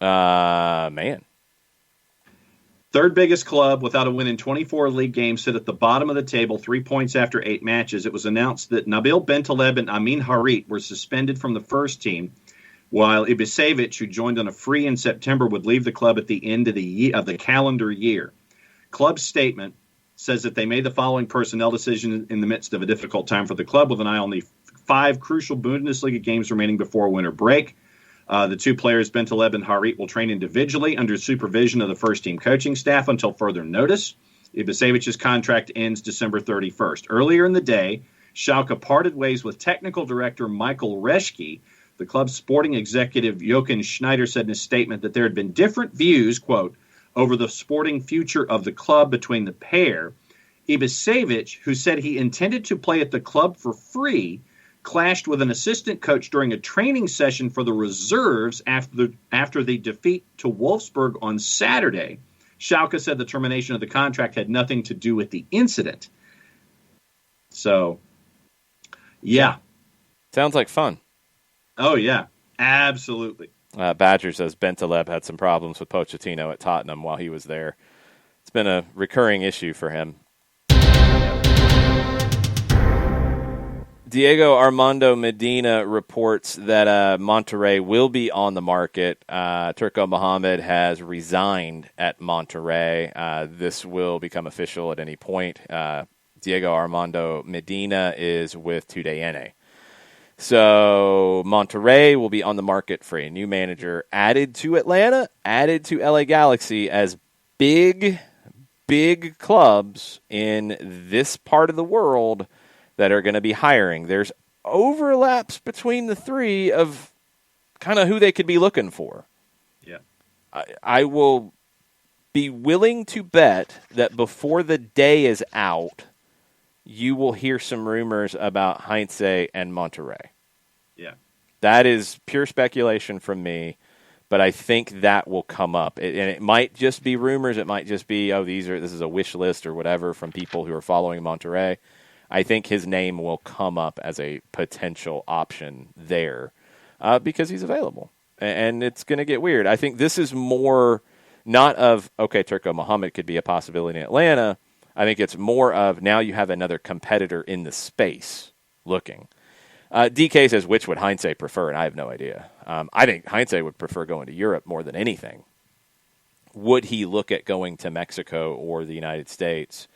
Man. 3rd biggest club without a win in 24 league games, sit at the bottom of the table, 3 points after 8 matches. It was announced that Nabil Bentaleb and Amin Harit were suspended from the first team, while Ibisevic, who joined on a free in September, would leave the club at the end of the calendar year. Club's statement says that they made the following personnel decision in the midst of a difficult time for the club, with an eye on the 5 crucial Bundesliga games remaining before winter break. The 2 players, Bentaleb and Harit, will train individually under supervision of the first-team coaching staff until further notice. Ibisevic's contract ends December 31st. Earlier in the day, Schalke parted ways with technical director Michael Reschke. The club's sporting executive Jochen Schneider said in his statement that there had been different views, quote, over the sporting future of the club between the pair. Ibisevic, who said he intended to play at the club for free, clashed with an assistant coach during a training session for the reserves after the defeat to Wolfsburg on Saturday. Schalke said the termination of the contract had nothing to do with the incident. So, yeah. Sounds like fun. Oh, yeah. Absolutely. Badger says Bentaleb had some problems with Pochettino at Tottenham while he was there. It's been a recurring issue for him. Diego Armando Medina reports that Monterrey will be on the market. Turco Mohamed has resigned at Monterrey. This will become official at any point. Diego Armando Medina is with Tudayene. So Monterrey will be on the market for a new manager, added to Atlanta, added to LA Galaxy as big clubs in this part of the world that are going to be hiring. There's overlaps between the 3 of kind of who they could be looking for. Yeah. I will be willing to bet that before the day is out, you will hear some rumors about Heinze and Monterrey. Yeah. That is pure speculation from me, but I think that will come up. And it might just be rumors. This is a wish list or whatever from people who are following Monterrey. I think his name will come up as a potential option there because he's available. And it's going to get weird. I think this is more not of, okay, Turco Muhammad could be a possibility in Atlanta. I think it's more of now you have another competitor in the space looking. DK says, which would Heinze prefer? And I have no idea. I think Heinze would prefer going to Europe more than anything. Would he look at going to Mexico or the United States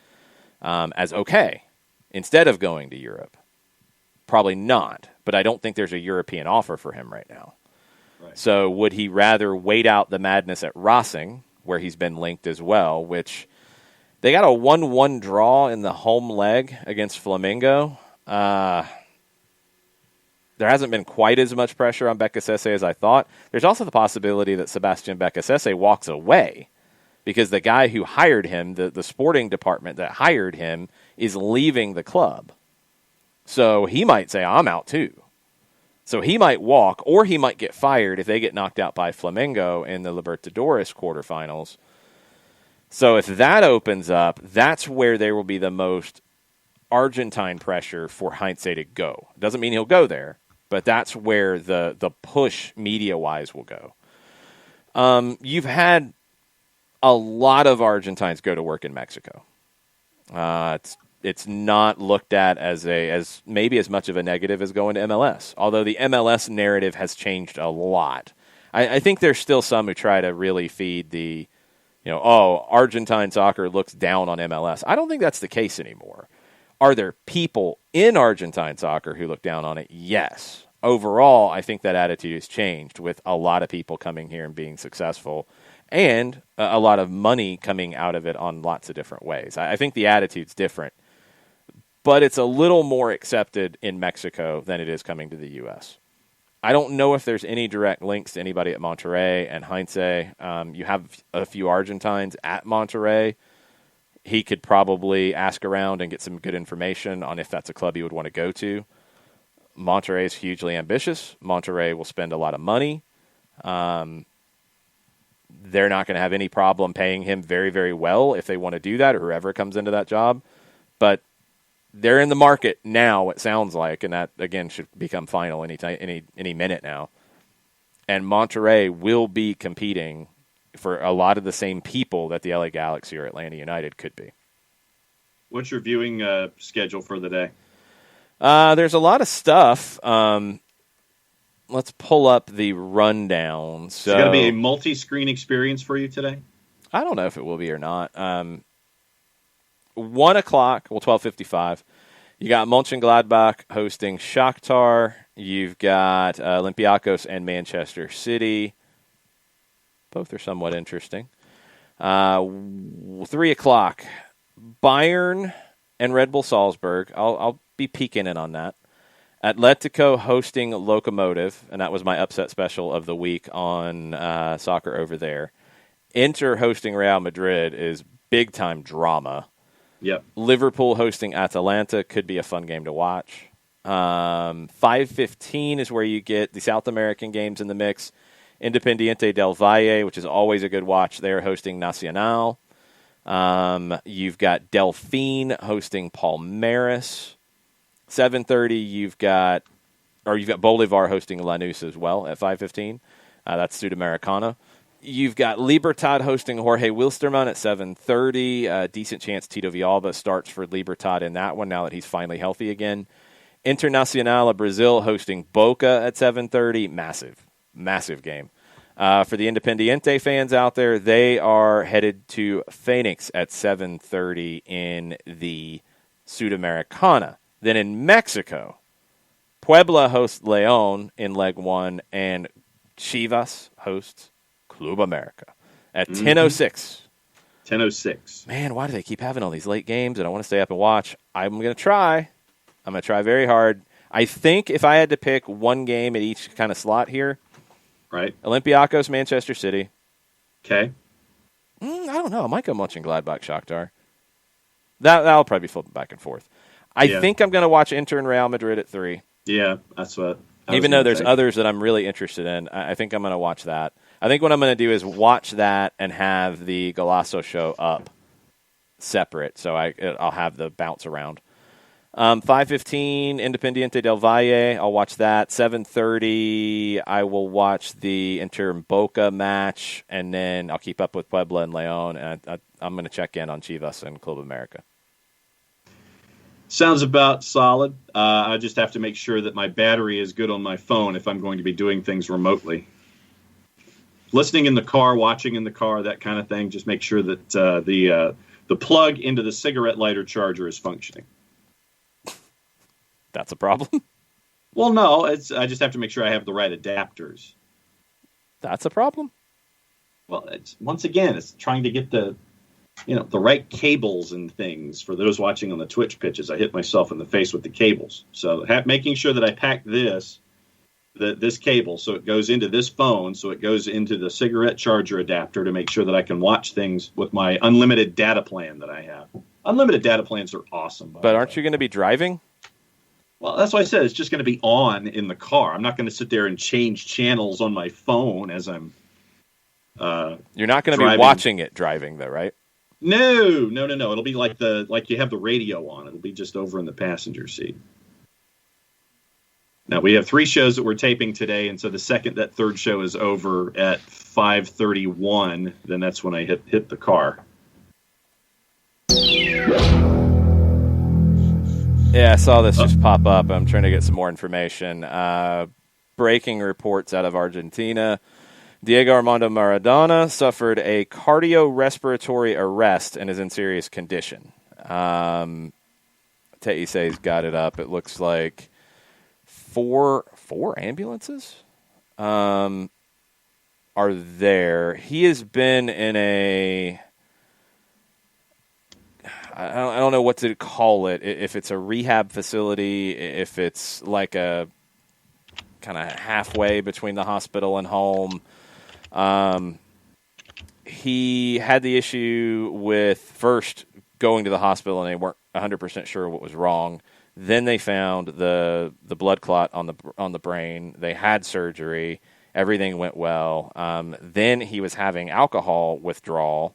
as okay instead of going to Europe? Probably not, but I don't think there's a European offer for him right now. Right. So would he rather wait out the madness at Racing, where he's been linked as well, which they got a 1-1 draw in the home leg against Flamengo. There hasn't been quite as much pressure on Becasese as I thought. There's also the possibility that Sebastian Becasese walks away because the guy who hired him, the sporting department that hired him, is leaving the club. So he might say, I'm out too. So he might walk, or he might get fired if they get knocked out by Flamengo in the Libertadores quarterfinals. So if that opens up, that's where there will be the most Argentine pressure for Heinze to go. Doesn't mean he'll go there, but that's where the push media-wise will go. You've had a lot of Argentines go to work in Mexico. It's not looked at as maybe as much of a negative as going to MLS, although the MLS narrative has changed a lot. I think there's still some who try to really feed the, Argentine soccer looks down on MLS. I don't think that's the case anymore. Are there people in Argentine soccer who look down on it? Yes. Overall, I think that attitude has changed with a lot of people coming here and being successful and a lot of money coming out of it on lots of different ways. I think the attitude's different, but it's a little more accepted in Mexico than it is coming to the U.S. I don't know if there's any direct links to anybody at Monterrey and Heinze. You have a few Argentines at Monterrey. He could probably ask around and get some good information on if that's a club he would want to go to. Monterrey is hugely ambitious. Monterrey will spend a lot of money. They're not going to have any problem paying him very, very well if they want to do that or whoever comes into that job. But they're in the market now, it sounds like, and that, again, should become final any minute now. And Monterrey will be competing for a lot of the same people that the LA Galaxy or Atlanta United could be. What's your viewing schedule for the day? There's a lot of stuff. Let's pull up the rundown. So it's going to be a multi-screen experience for you today? I don't know if it will be or not. 1 o'clock, 12:55. You got Mönchengladbach hosting Shakhtar. You've got Olympiacos and Manchester City. Both are somewhat interesting. 3 o'clock, Bayern and Red Bull Salzburg. I'll be peeking in on that. Atletico hosting Lokomotiv, and that was my upset special of the week on Soccer Over There. Inter hosting Real Madrid is big-time drama. Yep. Liverpool hosting Atalanta could be a fun game to watch. 5:15 is where you get the South American games in the mix. Independiente del Valle, which is always a good watch there, hosting Nacional. You've got Delfín hosting Palmeiras. 7:30, you've got Bolivar hosting Lanús as well at 5:15. That's Sudamericana. You've got Libertad hosting Jorge Wilstermann at 7:30. Decent chance Tito Villalba starts for Libertad in that one now that he's finally healthy again. Internacional of Brazil hosting Boca at 7:30. Massive game. For the Independiente fans out there, they are headed to Phoenix at 7:30 in the Sudamericana. Then in Mexico, Puebla hosts León in leg 1, and Chivas hosts Club America at 10:06. 10:06. Man, why do they keep having all these late games? And I want to stay up and watch. I'm going to try. I'm going to try very hard. I think if I had to pick one game at each kind of slot here, right? Olympiacos, Manchester City. Okay. I don't know. I might go Mönchengladbach, Shakhtar. That'll probably be flipping back and forth. I think I'm going to watch Inter and Real Madrid at 3. Yeah, that's what Even though there's others that I'm really interested in, I think I'm going to watch that. I think what I'm going to do is watch that and have the Golasso show up separate, so I'll have the bounce around. 5:15, Independiente del Valle. I'll watch that. 7:30, I will watch the Inter and Boca match, and then I'll keep up with Puebla and León, and I'm going to check in on Chivas and Club America. Sounds about solid. I just have to make sure that my battery is good on my phone if I'm going to be doing things remotely. Listening in the car, watching in the car, that kind of thing. Just make sure that the plug into the cigarette lighter charger is functioning. That's a problem? Well, no. I just have to make sure I have the right adapters. That's a problem? Well, once again, it's trying to get the right cables and things. For those watching on the Twitch pitches, I hit myself in the face with the cables. So making sure that I pack this cable so it goes into this phone, so it goes into the cigarette charger adapter to make sure that I can watch things with my unlimited data plan that I have. Unlimited data plans are awesome. But aren't you going to be driving? Well, that's why I said it's just going to be on in the car. I'm not going to sit there and change channels on my phone as I'm You're not going to be watching it driving, though, right? No. It'll be like you have the radio on. It'll be just over in the passenger seat. Now, we have 3 shows that we're taping today, and so the second that third show is over at 5:31, then that's when I hit the car. Yeah, I saw this just pop up. I'm trying to get some more information. Breaking reports out of Argentina. Diego Armando Maradona suffered a cardiorespiratory arrest and is in serious condition. Teisei's got it up. It looks like four ambulances are there. He has been in a... I don't know what to call it, if it's a rehab facility, if it's like a kind of halfway between the hospital and home. He had the issue with first going to the hospital and they weren't 100% sure what was wrong. Then they found the blood clot on the brain. They had surgery. Everything went well. Then he was having alcohol withdrawal.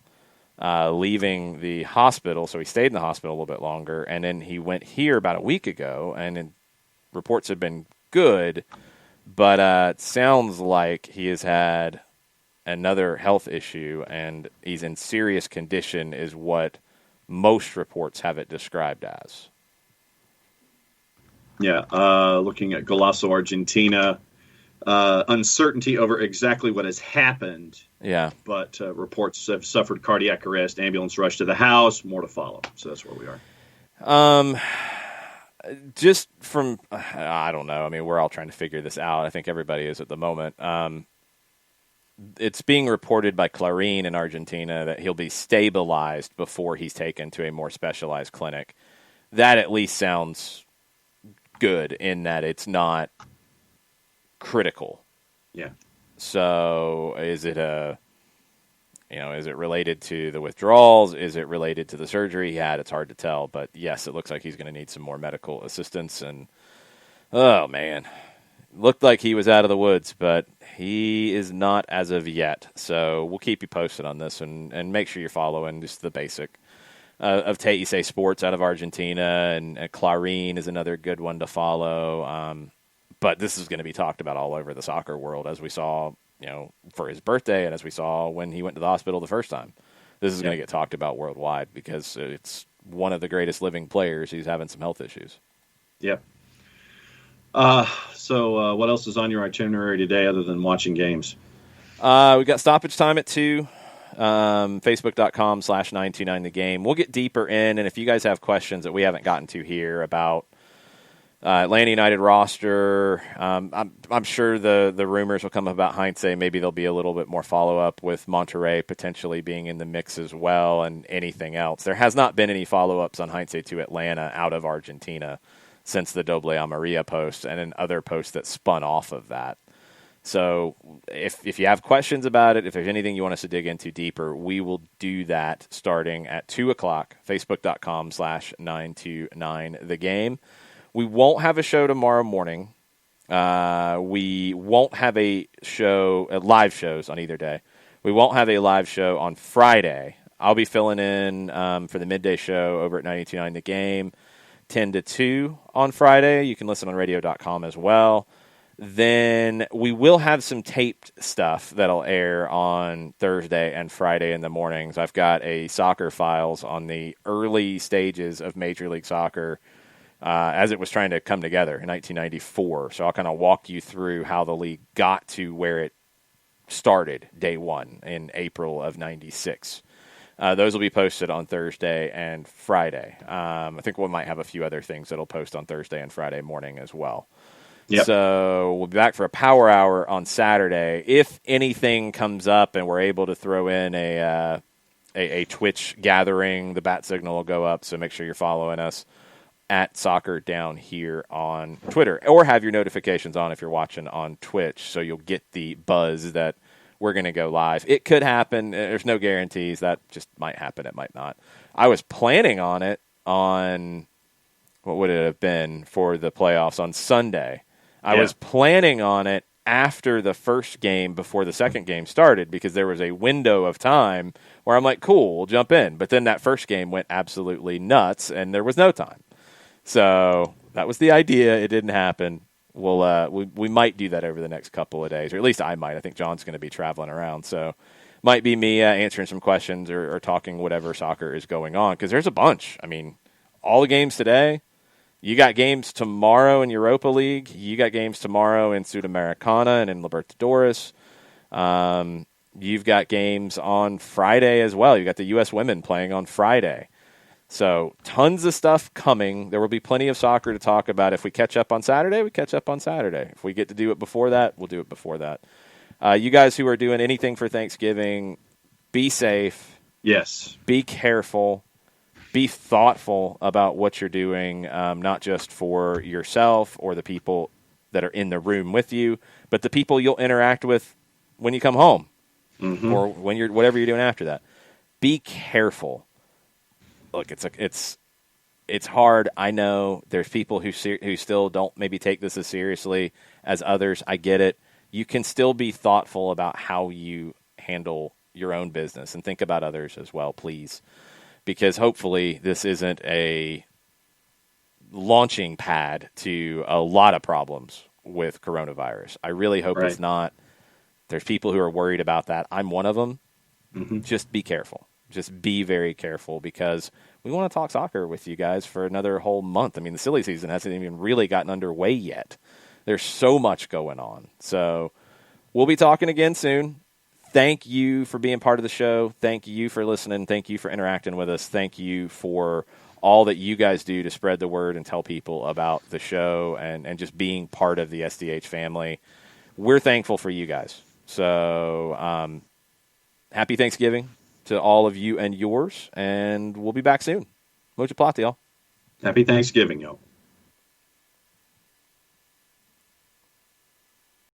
Leaving the hospital, so he stayed in the hospital a little bit longer, and then he went here about a week ago, and reports have been good, but it sounds like he has had another health issue, and he's in serious condition is what most reports have it described as. Yeah, looking at Golasso, Argentina, uncertainty over exactly what has happened. Yeah. But reports have suffered cardiac arrest, ambulance rush to the house, more to follow. So that's where we are. Just from, I don't know. I mean, we're all trying to figure this out. I think everybody is at the moment. It's being reported by Clarín in Argentina that he'll be stabilized before he's taken to a more specialized clinic. That at least sounds good in that it's not critical. Yeah. So is it is it related to the withdrawals? Is it related to the surgery he had? It's hard to tell, but yes, it looks like he's going to need some more medical assistance. And oh man, looked like he was out of the woods, but he is not as of yet. So we'll keep you posted on this and make sure you're following just the basic of Teisei Sports out of Argentina, and Clarín is another good one to follow. But this is going to be talked about all over the soccer world, as we saw, for his birthday and as we saw when he went to the hospital the first time. This is going to get talked about worldwide because it's one of the greatest living players. He's having some health issues. Yep. So what else is on your itinerary today other than watching games? We got stoppage time at 2. Facebook.com/929thegame. We'll get deeper in, and if you guys have questions that we haven't gotten to here about Atlanta United roster, I'm sure the rumors will come about Heinze. Maybe there'll be a little bit more follow-up with Monterrey potentially being in the mix as well, and anything else. There has not been any follow-ups on Heinze to Atlanta out of Argentina since the Doble Amarilla post and then other posts that spun off of that. So if you have questions about it, if there's anything you want us to dig into deeper, we will do that starting at 2 o'clock, Facebook.com/929thegame. We won't have a show tomorrow morning. We won't have live shows on either day. We won't have a live show on Friday. I'll be filling in for the midday show over at 92.9 The Game, 10 to 2 on Friday. You can listen on radio.com as well. Then we will have some taped stuff that'll air on Thursday and Friday in the mornings. I've got a soccer files on the early stages of Major League Soccer as it was trying to come together in 1994. So I'll kind of walk you through how the league got to where it started day one in April of 96. Those will be posted on Thursday and Friday. I think we might have a few other things that'll post on Thursday and Friday morning as well. Yep. So we'll be back for a power hour on Saturday. If anything comes up and we're able to throw in a Twitch gathering, the bat signal will go up. So make sure you're following us at Soccer Down here on Twitter, or have your notifications on if you're watching on Twitch, so you'll get the buzz that we're going to go live. It could happen. There's no guarantees. That just might happen. It might not. I was planning on it on, what would it have been for the playoffs on Sunday? I was planning on it after the first game before the second game started, because there was a window of time where I'm like, cool, we'll jump in. But then that first game went absolutely nuts, and there was no time. So that was the idea. It didn't happen. We might do that over the next couple of days, or at least I might. I think John's going to be traveling around, so might be me answering some questions or talking whatever soccer is going on, because there's a bunch. I mean, all the games today. You got games tomorrow in Europa League. You got games tomorrow in Sudamericana and in Libertadores. You've got games on Friday as well. You got the U.S. women playing on Friday. So tons of stuff coming. There will be plenty of soccer to talk about. If we catch up on Saturday, we catch up on Saturday. If we get to do it before that, we'll do it before that. You guys who are doing anything for Thanksgiving, be safe. Yes. Be careful. Be thoughtful about what you're doing, not just for yourself or the people that are in the room with you, but the people you'll interact with when you come home, or when whatever you're doing after that. Be careful. Look, it's hard. I know there's people who still don't maybe take this as seriously as others. I get it. You can still be thoughtful about how you handle your own business and think about others as well, please. Because hopefully this isn't a launching pad to a lot of problems with coronavirus. I really hope it's not. There's people who are worried about that. I'm one of them. Just be careful. Just be very careful, because we want to talk soccer with you guys for another whole month. I mean, the silly season hasn't even really gotten underway yet. There's so much going on. So we'll be talking again soon. Thank you for being part of the show. Thank you for listening. Thank you for interacting with us. Thank you for all that you guys do to spread the word and tell people about the show and just being part of the SDH family. We're thankful for you guys. So happy Thanksgiving to all of you and yours, and we'll be back soon. Mucha plata, y'all. Happy Thanksgiving, y'all.